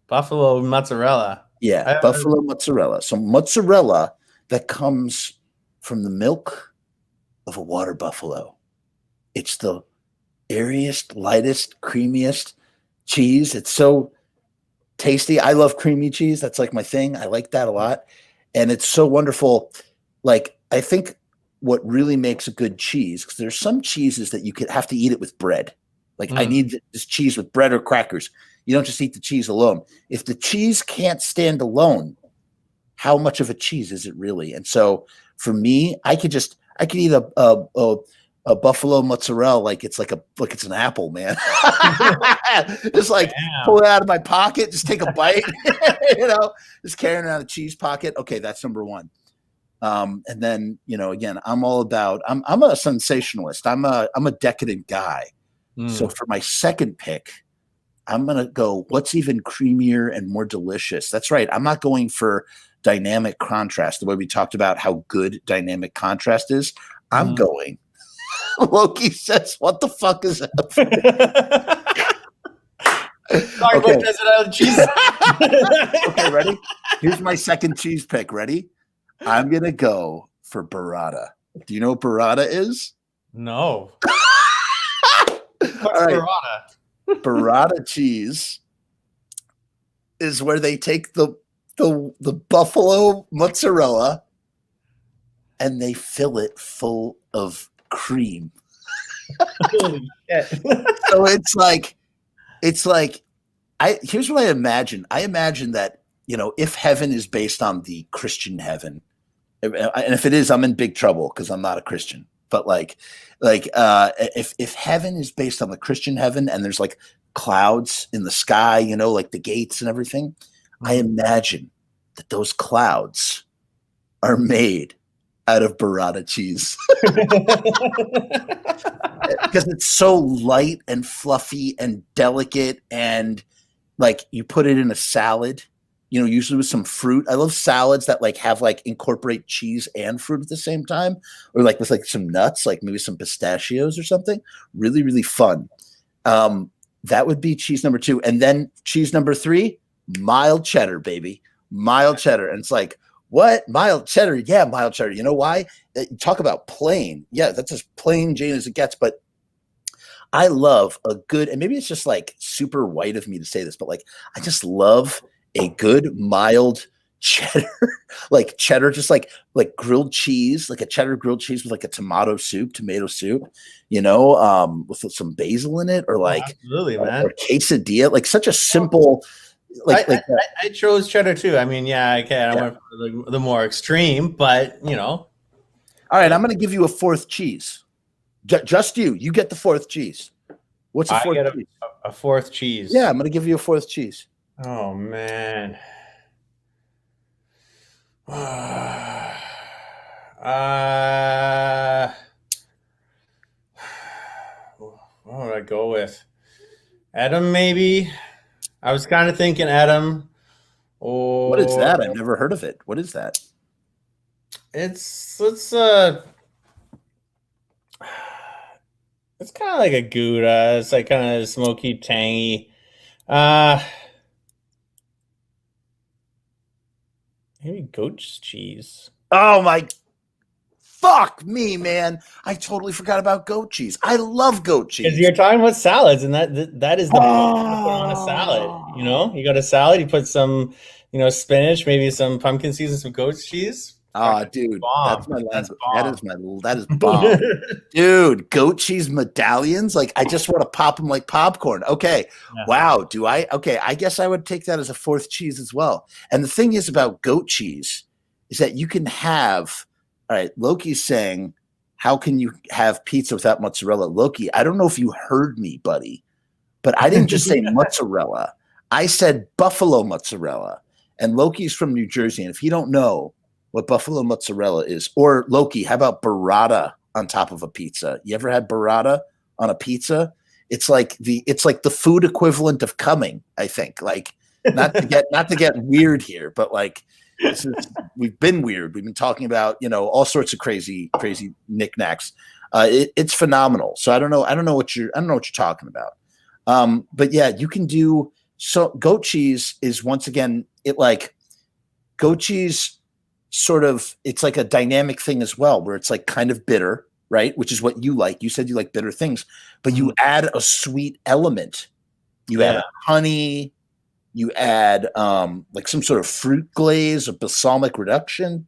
Buffalo mozzarella. Yeah, buffalo mozzarella. So mozzarella that comes from the milk of a water buffalo. It's the airiest, lightest, creamiest cheese. It's so tasty. I love creamy cheese. That's like my thing. I like that a lot. And it's so wonderful. Like, I think what really makes a good cheese, because there's some cheeses that you could have to eat it with bread. Like, I need this cheese with bread or crackers. You don't just eat the cheese alone. If the cheese can't stand alone, how much of a cheese is it really? And so for me, I could eat a buffalo mozzarella like it's an apple, man. Just like pull it out of my pocket, just take a bite, just carrying around a cheese pocket. Okay, that's number one. And then again, I'm a sensationalist. I'm a decadent guy. So for my second pick, I'm gonna go what's even creamier and more delicious. That's right. I'm not going for dynamic contrast, the way we talked about how good dynamic contrast is. I'm going. Loki says, "What the fuck is that?" Sorry about Desert Island cheese. Okay, ready? Here's my second cheese pick. Ready? I'm gonna go for burrata. Do you know what burrata is? No. All right. Burrata cheese is where they take the buffalo mozzarella and they fill it full of cream. Holy shit. So here's what I imagine. I imagine that, if heaven is based on the Christian heaven, and if it is, I'm in big trouble because I'm not a Christian. But if heaven is based on the Christian heaven and there's like clouds in the sky, like the gates and everything, I imagine that those clouds are made out of burrata cheese because it's so light and fluffy and delicate and like you put it in a salad, usually with some fruit. I love salads that like have like incorporate cheese and fruit at the same time, or like with like some nuts, like maybe some pistachios or something. Really, really fun. That would be cheese number 2. And then cheese number 3, mild cheddar, baby. Mild cheddar. And it's like, what? Mild cheddar? Yeah, mild cheddar. You know why? Talk about plain. Yeah, that's as plain Jane as it gets. But I love a good, and maybe it's just like super white of me to say this, but like I just love a good mild cheddar, like cheddar, just like grilled cheese, like a cheddar grilled cheese with like a tomato soup, with some basil in it, or like absolutely, man, or quesadilla, like such a simple, I chose cheddar too. I mean, yeah, I can. I went for the more extreme, but All right, I'm going to give you a 4th cheese. Just you get the 4th cheese. What's a 4th cheese? A 4th cheese. Yeah, I'm going to give you a 4th cheese. Oh man. What would I go with? Adam, maybe. I was kind of thinking Adam. Or what is that? I've never heard of it. What is that? It's kind of like a Gouda. It's like kind of smoky, tangy. Maybe goat's cheese. Oh my, fuck me, man! I totally forgot about goat cheese. I love goat cheese. Because you're talking about salads, and that is the best to put on a salad. You got a salad. You put some, spinach, maybe some pumpkin seeds, and some goat's cheese. Oh, dude, bomb. That is bomb. Dude, goat cheese medallions. Like, I just want to pop them like popcorn. Okay. Yeah. Wow. Okay. I guess I would take that as a 4th cheese as well. And the thing is about goat cheese is that you can have, all right, Loki's saying, how can you have pizza without mozzarella? Loki, I don't know if you heard me, buddy, but I didn't just say mozzarella. I said buffalo mozzarella. And Loki's from New Jersey. And if you don't know what buffalo mozzarella is, or Loki, how about burrata on top of a pizza? You ever had burrata on a pizza? It's like the food equivalent of coming, I think. Like, not to get weird here, but like we've been weird. We've been talking about, all sorts of crazy knickknacks. It's phenomenal. So I don't know what you're talking about. But yeah, you can do, so goat cheese is, once again, goat cheese sort of, it's like a dynamic thing as well, where it's like kind of bitter, right? Which is what you like. You said you like bitter things, but you add a sweet element. You add honey, you add like some sort of fruit glaze or balsamic reduction.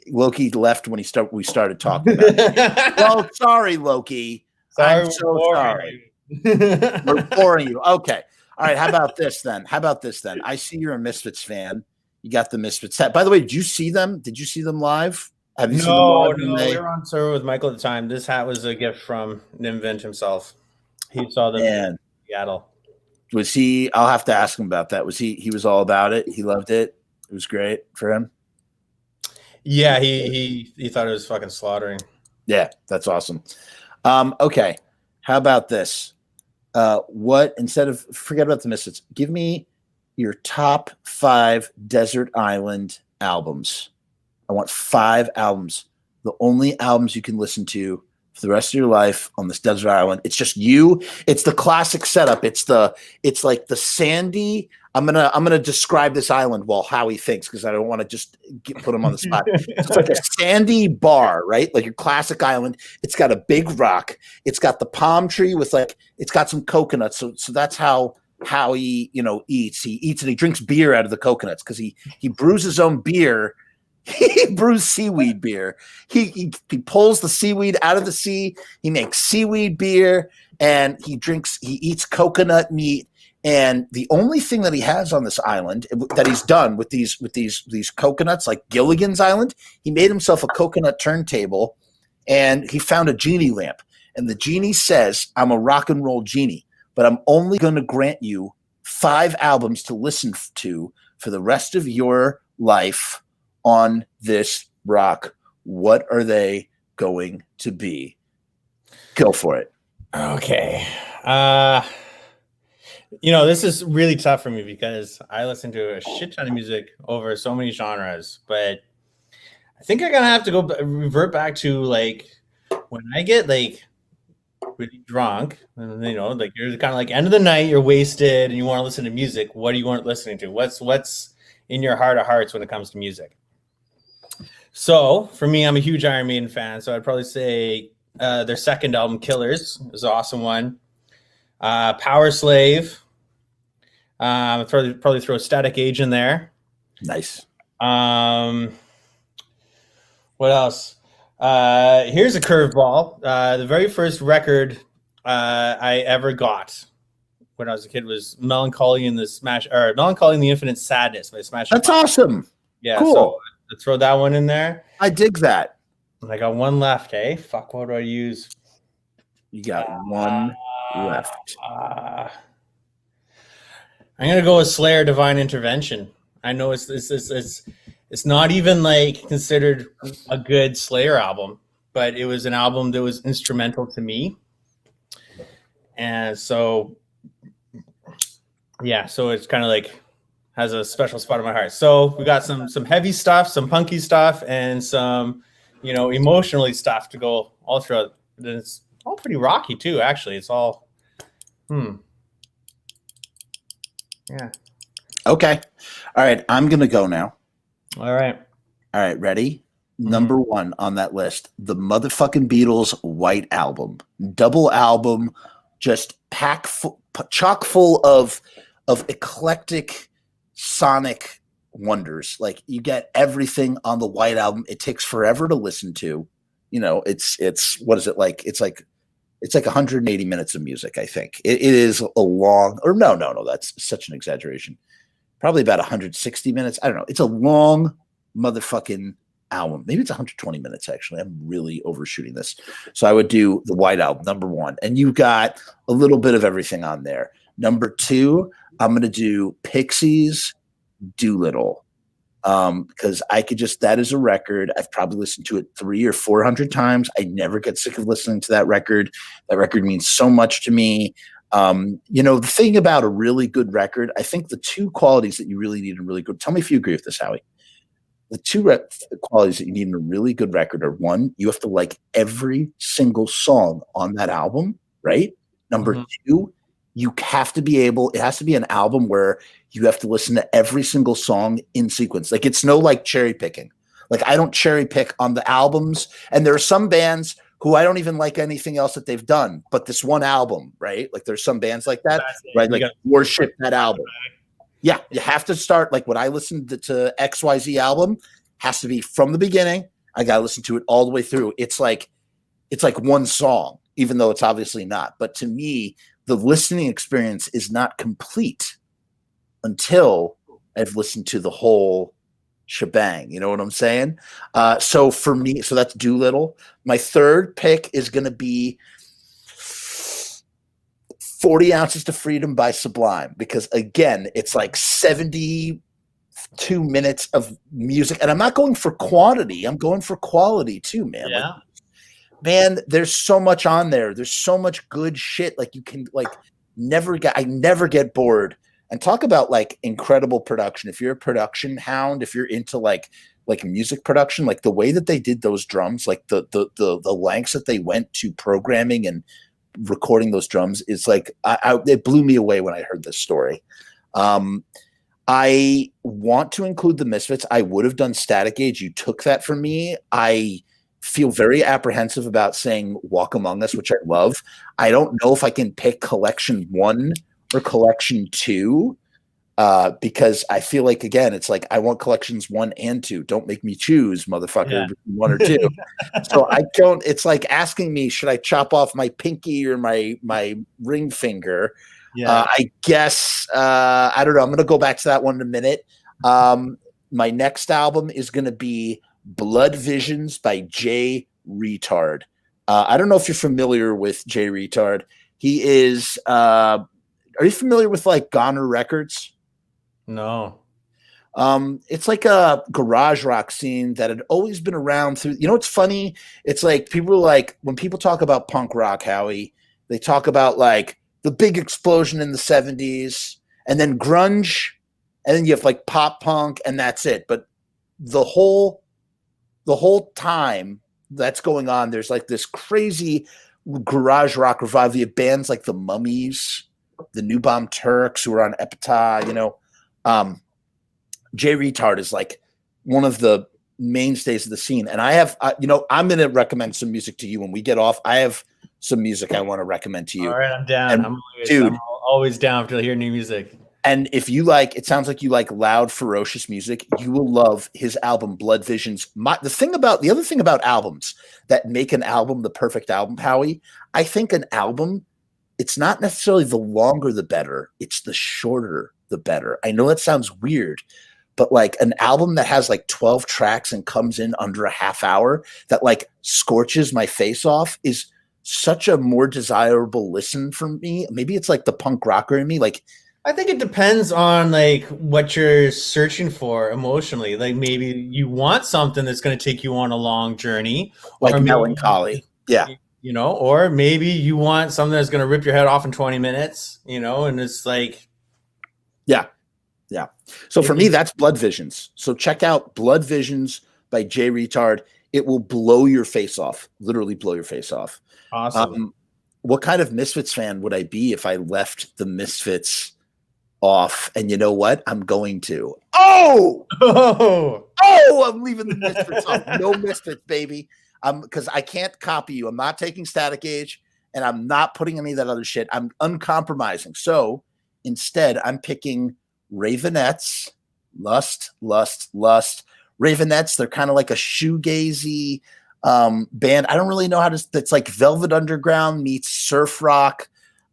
Loki left when we started talking about it. Well, sorry, Loki. I'm so sorry. We're boring you. Okay. All right. How about this then? I see you're a Misfits fan. You got the Misfits hat. By the way, did you see them? Did you see them live? Have you seen them live? No. We were on tour with Michael at the time. This hat was a gift from Nimvent himself. He saw them in Seattle. Was he? I'll have to ask him about that. Was he? He was all about it. He loved it. It was great for him. Yeah, he thought it was fucking slaughtering. Yeah, that's awesome. Okay, how about this? Forget about the Misfits. Give me your top 5 desert island albums. I want 5 albums. The only albums you can listen to for the rest of your life on this desert island. It's just you. It's the classic setup. It's like the sandy. I'm gonna describe this island while Howie thinks, because I don't want to just put him on the spot. It's like a sandy bar, right? Like your classic island. It's got a big rock. It's got the palm tree with it's got some coconuts. So that's how Howie eats. He eats and he drinks beer out of the coconuts, because he brews his own beer. He brews seaweed beer. He pulls the seaweed out of the sea. He makes seaweed beer, and he eats coconut meat. And the only thing that he has on this island that he's done with these coconuts, like Gilligan's Island, he made himself a coconut turntable, and he found a genie lamp. And the genie says, "I'm a rock and roll genie, but I'm only going to grant you 5 albums to listen to for the rest of your life on this rock. What are they going to be?" Go for it. Okay. This is really tough for me because I listen to a shit ton of music over so many genres, but I think I'm gonna have to revert back to like when I get like really drunk, and like you're kind of like end of the night, you're wasted, and you want to listen to music. What do you want listening to? What's in your heart of hearts when it comes to music? So for me, I'm a huge Iron Maiden fan, so I'd probably say their second album, Killers, is an awesome one. Power Slave. Probably throw Static Age in there. Nice. What else? Here's a curveball. The very first record I ever got when I was a kid was Melancholy and the Infinite Sadness by Smash. That's awesome. Yeah, cool. So let's throw that one in there. I dig that. I got one left, eh? Fuck, what do I use? You got one left. I'm gonna go with Slayer Divine Intervention. I know it's not even like considered a good Slayer album, but it was an album that was instrumental to me. And so it's kind of like has a special spot in my heart. So we got some heavy stuff, some punky stuff, and some emotionally stuff to go all throughout. It's all pretty rocky too, actually. It's all yeah. Okay. All right. I'm going to go now. All right. Ready? Mm-hmm. Number one on that list, the motherfucking Beatles White Album. Double album, just chock full of eclectic sonic wonders. Like you get everything on the White Album. It takes forever to listen to. It's what is it like? It's like 180 minutes of music, I think. It is a long, or no, that's such an exaggeration. Probably about 160 minutes. I don't know. It's a long motherfucking album. Maybe it's 120 minutes, actually. I'm really overshooting this. So I would do the White Album, number one. And you got a little bit of everything on there. Number two, I'm going to do Pixies, Doolittle. Because that is a record. I've probably listened to it 300 or 400 times. I never get sick of listening to that record. That record means so much to me. The thing about a really good record, I think the two qualities that you really need in a really good, tell me if you agree with this, Howie. The two qualities that you need in a really good record are, one, you have to like every single song on that album, right? Number two, it has to be an album where you have to listen to every single song in sequence. Like it's no like cherry picking. Like I don't cherry pick on the albums. And there are some bands who I don't even like anything else that they've done, but this one album, right? Like there's some bands like that, right? Like worship that album. Yeah, you have to start like when I listened to XYZ album, has to be from the beginning. I got to listen to it all the way through. It's like one song, even though it's obviously not. But to me, the listening experience is not complete until I've listened to the whole shebang. You know what I'm saying? So for me, so that's Doolittle. My third pick is going to be 40 Ounces to Freedom by Sublime, because again, it's like 72 minutes of music, and I'm not going for quantity. I'm going for quality too, man. Yeah. Like, man, there's so much on there. There's so much good shit. Like you can I never get bored. And talk about like incredible production. If you're a production hound, if you're into like music production, like the way that they did those drums, like the lengths that they went to programming and recording those drums is like, it blew me away when I heard this story. I want to include the Misfits. I would have done Static Age. You took that from me. I feel very apprehensive about saying Walk Among Us, which I love. I don't know if I can pick Collection 1 or Collection 2, because I feel like, again, it's like I want Collections 1 and 2. Don't make me choose, motherfucker, 1 or 2. So I don't. It's like asking me, should I chop off my pinky or my ring finger? Yeah. I guess I don't know. I'm going to go back to that one in a minute. My next album is going to be Blood Visions by Jay Retard. I don't know if you're familiar with Jay Retard. He is. Are you familiar with like Goner Records? No. It's like a garage rock scene that had always been around through. It's funny. It's like people are like, when people talk about punk rock, Howie, they talk about like the big explosion in the 70s, and then grunge, and then you have like pop punk, and that's it. But the whole time that's going on, there's like this crazy garage rock revival. You have bands like the Mummies, the New Bomb Turks, who are on Epitaph, you know. Jay Retard is like one of the mainstays of the scene. And I have, you know, I'm going to recommend some music to you when we get off. I have some music I want to recommend to you. All right, I'm down. And, I'm always down to hear new music. And if you like, it sounds like you like loud, ferocious music, you will love his album, Blood Visions. The other thing about albums that make an album the perfect album, Howie, I think an album, it's not necessarily the longer the better, it's the shorter the better. I know that sounds weird, but like an album that has like 12 tracks and comes in under a half hour that like scorches my face off is such a more desirable listen for me. Maybe it's like the punk rocker in me. Like, I think it depends on like what you're searching for emotionally. Like maybe you want something that's going to take you on a long journey, like melancholy. Yeah. You know, or maybe you want something that's going to rip your head off in 20 minutes, you know, and it's like. Yeah. Yeah. So for me, that's Blood Visions. So check out Blood Visions by Jay Retard. It will blow your face off, literally blow your face off. Awesome. What kind of Misfits fan would I be if I left the Misfits off? And you know what? I'm going to. I'm leaving the Misfits off. No Misfits, baby. Because I can't copy you. I'm not taking Static Age, and I'm not putting any of that other shit. I'm uncompromising. So instead, I'm picking Ravenettes. Lust. Ravenettes, they're kind of like a shoegazy band. I don't really know how to. It's like Velvet Underground meets surf rock,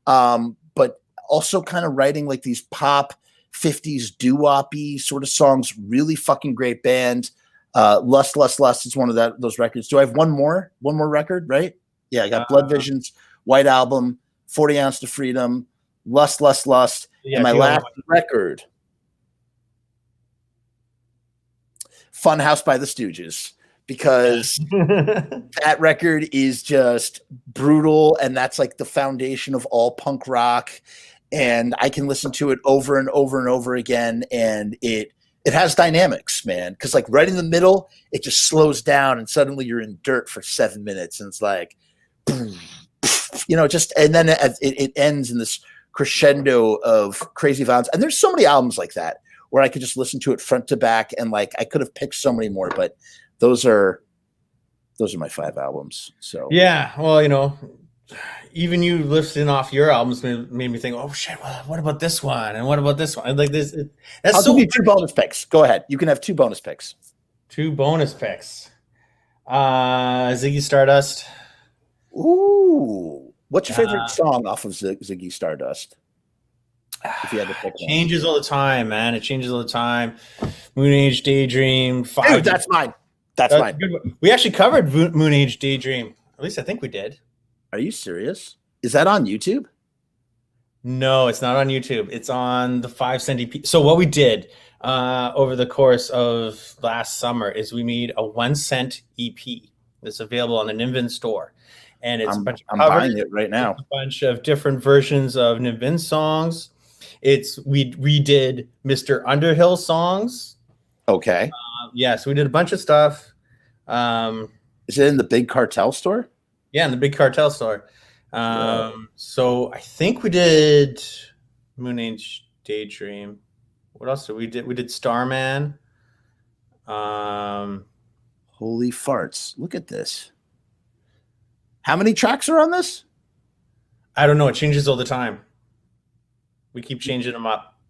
but also kind of writing like these pop 50s doo-wop-y sort of songs. Really fucking great band. Lust is one of those records. Do I have one more record? Right? Yeah, I got Blood Visions, White Album, 40 Ounce to Freedom, Lust, yeah, and my last record, Funhouse by the Stooges, because that record is just brutal, and that's like the foundation of all punk rock, and I can listen to it over and over and over again, and it has dynamics, man, because like right in the middle, it just slows down, and suddenly you're in dirt for 7 minutes, and it's like, you know, just, and then it ends in this crescendo of crazy violence. And there's so many albums like that where I could just listen to it front to back, and like I could have picked so many more, but those are my 5 albums. So yeah, well, you know, even you listing off your albums made me think, oh shit, well, what about this one and what about this one? Like this, I'll give you 2 bonus picks. Go ahead, you can have 2 bonus picks. 2 bonus picks. Ziggy Stardust. Ooh, what's your favorite song off of Ziggy Stardust? If you had to pick one. Changes all the time, man. It changes all the time. Moon Age Daydream. Dude, that's mine. That's mine. We actually covered Moon Age Daydream. At least I think we did. Are you serious? Is that on YouTube? No, it's not on YouTube. It's on the 5 cent EP. So what we did over the course of last summer is we made a 1 cent EP that's available on the Nimbin store. And it's I'm buying it right now. A bunch of different versions of Nimbin songs. We redid Mr. Underhill songs. Okay. Yes, we did a bunch of stuff. Is it in the Big Cartel store? Yeah, in the Big Cartel store. So I think we did Moon Age Daydream. What else did we did? We did Starman. Holy farts. Look at this. How many tracks are on this? I don't know. It changes all the time. We keep changing them up.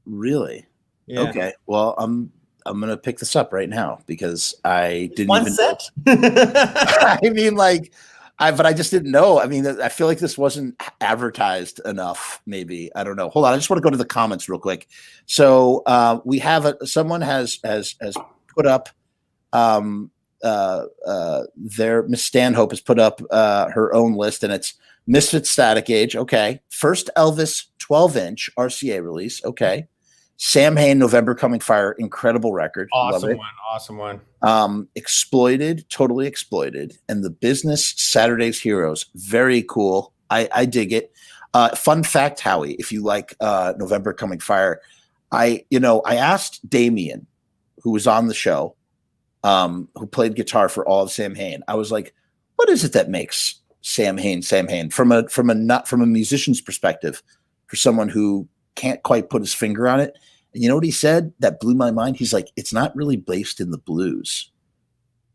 Really? Yeah. Okay. Well, I'm gonna pick this up right now because I didn't 1 even cent? I mean, like, but I just didn't know. I mean, I feel like this wasn't advertised enough. Maybe, I don't know. Hold on, I just want to go to the comments real quick. So we have someone has put up Miss Stanhope has put up her own list, and it's Misfits Static Age. Okay. First Elvis 12-inch RCA release. Okay. Sam Hain, November Coming Fire, incredible record. Awesome one. Exploited, Totally Exploited, and The Business, Saturday's Heroes. Very cool. I dig it. Fun fact, Howie, if you like November Coming Fire, I asked Damien, who was on the show, who played guitar for all of Sam Hain. I was like, what is it that makes Sam Hain from a musician's perspective, for someone who can't quite put his finger on it? And you know what he said? That blew my mind. He's like, it's not really based in the blues.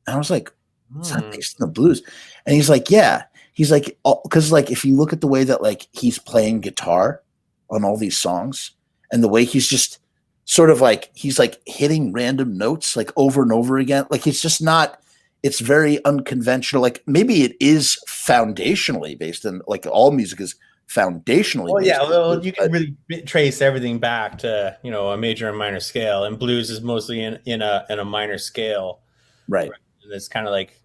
And I was like, it's not based in the blues. And he's like, yeah. He's like, because like if you look at the way that like he's playing guitar on all these songs, and the way he's just sort of like he's like hitting random notes like over and over again, like it's just not. It's very unconventional. Like maybe it is foundationally based in, like all music is foundationally. Well, yeah, well, you can really trace everything back to a major and minor scale, and blues is mostly in a minor scale, right? And it's kind of like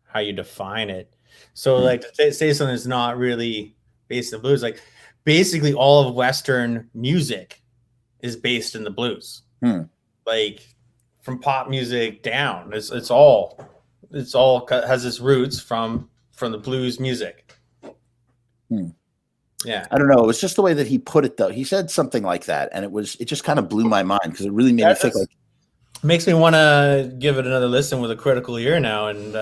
how you define it. So like to say something that's not really based in blues, like basically all of Western music is based in the blues. Like from pop music down, it's all has its roots from the blues music. Yeah, I don't know. It was just the way that he put it, though. He said something like that, and it just kind of blew my mind because it really made me think. Like, makes me want to give it another listen with a critical ear now. And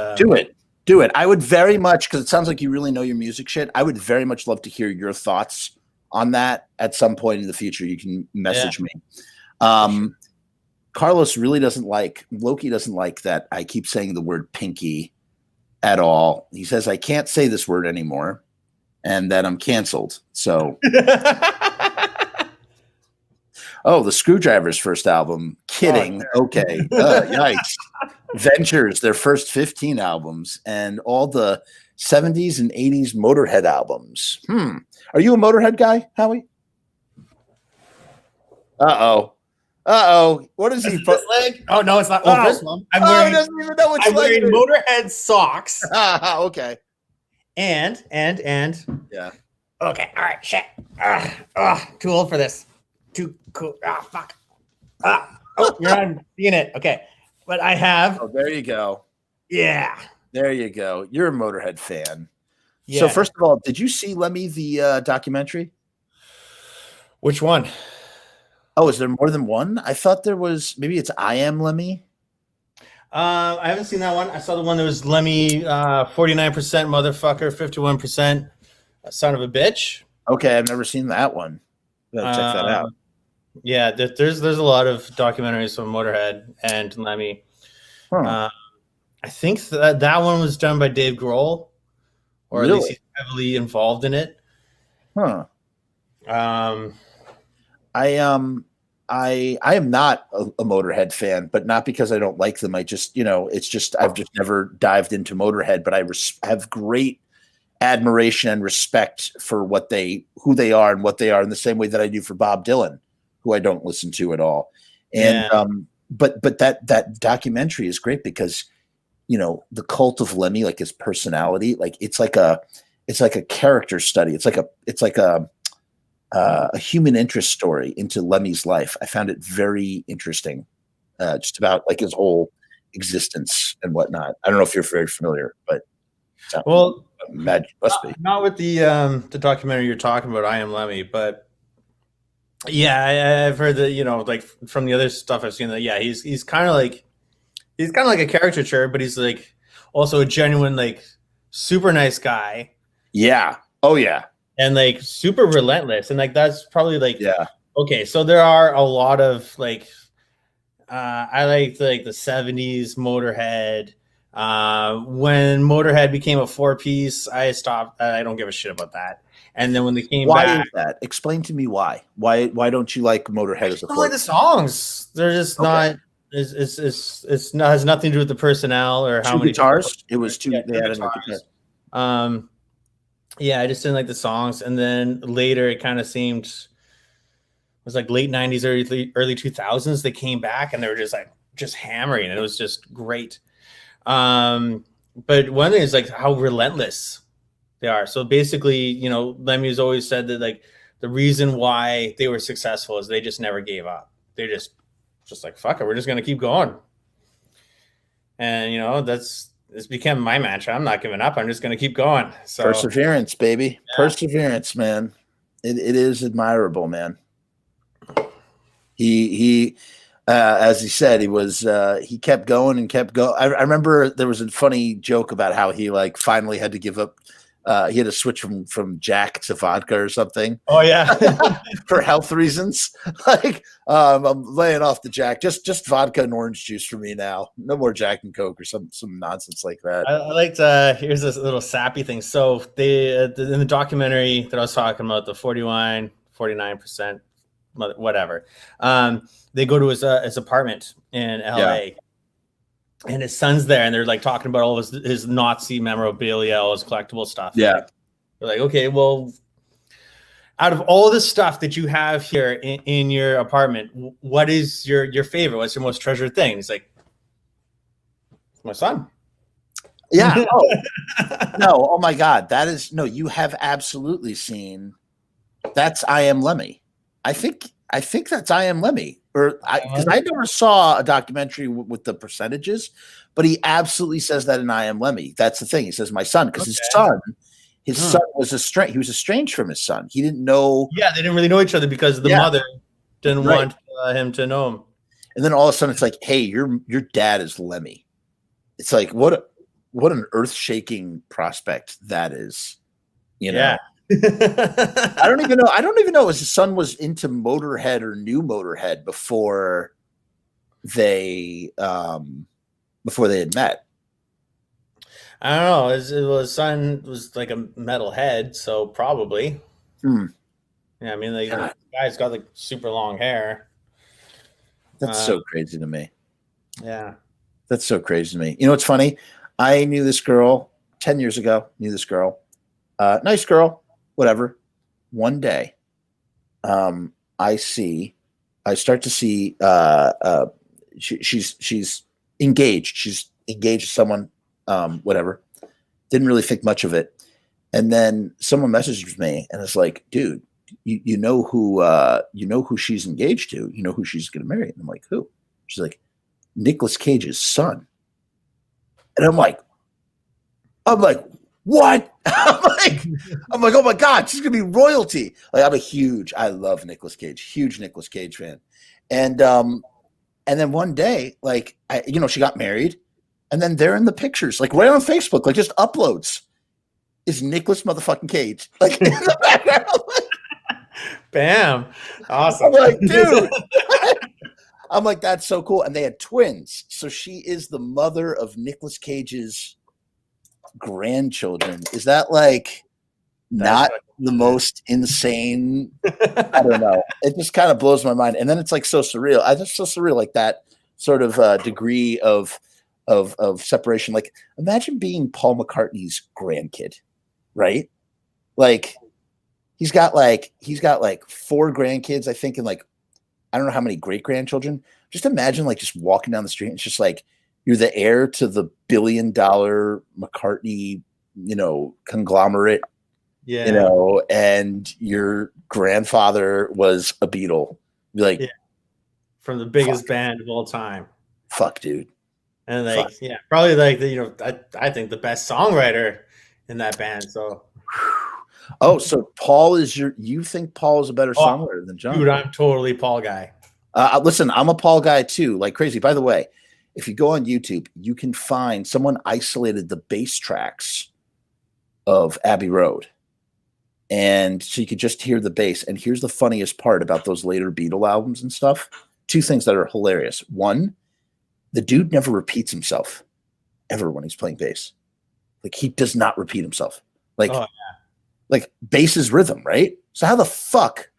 do it. I would very much, because it sounds like you really know your music shit. I would very much love to hear your thoughts on that at some point in the future. You can message me. Carlos really Loki doesn't like that I keep saying the word pinky at all. He says I can't say this word anymore, and that I'm canceled. So, the Screwdrivers' first album. Kidding. Okay. Yikes. Ventures, their first 15 albums, and all the 70s and 80s Motorhead albums. Are you a Motorhead guy, Howie? Uh-oh. What is he? This leg? Oh, no, it's not. This one. He doesn't even know which leg. I'm wearing Motorhead socks. Okay. And. Yeah. Okay. All right. Shit. Too old for this. Too cool. Fuck. You're not seeing it. Okay. But I have. Oh, there you go. Yeah. There you go. You're a Motorhead fan. Yeah. So first of all, did you see Lemmy, the documentary? Which one? Oh, is there more than one? I thought there was. Maybe it's I Am Lemmy. I haven't seen that one. I saw the one that was Lemmy, 49% motherfucker, 51% son of a bitch. Okay, I've never seen that one. Gotta check that out. Yeah, there's a lot of documentaries on Motorhead and Lemmy. I think that one was done by Dave Grohl, or at least he's heavily involved in it. I am not a Motorhead fan, but not because I don't like them. I just, it's just I've just never dived into Motorhead, but I have great admiration and respect for who they are and what they are, in the same way that I do for Bob Dylan, who I don't listen to at all. And but that documentary is great because the cult of Lemmy, like his personality, like it's like a character study. It's like a human interest story into Lemmy's life. I found it very interesting, just about like his whole existence and whatnot. I don't know if you're very familiar, but must be. Not with the documentary you're talking about, I Am Lemmy, but yeah, I've heard that like from the other stuff I've seen that he's kind of like a caricature, but he's like also a genuine like super nice guy. Yeah. Oh yeah. And like super relentless, and like that's probably like okay. So there are a lot of like I like the 70s Motorhead. When Motorhead became a 4-piece, I stopped. I don't give a shit about that. And then when they came back, why is that? Explain to me why. Why don't you like Motorhead as a 4-piece? Like the songs, they're just not. It's not, has nothing to do with the personnel or how many guitars. It was two. They had guitars. Yeah, I just didn't like the songs, and then later it kind of seemed it was like late 90s, early 2000s. They came back and they were just hammering, and it was just great. But one thing is like how relentless they are. So basically, Lemmy's always said that like the reason why they were successful is they just never gave up. They just like fuck it, we're just gonna keep going. And this became my mantra. I'm not giving up. I'm just going to keep going. So Perseverance, baby. Yeah. Perseverance, man. It is admirable, man. He as he said, he kept going and kept going. I remember there was a funny joke about how he like finally had to give up. He had to switch from Jack to vodka or something. Oh yeah, for health reasons. Like I'm laying off the Jack, just vodka and orange juice for me now. No more Jack and Coke or some nonsense like that. I liked. Here's this little sappy thing. So they in the documentary that I was talking about, the 49%, whatever. They go to his apartment in LA. Yeah. And his son's there, and they're like talking about all of his Nazi memorabilia, all his collectible stuff. Yeah. They're like, okay, well, out of all the stuff that you have here in your apartment, what is your favorite? What's your most treasured thing? He's like, my son. Yeah. Oh. No. Oh my God. That is no. You have absolutely seen. That's I Am Lemmy. I think that's I Am Lemmy. Because I never saw a documentary with the percentages, but he absolutely says that in I Am Lemmy. That's the thing. He says my son, because his son was estranged. He was estranged from his son. He didn't know. Yeah, they didn't really know each other because the mother didn't want him to know him. And then all of a sudden, it's like, hey, your dad is Lemmy. It's like what an earth-shaking prospect that is. You know. Yeah. I don't even know if his son was into Motorhead or new Motorhead before they had met. I don't know. His son was like a metalhead, so probably. Yeah, I mean, like, the guy's got like super long hair. That's so crazy to me. Yeah, that's so crazy to me. You know what's funny? I knew this girl 10 years ago. Nice girl. Whatever. One day, I start to see she's engaged. She's engaged to someone. Whatever. Didn't really think much of it. And then someone messages me and it's like, dude, you know who she's engaged to? You know who she's gonna marry? And I'm like, who? She's like, Nicolas Cage's son. And I'm like, what? I'm like, oh my God, she's gonna be royalty. Like I love Nicolas Cage, huge Nicolas Cage fan. And then one day, like she got married, and then they're in the pictures, like right on Facebook, like just uploads. Is Nicolas motherfucking Cage like in the background? Bam. Awesome. I'm like, dude. I'm like, that's so cool. And they had twins. So she is the mother of Nicolas Cage's grandchildren. Is that like not the most insane? I don't know. It just kind of blows my mind. And then it's like so surreal. So surreal, like that sort of degree of separation. Like imagine being Paul McCartney's grandkid, right? Like he's got like 4 grandkids, I think, and like I don't know how many great grandchildren. Just imagine like just walking down the street. And it's just like you're the heir to the $1 billion McCartney, conglomerate, and your grandfather was a Beatle. Like, from the biggest band of all time. Fuck, dude. And like, probably like I think the best songwriter in that band. So, so Paul you think Paul is a better songwriter than John? Dude, I'm totally Paul guy. Listen, I'm a Paul guy too, like crazy. By the way, if you go on YouTube, you can find someone isolated the bass tracks of Abbey Road. And so you could just hear the bass. And here's the funniest part about those later Beatle albums and stuff. 2 things that are hilarious. One, the dude never repeats himself ever when he's playing bass. Like he does not repeat himself. Like, like bass is rhythm, right? So how the fuck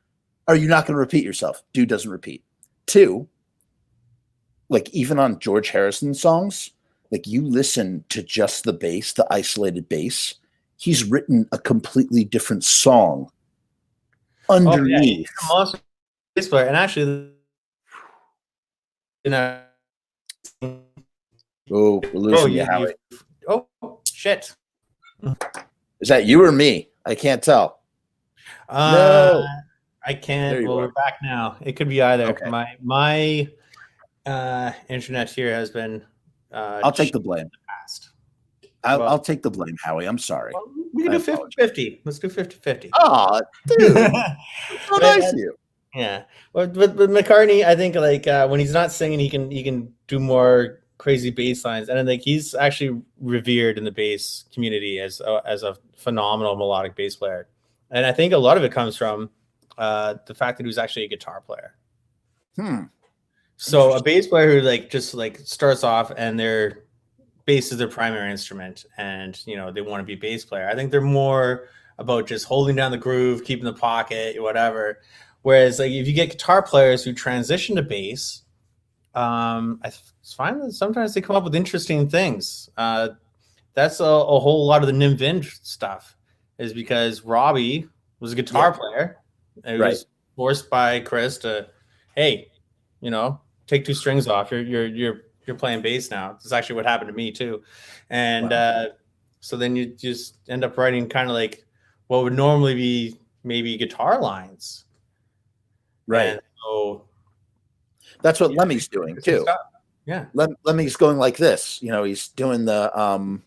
are you not going to repeat yourself? Dude doesn't repeat. 2, like even on George Harrison songs, like you listen to just the bass, the isolated bass, he's written a completely different song underneath. He's a monster bass player. And actually, we're losing you, Howie. Oh shit! Is that you or me? I can't tell. No, I can't. Well, we're back now. It could be either. Okay. My internet here has been. I'll take the blame. I'll take the blame, Howie. I'm sorry. Well, we can do 50-50. Let's do 50-50. Oh, dude. So nice of you. Yeah. But McCartney, I think like when he's not singing, he can do more crazy bass lines. And then like he's actually revered in the bass community as a phenomenal melodic bass player. And I think a lot of it comes from the fact that he was actually a guitar player. So a bass player who like just like starts off and their bass is their primary instrument, and you know they want to be a bass player. I think they're more about just holding down the groove, keeping the pocket, whatever. Whereas like if you get guitar players who transition to bass, I find that sometimes they come up with interesting things. That's a whole lot of the Nim Vinge stuff is because Robbie was a guitar player. It was forced by Chris to, hey, you know, take 2 strings off. You're playing bass now. It's actually what happened to me too. And so then you just end up writing kind of like what would normally be maybe guitar lines. Right. And so that's what Lemmy's doing too. Yeah. Lemmy's going like this. You know, he's doing the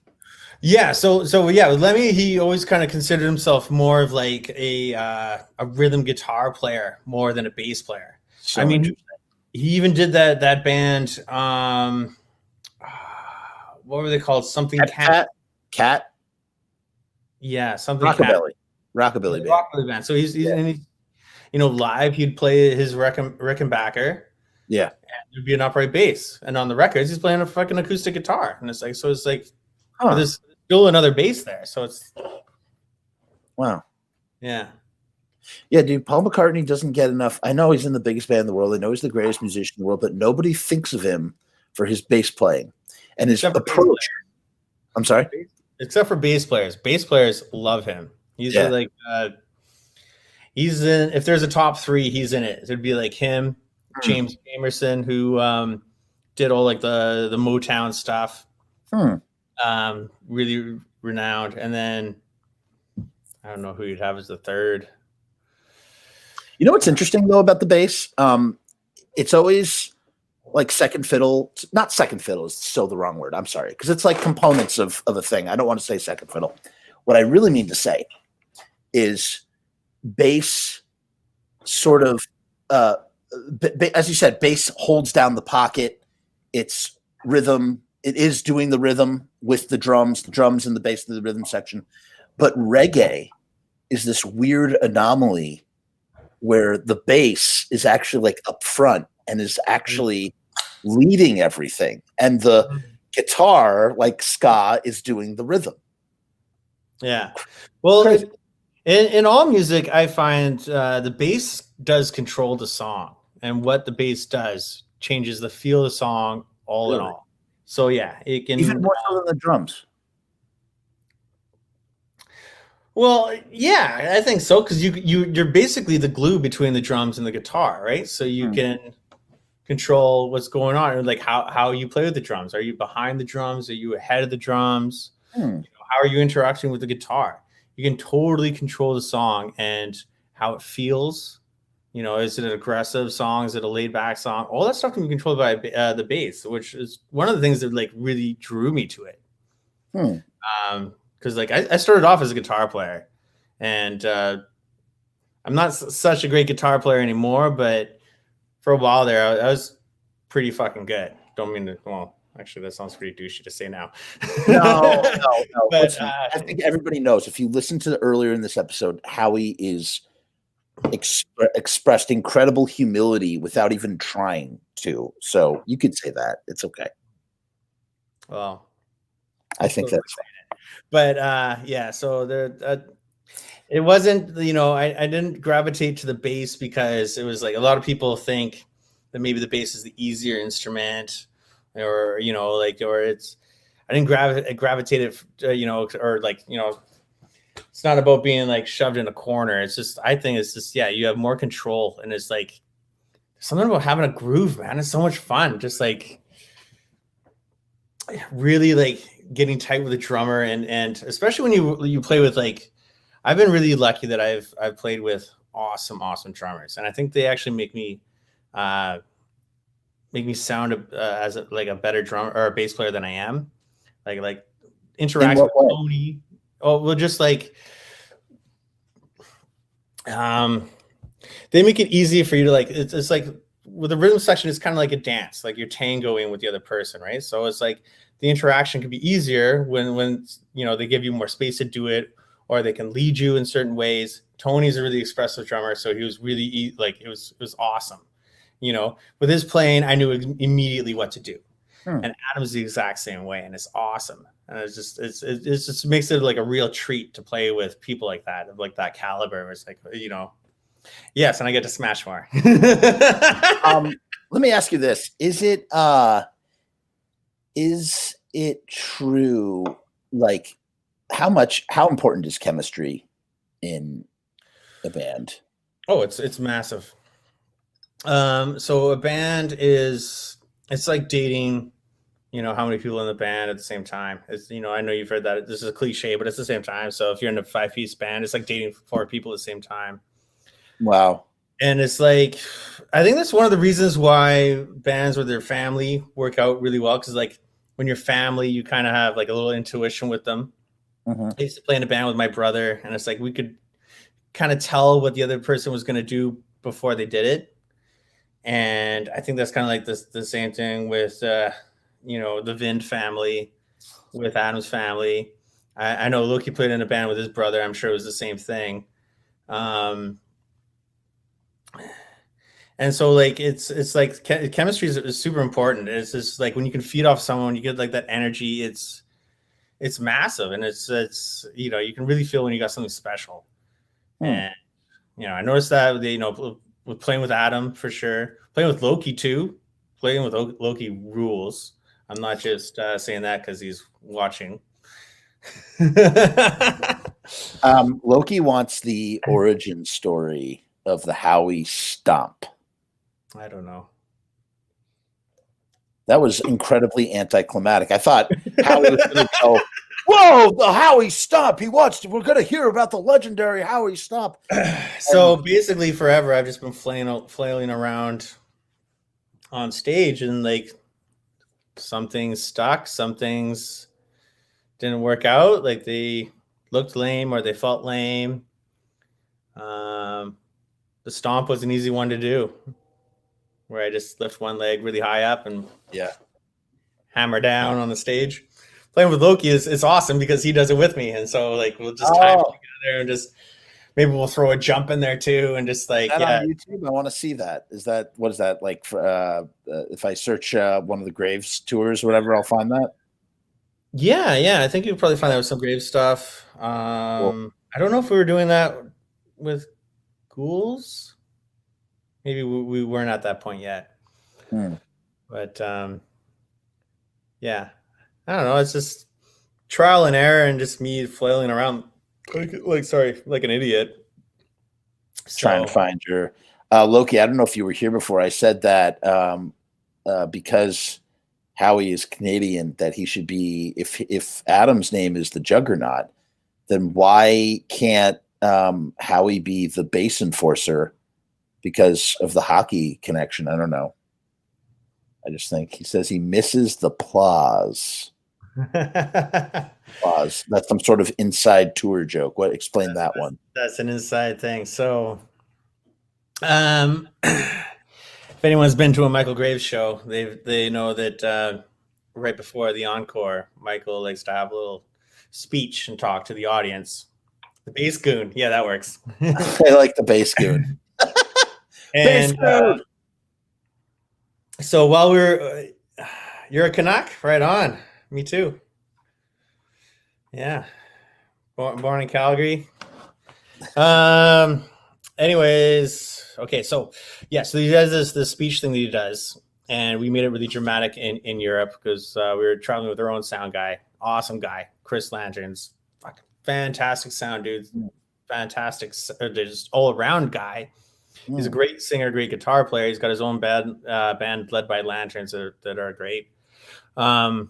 yeah, so yeah, with Lemmy, he always kind of considered himself more of like a rhythm guitar player more than a bass player. So I mean, he even did that band. What were they called? Something Cat. Yeah, something Rockabilly band. So he's and he, you know, live he'd play his Rickenbacker. Yeah, and there'd be an upright bass, and on the records he's playing a fucking acoustic guitar, and it's like there's still another bass there. So it's wow. Yeah. Yeah, dude, Paul McCartney doesn't get enough. I know he's in the biggest band in the world. I know he's the greatest musician in the world, but nobody thinks of him for his bass playing and his approach. I'm sorry? Except for bass players. Bass players love him. He's like he's in, if there's a top 3, he's in it. It'd be like him, James Jamerson, who did all like the Motown stuff. Really renowned. And then I don't know who you'd have as the third. You know what's interesting though about the bass? It's always like second fiddle. Not second fiddle is still the wrong word. I'm sorry, because it's like components of a thing. I don't want to say second fiddle. What I really mean to say is bass sort of, as you said, bass holds down the pocket. It's rhythm. It is doing the rhythm with the drums and the bass in the rhythm section. But reggae is this weird anomaly where the bass is actually like up front and is actually leading everything. And the guitar, like ska, is doing the rhythm. Yeah. Well, in all music, I find the bass does control the song, and what the bass does changes the feel of the song all in all. So yeah, it can even more so than the drums. Well, yeah, I think so, because you're basically the glue between the drums and the guitar, right? So you can control what's going on, and like how you play with the drums. Are you behind the drums? Are you ahead of the drums? You know, how are you interacting with the guitar? You can totally control the song and how it feels. You know, is it an aggressive song? Is it a laid back song? All that stuff can be controlled by the bass, which is one of the things that like really drew me to it. Because like I started off as a guitar player, and I'm not such a great guitar player anymore, but for a while there, I was pretty fucking good. Don't mean to. Well, actually, that sounds pretty douchey to say now. No. But I think everybody knows. If you listen to earlier in this episode, Howie is expressed incredible humility without even trying to. So you could say that. It's okay. Well, I think that's fine. But yeah, so there it wasn't, you know, I didn't gravitate to the bass because it was like a lot of people think that maybe the bass is the easier instrument, or you know, like, or it's, I didn't gravitate it, you know, or like, you know, it's not about being like shoved in a corner. It's just, I think it's just, yeah, you have more control, and it's like something about having a groove, man. It's so much fun. Just like really like getting tight with the drummer, and especially when you play with like, I've been really lucky that I've played with awesome drummers, and I think they actually make me sound as a better drummer or a bass player than I am. Like interacts with Tony. Oh, well, just like they make it easy for you to like. It's like with the rhythm section, it's kind of like a dance, like you're tangoing with the other person, right? So it's like the interaction can be easier when they give you more space to do it, or they can lead you in certain ways. Tony's a really expressive drummer, so he was really like it was awesome. With his playing, I knew immediately what to do. And Adam's the exact same way, and it's awesome. And it just makes it like a real treat to play with people like that, of like that caliber. Where it's like, yes, and I get to smash more. Let me ask you this: is it true? Like, how important is chemistry in a band? Oh, it's massive. So a band it's like dating, how many people in the band at the same time. It's, I know you've heard that this is a cliche, but it's the same time. So if you're in a 5-piece band, it's like dating 4 people at the same time. Wow. And it's like, I think that's one of the reasons why bands with their family work out really well. Cause like when you're family, you kind of have like a little intuition with them. I used to play in a band with my brother, and it's like, we could kind of tell what the other person was going to do before they did it. And I think that's kind of like the same thing with, the Vind family, with Adam's family. I know Loki played in a band with his brother. I'm sure it was the same thing. And so like, it's like chemistry is super important. It's just like when you can feed off someone, you get like that energy. It's massive. And it's, you can really feel when you got something special. And, I noticed that, with playing with Adam for sure, playing with Loki too. Playing with Loki rules. I'm not just saying that because he's watching. Loki wants the origin story of the Howie stomp. I don't know. That was incredibly anticlimactic. I thought Howie was going to go, whoa, the Howie stomp. We're going to hear about the legendary Howie stomp. So basically forever, I've just been flailing around on stage, and like some things stuck, some things didn't work out. Like they looked lame or they felt lame. The stomp was an easy one to do, where I just lift one leg really high up and hammer down on the stage. Playing with Loki is awesome because he does it with me, and so like we'll just time it together and just maybe we'll throw a jump in there too, and just like on YouTube. I want to see that. What is that like? If I search one of the Graves tours, or whatever, I'll find that. Yeah. I think you'll probably find that with some Graves stuff. Cool. I don't know if we were doing that with Ghouls. Maybe we weren't at that point yet. But yeah. I don't know. It's just trial and error, and just me flailing around like an idiot. Trying to find your Loki. I don't know if you were here before. I said that because Howie is Canadian, that he should be. If Adam's name is the Juggernaut, then why can't Howie be the bass enforcer? Because of the hockey connection. I don't know. I just think he says he misses the applause. That's some sort of inside tour joke. Explain that one. That's an inside thing. So if anyone's been to a Michael Graves show, they know that right before the encore, Michael likes to have a little speech and talk to the audience. The bass goon. Yeah, that works. I like the bass goon. And so while you're a Canuck, right on. Me too. Yeah. Born in Calgary. Anyways, okay. So so he does this speech thing that he does, and we made it really dramatic in Europe because we were traveling with our own sound guy, awesome guy, Chris Lanterns, fucking fantastic sound dude, fantastic, just all around guy. He's a great singer, great guitar player. He's got his own band led by Lanterns that are great. But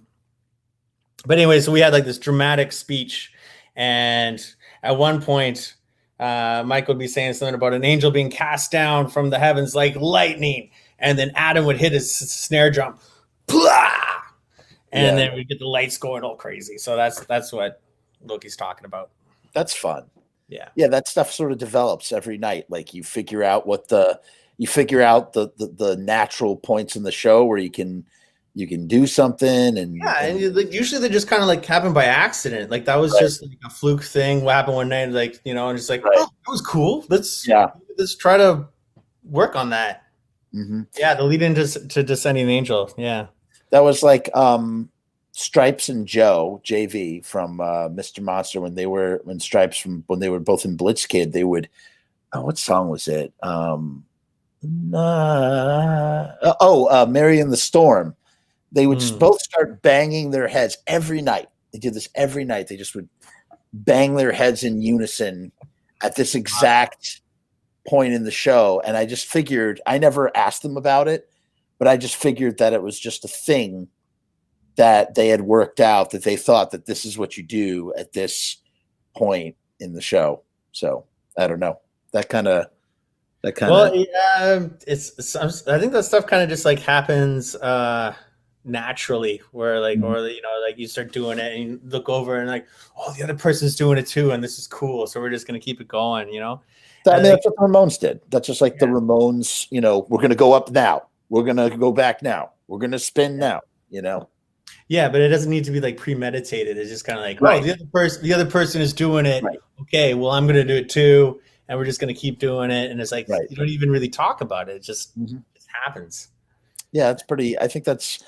anyway, so we had like this dramatic speech, and at one point, Mike would be saying something about an angel being cast down from the heavens like lightning, and then Adam would hit his snare drum, blah! and then we get the lights going all crazy. So that's what Loki's talking about. That's fun. Yeah. Yeah, that stuff sort of develops every night. Like you figure out the natural points in the show where you can do something and like usually they just kind of like happen by accident. Like that was just like a fluke thing. What happened one night, like, and just like, oh, that was cool. Let's try to work on that. Mm-hmm. Yeah, the lead into to Descending Angel. Yeah, that was like Stripes and Joe JV from Mr. Monster when they were both in Blitzkid. They would what song was it? Mary in the Storm. They would just both start banging their heads every night. They did this every night. They just would bang their heads in unison at this exact point in the show. And I just figured, I never asked them about it, but I just figured that it was just a thing that they had worked out, that they thought that this is what you do at this point in the show. So I don't know. That kind of. Well, yeah, it's I think that stuff kind of just like happens naturally, where like, or like you start doing it and you look over and like, oh, the other person's doing it too, and this is cool, so we're just gonna keep it going, I mean, that's what the Ramones did. That's just like the Ramones. We're gonna go up now. We're gonna go back now. We're gonna spin now. Yeah, but it doesn't need to be like premeditated. It's just kind of like, oh, the other person is doing it. Right. Okay, well, I'm gonna do it too. And we're just going to keep doing it. And it's like, you don't even really talk about it. It just happens. Yeah, it's pretty, I think it's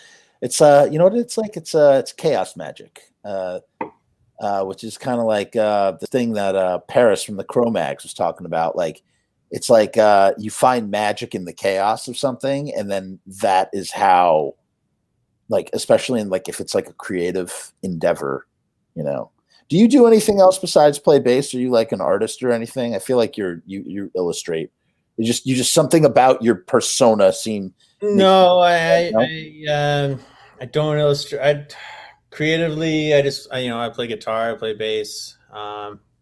what it's like? It's chaos magic, which is kind of like the thing that Paris from the Cro-Mags was talking about. Like, it's like you find magic in the chaos of something. And then that is how, like, especially in like, if it's like a creative endeavor, Do you do anything else besides play bass? Are you like an artist or anything? I feel like you illustrate. You just something about your persona seem. No, I don't illustrate. Creatively, I play guitar, I play bass,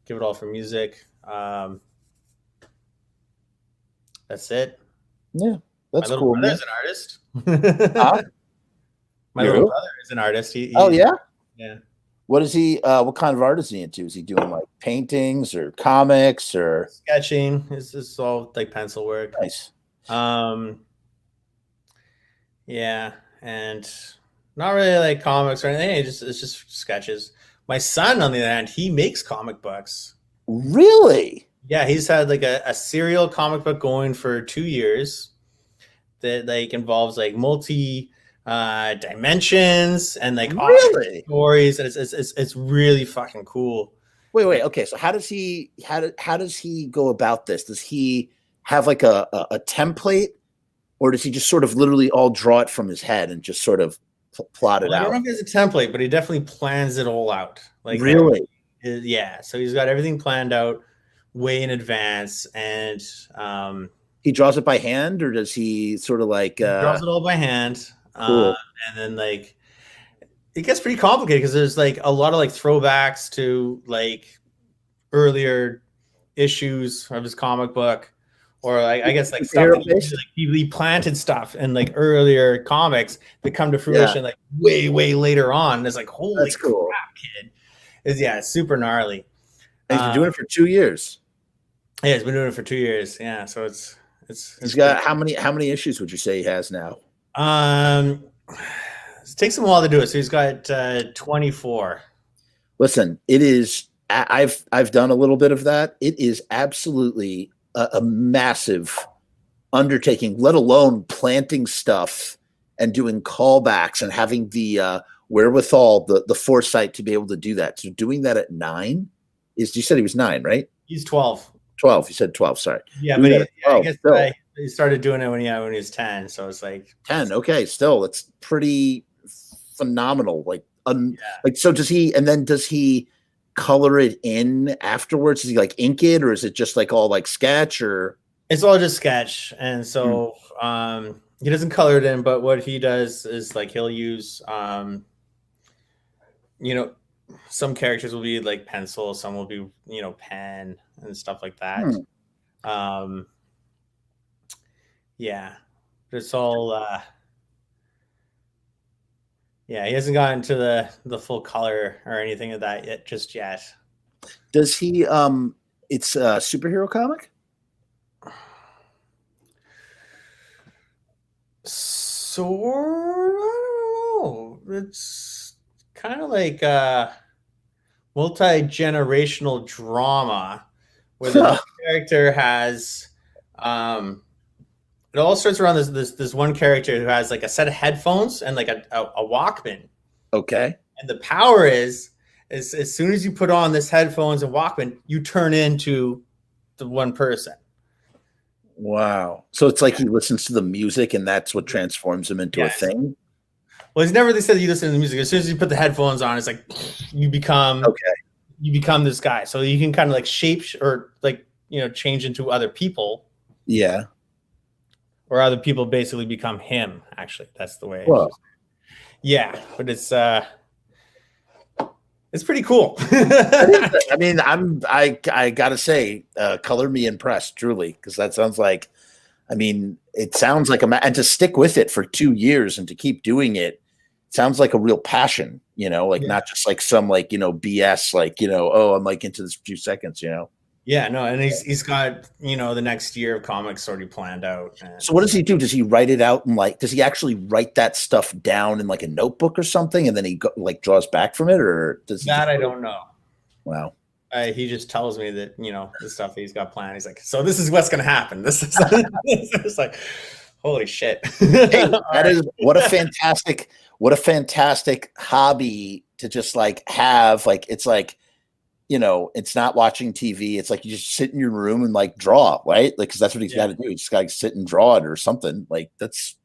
give it all for music. That's it. Yeah, that's my cool. My little brother's an artist. My little brother is an artist. Yeah. What is he? What kind of art is he into? Is he doing like paintings or comics or sketching? It's all like pencil work. Nice. Yeah, and not really like comics or anything. It's just sketches. My son, on the other hand, he makes comic books. Really? Yeah, he's had like a serial comic book going for 2 years that like involves like multi dimensions and like stories, and it's really fucking cool. Wait. Okay, so how does he go about this? Does he have like a template, or does he just sort of literally all draw it from his head and just sort of plot it out? I don't know if he has a template, but he definitely plans it all out. Like, really? Yeah. So he's got everything planned out way in advance, and he draws it by hand, or does he sort of like draws it all by hand? Cool. And then like it gets pretty complicated because there's like a lot of like throwbacks to like earlier issues of his comic book, or like I guess like stuff that he planted stuff in like earlier comics that come to fruition like way later on. And it's like, holy crap, kid! It's super gnarly. And he's been doing it for 2 years. Yeah, he's been doing it for 2 years. Yeah, so it's he's got how many issues would you say he has now? It takes him a while to do it. So he's got 24. Listen, it is. I've done a little bit of that. It is absolutely a massive undertaking. Let alone planting stuff and doing callbacks and having the wherewithal, the foresight to be able to do that. So doing that at 9 is. You said he was 9, right? He's 12. 12. You said 12. Sorry. Yeah, but I guess he started doing it when he was 10. So it's like 10. Okay, still, it's pretty phenomenal. Like, like, so does he? And then does he color it in afterwards? Does he like ink it, or is it just like all like sketch? Or it's all just sketch. And so he doesn't color it in, but what he does is like he'll use some characters will be like pencil, some will be pen and stuff like that. Yeah, it's all Yeah, he hasn't gotten to the full color or anything of that yet, just yet. Does he? It's a superhero comic. Sort, I don't know. It's kind of like multi-generational drama where the main character has it all starts around this one character who has like a set of headphones and like a Walkman. Okay. And the power is as soon as you put on this headphones and Walkman, you turn into the one person. Wow. So it's like he listens to the music and that's what transforms him into a thing. Well, it's never they said you listen to the music. As soon as you put the headphones on, it's like you become this guy. So you can kind of like shape or like, change into other people. Yeah. Or other people basically become him. Actually, that's the way. Yeah, but it's pretty cool. I mean, I gotta say, color me impressed, truly, because that sounds like, I mean, it sounds like and to stick with it for 2 years and to keep doing it sounds like a real passion, not just like some like, BS, like, oh, I'm like into this few seconds, Yeah, no, and he's got, the next year of comics already planned out. So what does he do? Does he write it out and does he actually write that stuff down in like a notebook or something, and then he draws back from it, or does that? I don't know. Wow. He just tells me that the stuff he's got planned. He's like, so this is what's going to happen. This is it's like, holy shit. Hey, that is what a fantastic hobby to just like have. Like it's like, it's not watching TV. It's like you just sit in your room and like draw, right? Like, because that's what he's got to do. He's just got to sit and draw it or something. Like that's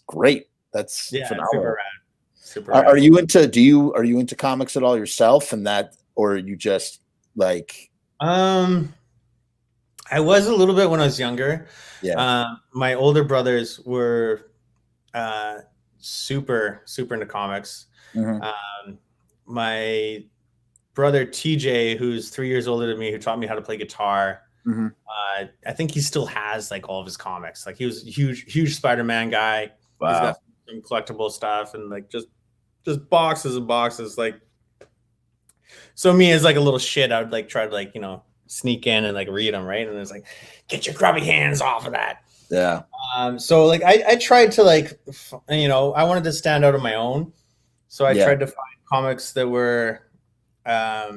great. That's phenomenal. Super rad. Are you into comics at all yourself? And that, or are you just like? I was a little bit when I was younger. Yeah. My older brothers were super into comics. Mm-hmm. My brother TJ, who's 3 years older than me, who taught me how to play guitar. Mm-hmm. I think he still has like all of his comics. Like he was a huge Spider-Man guy. Wow. He's got some collectible stuff and like just boxes and boxes. Like, so me as like a little shit, I would like try to like, sneak in and like read them. Right. And it's like, get your grubby hands off of that. Yeah. So like I tried to like, I wanted to stand out on my own. So I tried to find comics that were a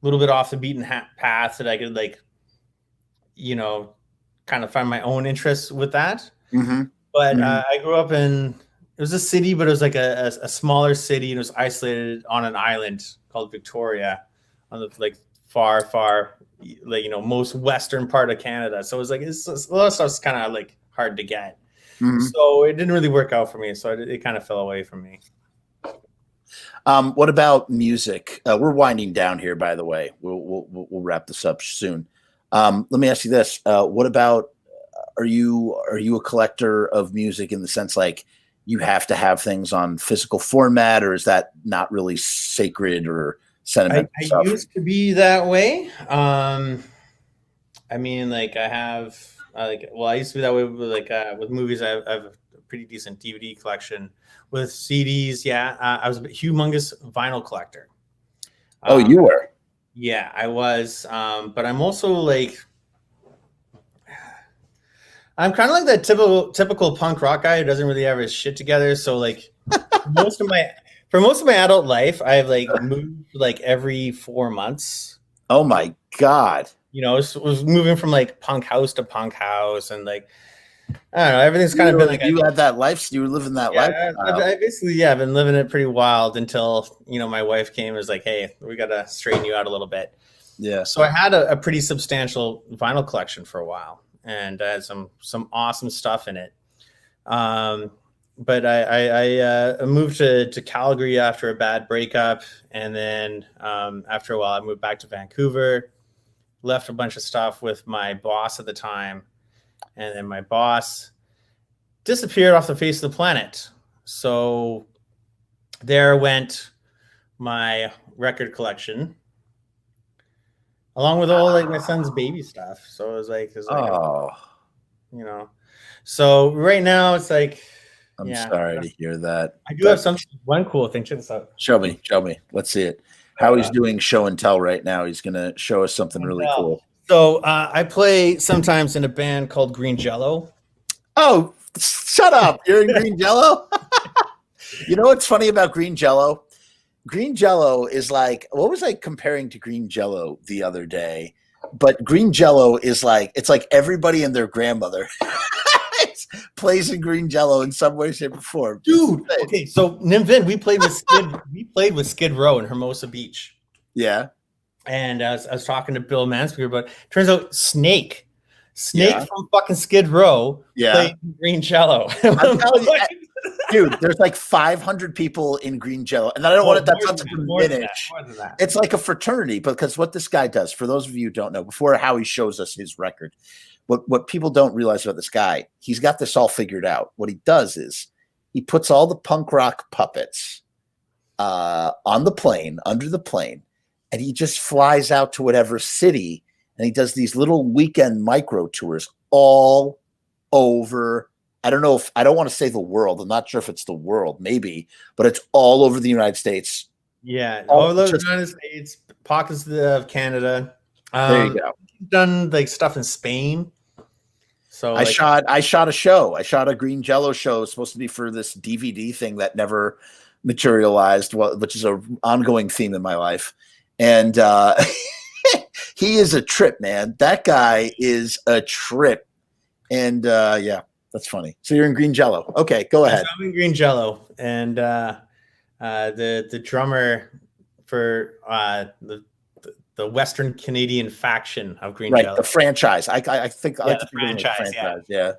little bit off the beaten path that I could like, kind of find my own interests with that. Mm-hmm. But I grew up in, it was a city, but it was like a smaller city, and it was isolated on an island called Victoria on the like far, like, most western part of Canada. So it was like, it's a lot of stuff's kind of like hard to get. Mm-hmm. So it didn't really work out for me. So it kind of fell away from me. What about music? We're winding down here, by the way. We'll wrap this up soon. Let me ask you this: what about? Are you a collector of music in the sense like you have to have things on physical format, or is that not really sacred or sentimental? I used to be that way. I mean, like I have I used to be that way with with movies. I have a pretty decent DVD collection. With CDs, I was a humongous vinyl collector. Oh, you were? Yeah, I was. But I'm also like, I'm kind of like that typical punk rock guy who doesn't really have his shit together. So like, for most of my adult life, I've like moved like every 4 months. Oh my God! Was moving from like punk house to punk house, and like, I don't know. Everything's kind of been like you had that life. You were living that life. I basically, I've been living it pretty wild until my wife came and was like, "Hey, we got to straighten you out a little bit." Yeah. So I had a pretty substantial vinyl collection for a while, and I had some awesome stuff in it. But I moved to Calgary after a bad breakup, and then after a while, I moved back to Vancouver. Left a bunch of stuff with my boss at the time. And then my boss disappeared off the face of the planet. So there went my record collection, along with all like my son's baby stuff. So it was like, oh, So right now it's like I'm sorry to hear that. I do have one cool thing. Check this out. Show me. Let's see it. Howie's doing show and tell right now. He's going to show us something really cool. So I play sometimes in a band called Green Jello. Oh, shut up. You're in Green Jello? You know what's funny about Green Jello? Green Jello is like, what was I comparing to Green Jello the other day? But Green Jello is like, it's like everybody and their grandmother plays in Green Jello in some way, shape, or form. Dude, okay, so Nimvin, we played with Skid Row in Hermosa Beach. Yeah. And I was talking to Bill Manspear, but turns out Snake from fucking Skid Row played in Green Jello. Dude, there's like 500 people in Green Jello, and I don't want that's not to diminish. It's like a fraternity, because what this guy does, for those of you who don't know, before Howie shows us his record, what people don't realize about this guy, he's got this all figured out. What he does is he puts all the punk rock puppets on the plane, under the plane, and he just flies out to whatever city, and he does these little weekend micro tours all over. I don't know if I don't want to say the world. I'm not sure if it's the world, maybe, but it's all over the United States. Yeah, all over the United States, pockets of Canada. There you go. Done like stuff in Spain. So I shot a show. I shot a Green Jello show. It's supposed to be for this DVD thing that never materialized, which is an ongoing theme in my life. And he is a trip, man. That guy is a trip. And yeah. That's funny. So you're in Green Jello. Okay, go ahead. I'm in Green Jello, and the drummer for the Western Canadian faction of Green Jello, the franchise. I think I like the franchise. Yeah.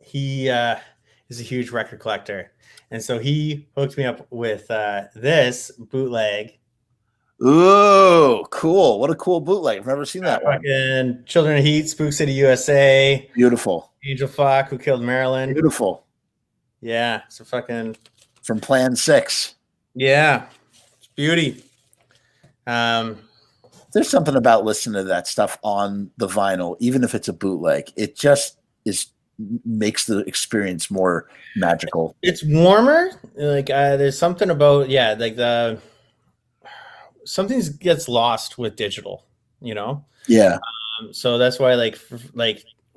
He is a huge record collector, and so he hooked me up with this bootleg. Ooh, cool! What a cool bootleg! I've never seen that one. Fucking Children of Heat, Spook City, USA. Beautiful. Angel Fuck, Who Killed Marilyn. Beautiful. Yeah, so fucking from Plan 6. Yeah, it's beauty. There's something about listening to that stuff on the vinyl, even if it's a bootleg. It just makes the experience more magical. It's warmer. Like there's something about something gets lost with digital, Yeah. So that's why like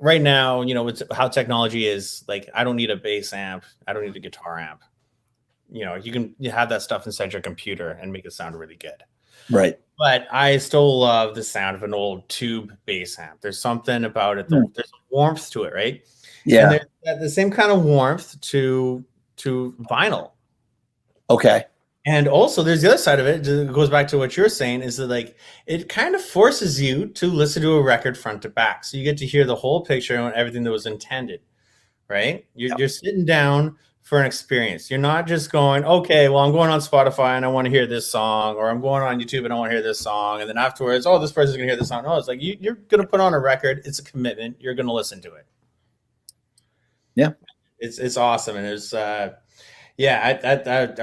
right now, it's how technology is. Like I don't need a bass amp. I don't need a guitar amp. You can have that stuff inside your computer and make it sound really good. Right. But I still love the sound of an old tube bass amp. There's something about it. There's a warmth to it, right? Yeah. And there's the same kind of warmth to vinyl. Okay. And also there's the other side of it. It goes back to what you're saying, is that like it kind of forces you to listen to a record front to back. So you get to hear the whole picture and everything that was intended, right? You're sitting down for an experience. You're not just going, okay, well, I'm going on Spotify and I want to hear this song, or I'm going on YouTube and I want to hear this song. And then afterwards, this person's going to hear this song. No, it's like you're going to put on a record. It's a commitment. You're going to listen to it. Yeah. It's awesome. And there's, I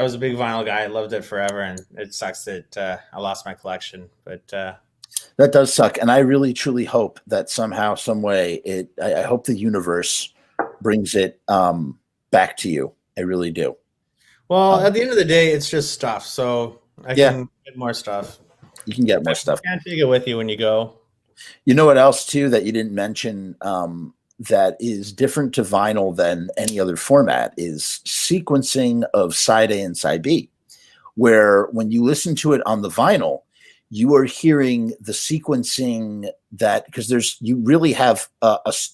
was a big vinyl guy. I loved it forever, and it sucks that I lost my collection. But that does suck, and I really truly hope that somehow, some way, I hope the universe brings it back to you. I really do. Well, at the end of the day, it's just stuff. So I can get more stuff. You can get more stuff. You can't take it with you when you go. You know what else too that you didn't mention? That is different to vinyl than any other format is sequencing of side A and side B, where when you listen to it on the vinyl, you are hearing the sequencing because you really have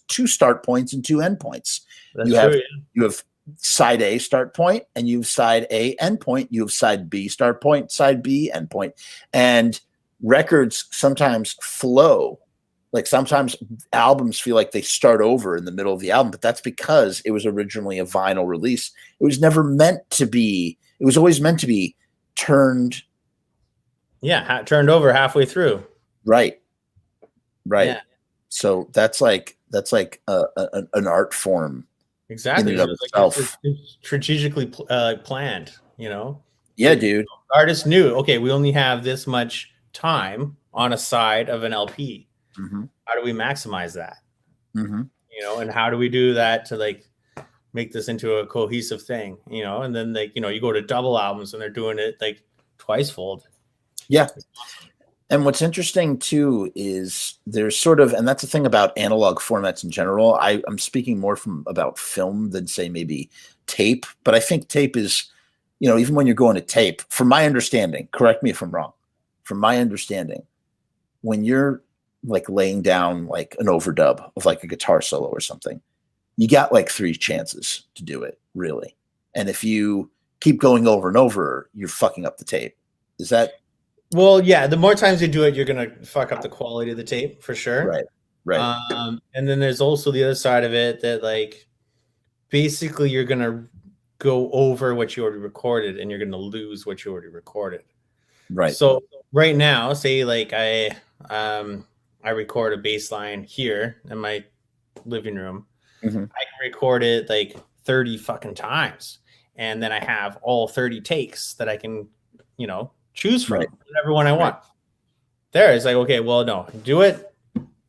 two start points and two end points. You have side A start point, and you have side A end point. You have side B start point, side B end point, and records sometimes flow. Like sometimes albums feel like they start over in the middle of the album, but that's because it was originally a vinyl release. It was never meant to be. It was always meant to be turned. Yeah, turned over halfway through. Right. Yeah. So that's like an art form. Exactly. It's strategically planned. Yeah, dude. The artist knew. Okay, we only have this much time on a side of an LP. Mm-hmm. How do we maximize that? Mm-hmm. And how do we do that to like make this into a cohesive thing, you know. And then like, you know, you go to double albums and they're doing it like twice fold. Yeah. And what's interesting too is there's sort of, and that's the thing about analog formats in general. I'm speaking more from about film than say maybe tape, but I think tape is, you know, even when you're going to tape, from my understanding, correct me if I'm wrong, from my understanding, when you're like laying down like an overdub of like a guitar solo or something, you got like 3 chances to do it, really. And if you keep going over and over, you're fucking up the tape. Is that? Well, yeah, the more times you do it, you're gonna fuck up the quality of the tape for sure. Right. Right. And then there's also the other side of it that like basically you're gonna go over what you already recorded and you're gonna lose what you already recorded. Right. So right now, say like I record a bass line here in my living room. Mm-hmm. I can record it like 30 fucking times, and then I have all 30 takes that I can, you know, choose from, whatever one I want. There, it's like, okay, well, no, do it,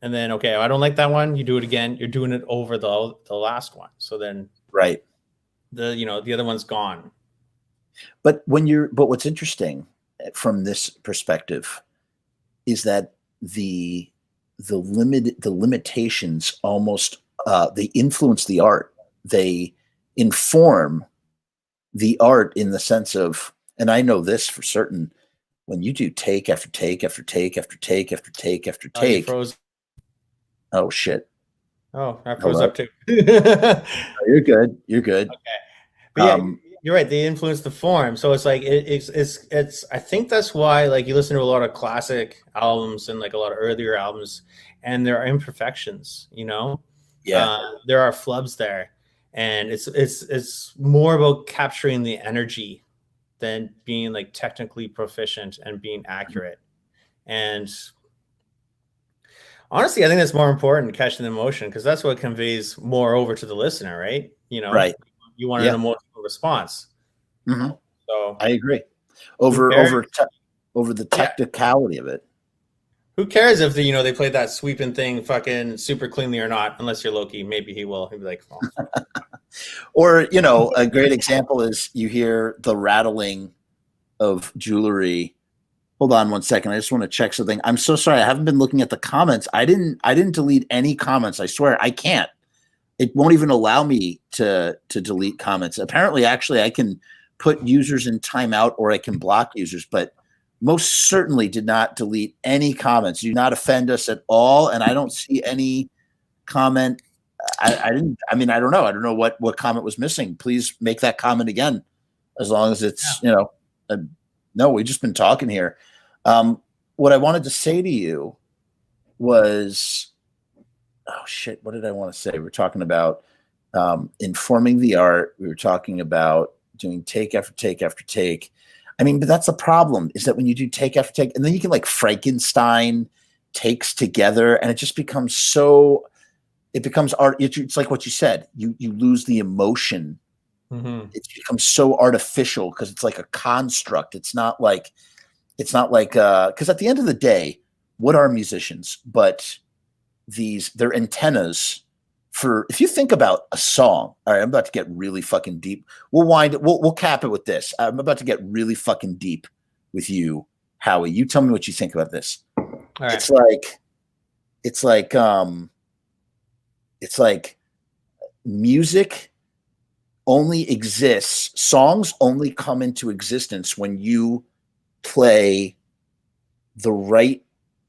and then okay, I don't like that one. You do it again. You're doing it over the last one. So then, the other one's gone. But what's interesting from this perspective is that the limitations almost they influence the art. They inform the art in the sense of, and I know this for certain, when you do take after take after take after take after take after take. Oh shit. Oh, I froze up too. You're good. Okay. But yeah, you're right. They influence the form. So it's like, it's, I think that's why, like, you listen to a lot of classic albums and like a lot of earlier albums, and there are imperfections, you know? Yeah. There are flubs there, and it's more about capturing the energy than being like technically proficient and being accurate. And honestly, I think that's more important, catching the emotion, because that's what conveys more over to the listener, right? You know, right. You want an emotional response. Mm-hmm. So I agree. Over the technicality of it. Who cares if they played that sweeping thing fucking super cleanly or not? Unless you're Loki, maybe he will. He'll be like, oh. Or, a great example is you hear the rattling of jewelry. Hold on one second. I just want to check something. I'm so sorry. I haven't been looking at the comments. I didn't delete any comments. I swear I can't. It won't even allow me to delete comments. Apparently, actually, I can put users in timeout or I can block users, but most certainly did not delete any comments. Do not offend us at all. And I don't see any comment. I don't know. I don't know what comment was missing. Please make that comment again, as long as it's, no, we've just been talking here. What I wanted to say to you was, oh shit, what did I want to say? We're talking about informing the art. We were talking about doing take after take after take. But that's the problem, is that when you do take after take, and then you can like Frankenstein takes together, and it just becomes it becomes art. It's like what you said. You lose the emotion. Mm-hmm. It becomes so artificial because it's like a construct. It's not like because at the end of the day, what are musicians but they're antennas for, if you think about a song. All right, I'm about to get really fucking deep. We'll cap it with this. I'm about to get really fucking deep with you, Howie. You tell me what you think about this. All right. It's like music only exists. Songs only come into existence when you play the right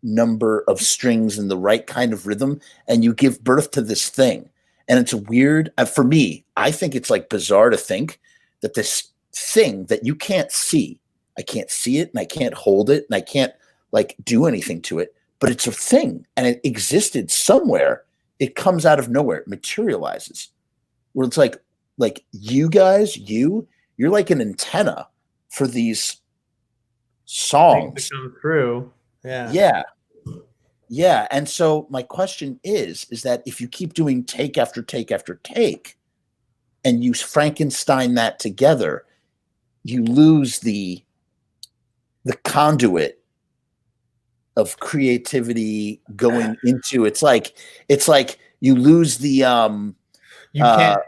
number of strings and the right kind of rhythm, and you give birth to this thing. And it's weird for me. I think it's like bizarre to think that this thing that you can't see, I can't see it and I can't hold it and I can't like do anything to it, but it's a thing and it existed somewhere. It comes out of nowhere, it materializes, where it's like you guys, you're like an antenna for these songs to come through. Yeah. And so my question is that if you keep doing take after take after take and you Frankenstein that together, you lose the conduit of creativity going into, it's like you lose the you can't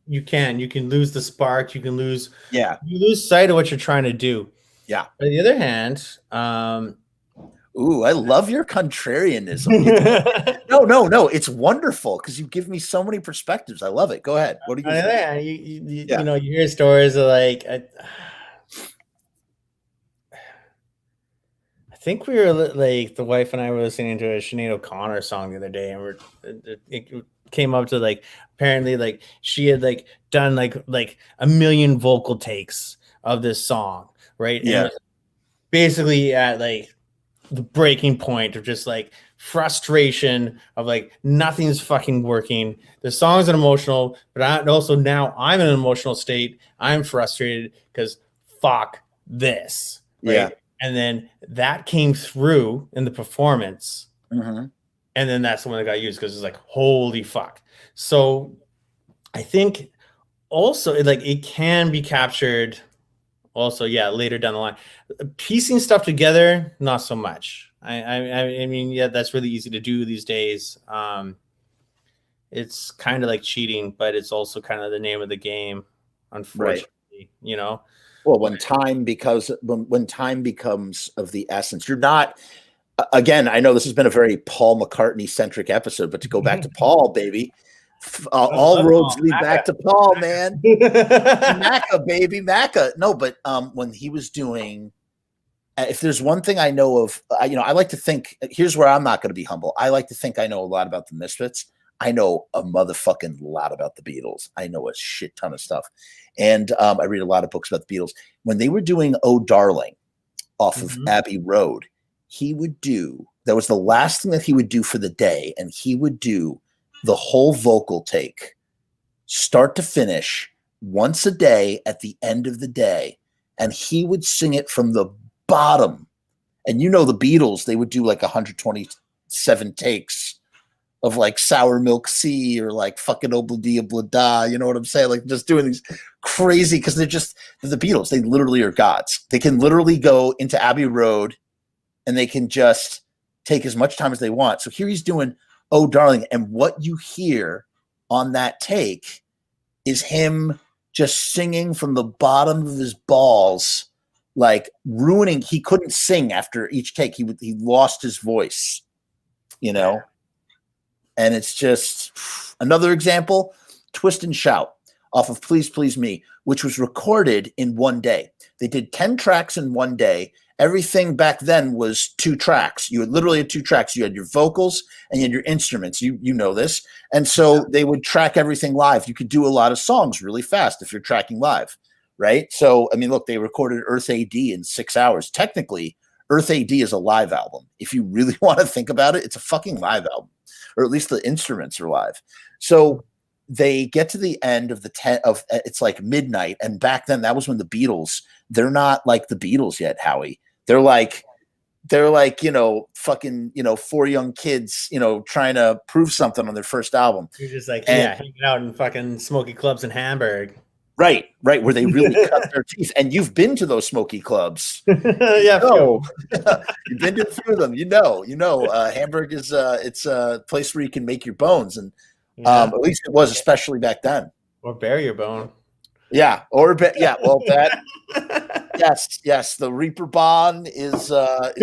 You can lose the spark. Yeah. You lose sight of what you're trying to do. Yeah. On the other hand, Ooh, I love your contrarianism. No. It's wonderful because you give me so many perspectives. I love it. Go ahead. What do you think? yeah, you know, you hear stories of like, I think we were like the wife and I were listening to a Sinead O'Connor song the other day, and it came up to like apparently like she had like done like a million vocal takes of this song, right? Yeah. And basically at like the breaking point of just like frustration of like nothing's fucking working. The song's an emotional, but also now I'm in an emotional state. I'm frustrated because fuck this, right? Yeah. And then that came through in the performance, Mm-hmm. and then that's the one that got used because it's like holy fuck. So I think also like it can be captured also, yeah, later down the line. Piecing stuff together, not so much. I mean, yeah, that's really easy to do these days. It's kind of like cheating, but it's also kind of the name of the game, Right. unfortunately, you know? Well, when time becomes of the essence, you're not. Again, I know this has been a very Paul McCartney centric episode, but to go back to Paul, baby, all roads lead back to Paul, man. Macca, baby, Macca. No, but when he was doing, if there's one thing I know of, I like to think. Here's where I'm not going to be humble. I like to think I know a lot about the Misfits. I know a motherfucking lot about the Beatles. I know a shit ton of stuff, and I read a lot of books about the Beatles. When they were doing "Oh Darling" off of Abbey Road, he would do. That was the last thing that he would do for the day, and he would do the whole vocal take, start to finish, once a day at the end of the day, and he would sing it from the bottom. And the Beatles, they would do like 127 takes of like Sour Milk Sea or like fucking Obla Blah Da, you know what I'm saying? Like just doing these crazy, because they're the Beatles. They literally are gods. They can literally go into Abbey Road and they can just take as much time as they want. So here he's doing "Oh Darling," and what you hear on that take is him just singing from the bottom of his balls, like ruining. He couldn't sing after each take. He lost his voice, and it's just another example. "Twist and Shout" off of "Please Please Me," which was recorded in one day. They did 10 tracks in one day. Everything back then was 2 tracks. You had literally 2 tracks. You had your vocals and you had your instruments. You know this. And so they would track everything live. You could do a lot of songs really fast if you're tracking live, right? So, I mean, look, they recorded Earth AD in 6 hours. Technically, Earth AD is a live album. If you really want to think about it, it's a fucking live album, or at least the instruments are live. So they get to the end of it's like midnight. And back then, that was when the Beatles, they're not like the Beatles yet, Howie. They're like, fucking, 4 young kids, trying to prove something on their first album. You're just like, hanging out in fucking smoky clubs in Hamburg. Right, where they really cut their teeth. And you've been to those smoky clubs. Yeah, you've been to a few of them. Hamburg is it's a place where you can make your bones, and at least it was, especially back then. Or bury your bone. Yeah, well, that. Yes, the Reaper Bond is I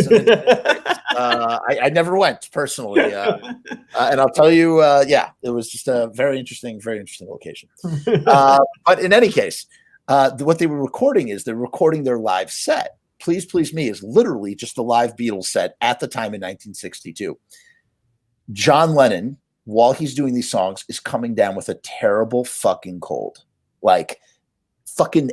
never went personally, and I'll tell you, it was just a very interesting location. But in any case, what they were recording is they're recording their live set. "Please Please Me" is literally just a live Beatles set at the time in 1962. John Lennon, while he's doing these songs, is coming down with a terrible fucking cold. Like fucking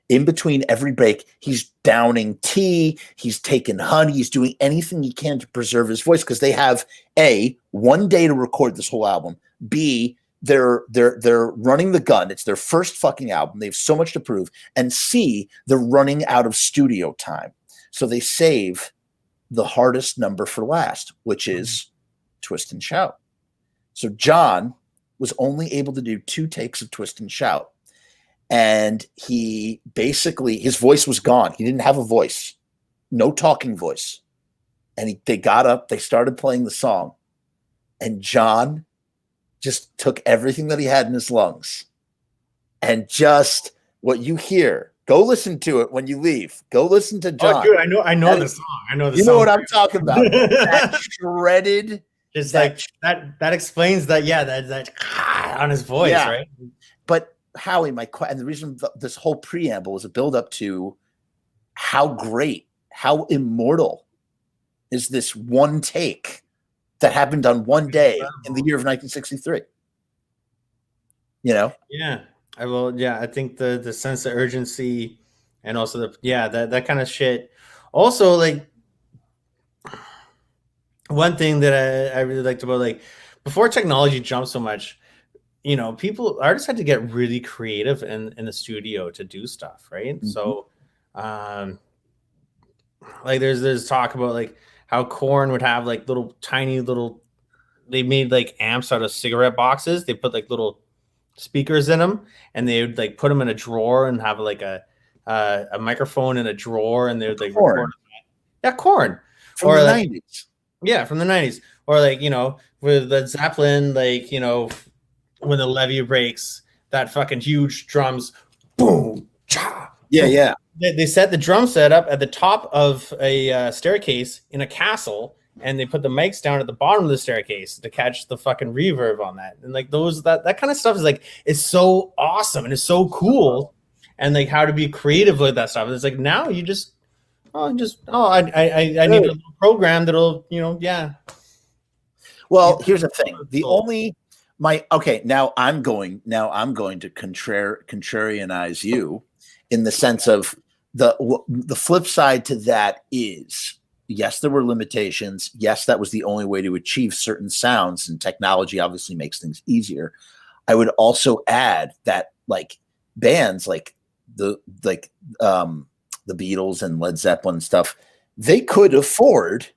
in between every break, he's downing tea, he's taking honey, he's doing anything he can to preserve his voice, because they have A, 1 day to record this whole album. B, they're running the gun. It's their first fucking album. They have so much to prove. And C, they're running out of studio time. So they save the hardest number for last, which is "Twist and Shout." So John was only able to do 2 takes of "Twist and Shout. And he basically, his voice was gone. He didn't have a voice, no talking voice. And they got up, they started playing the song. And John just took everything that he had in his lungs and just what you hear. Go listen to it when you leave. Go listen to John. Oh, dude, I know the song. I know the you song. know what I'm talking about. That shredded. Just like that explains that. Yeah, that on his voice, Yeah. right? But Howie, and the reason this whole preamble is a build up to how great, how immortal is this one take that happened on one day in the year of 1963. You know? Yeah. I think the sense of urgency and also that kind of shit. Also, like, one thing that I really liked about, like, before technology jumped so much, artists had to get really creative in the studio to do stuff, right? Mm-hmm. So like there's talk about like how Korn would have like they made like amps out of cigarette boxes. They put like little speakers in them, and they would like put them in a drawer and have like a microphone in a drawer, and they would like record. Yeah, Korn from the 90s. Yeah, from the 90s. Or like, with Led Zeppelin, like, when the levee breaks, that fucking huge drums, boom, cha. Yeah. They set the drum set up at the top of a staircase in a castle, and they put the mics down at the bottom of the staircase to catch the fucking reverb on that. And like that kind of stuff is like, it's so awesome and it's so cool. And like how to be creative with that stuff. It's like now you just I need a little program that'll, yeah. Well, here's the thing. Now I'm going to contrarianize you in the sense of the flip side to that is, yes, there were limitations. Yes, that was the only way to achieve certain sounds, and technology obviously makes things easier. I would also add that like bands like the Beatles and Led Zeppelin and stuff, they could afford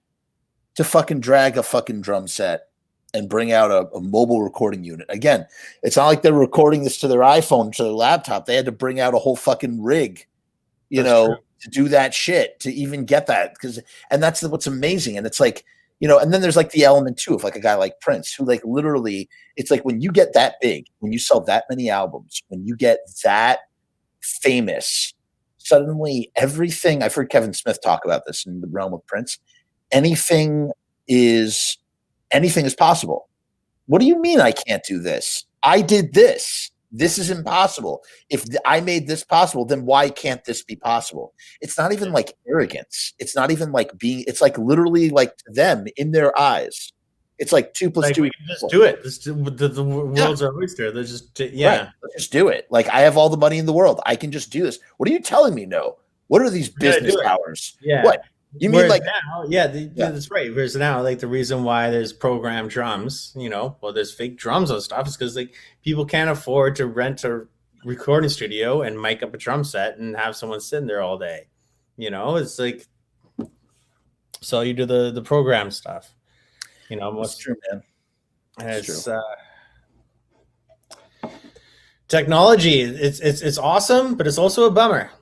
to fucking drag a fucking drum set and bring out a mobile recording unit. Again, it's not like they're recording this to their iPhone, to their laptop. They had to bring out a whole fucking rig, to do that shit, to even get that. And that's what's amazing. And it's like, and then there's like the element too of like a guy like Prince, who like literally, it's like when you get that big, when you sell that many albums, when you get that famous, suddenly everything, I've heard Kevin Smith talk about this in the realm of Prince, anything is possible. What do you mean I can't do this? I did this. This is impossible. If I made this possible, then why can't this be possible? It's not even like arrogance. It's not even like it's like literally like to them in their eyes. It's like 2 + 2. Just do it. The world's our oyster. They're just right. Let's just do it. Like I have all the money in the world. I can just do this. What are you telling me? No. What are these business hours? Yeah. What? You mean like now? Yeah, that's right. Whereas now, like the reason why there's programmed drums, there's fake drums and stuff is because like people can't afford to rent a recording studio and mic up a drum set and have someone sitting there all day. It's like, so you do the program stuff. That's true, man. It's true. Technology. It's awesome, but it's also a bummer.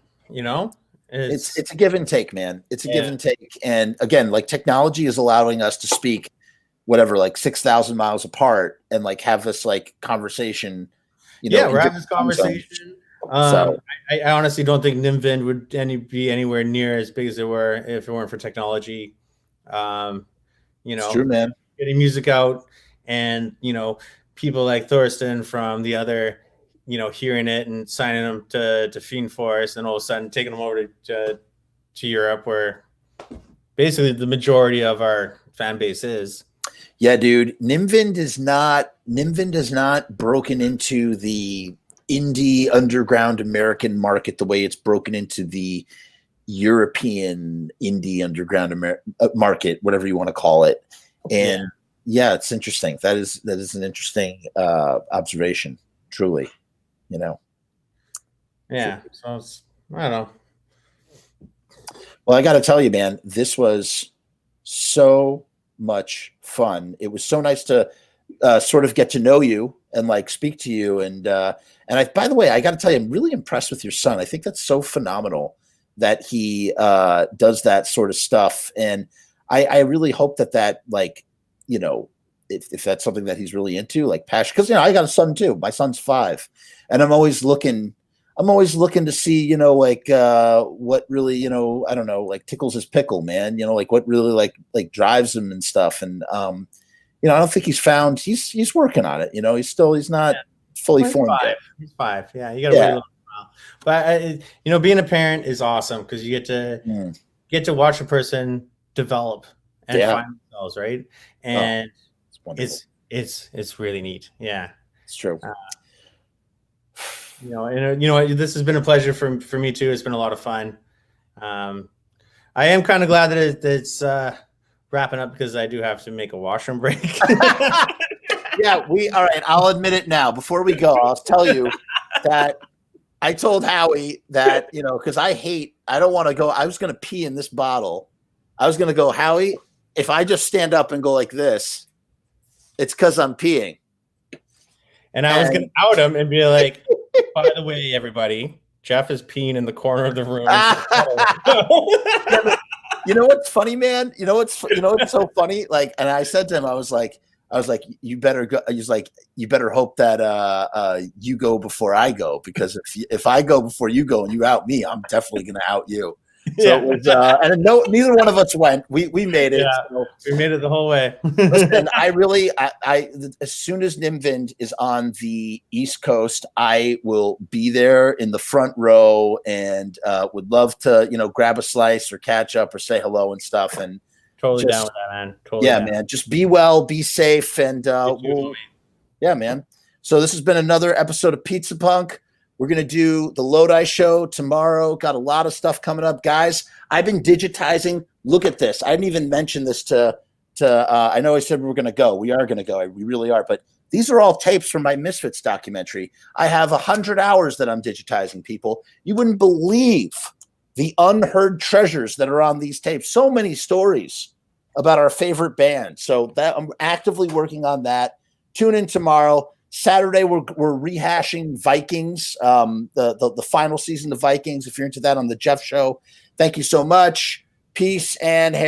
It's a give and take, man. It's a give and take. And again, like technology is allowing us to speak whatever, like 6,000 miles apart and like have this like conversation. We're having this conversation. So I honestly don't think Nimvind would be anywhere near as big as they were if it weren't for technology. It's true, man. Getting music out and, people like Thorsten from the other, hearing it and signing them to Fiend Force, and all of a sudden taking them over to Europe, where basically the majority of our fan base is. Yeah, dude. Nimvind is not broken into the indie underground American market the way it's broken into the European indie underground market, whatever you want to call it. And yeah, it's interesting. That is an interesting observation, truly. Yeah. So I don't know. Well, I got to tell you, man, this was so much fun. It was so nice to sort of get to know you and like speak to you. And by the way, I got to tell you, I'm really impressed with your son. I think that's so phenomenal that he does that sort of stuff. And I really hope that like, if that's something that he's really into, like passion. Because I got a son too. My son's 5, and I'm always looking to see, like what really, I don't know, like tickles his pickle, man. Like what really like drives him and stuff. And I don't think he's working on it. He's not fully formed yet. He's 5. Yeah, you got to wait a little while. But being a parent is awesome because you get to watch a person develop and find themselves, right? And it's really neat. Yeah, it's true. This has been a pleasure for me too. It's been a lot of fun. I am kind of glad that it's wrapping up because I do have to make a washroom break. Yeah, all right. I'll admit it now. Before we go, I'll tell you that I told Howie that, because I don't want to go. I was going to pee in this bottle. I was going to go, Howie, if I just stand up and go like this, it's because I'm peeing. And I was going to out him and be like, by the way, everybody, Jeff is peeing in the corner of the room. You know what's funny, man? You know what's so funny? Like, and I said to him, I was like, you better go. He's like, you better hope that you go before I go, because if I go before you go and you out me, I'm definitely going to out you. So it was, and neither one of us went. We made it. Yeah, so. We made it the whole way. Listen, I as soon as Nimvind is on the East Coast, I will be there in the front row and would love to, grab a slice or catch up or say hello and stuff. And totally down with that, man. Totally down. Man. Just be well, be safe, and man. So this has been another episode of Pizza Punk. We're going to do the Lodi show tomorrow. Got a lot of stuff coming up, guys. I've been digitizing. Look at this. I didn't even mention this to I know I said we were going to go. We are going to go. We really are. But these are all tapes from my Misfits documentary. I have 100 hours that I'm digitizing, people. You wouldn't believe the unheard treasures that are on these tapes. So many stories about our favorite band. So that I'm actively working on that. Tune in tomorrow. Saturday, we're rehashing Vikings, the final season of Vikings. If you're into that, on the Jeff Show. Thank you so much. Peace and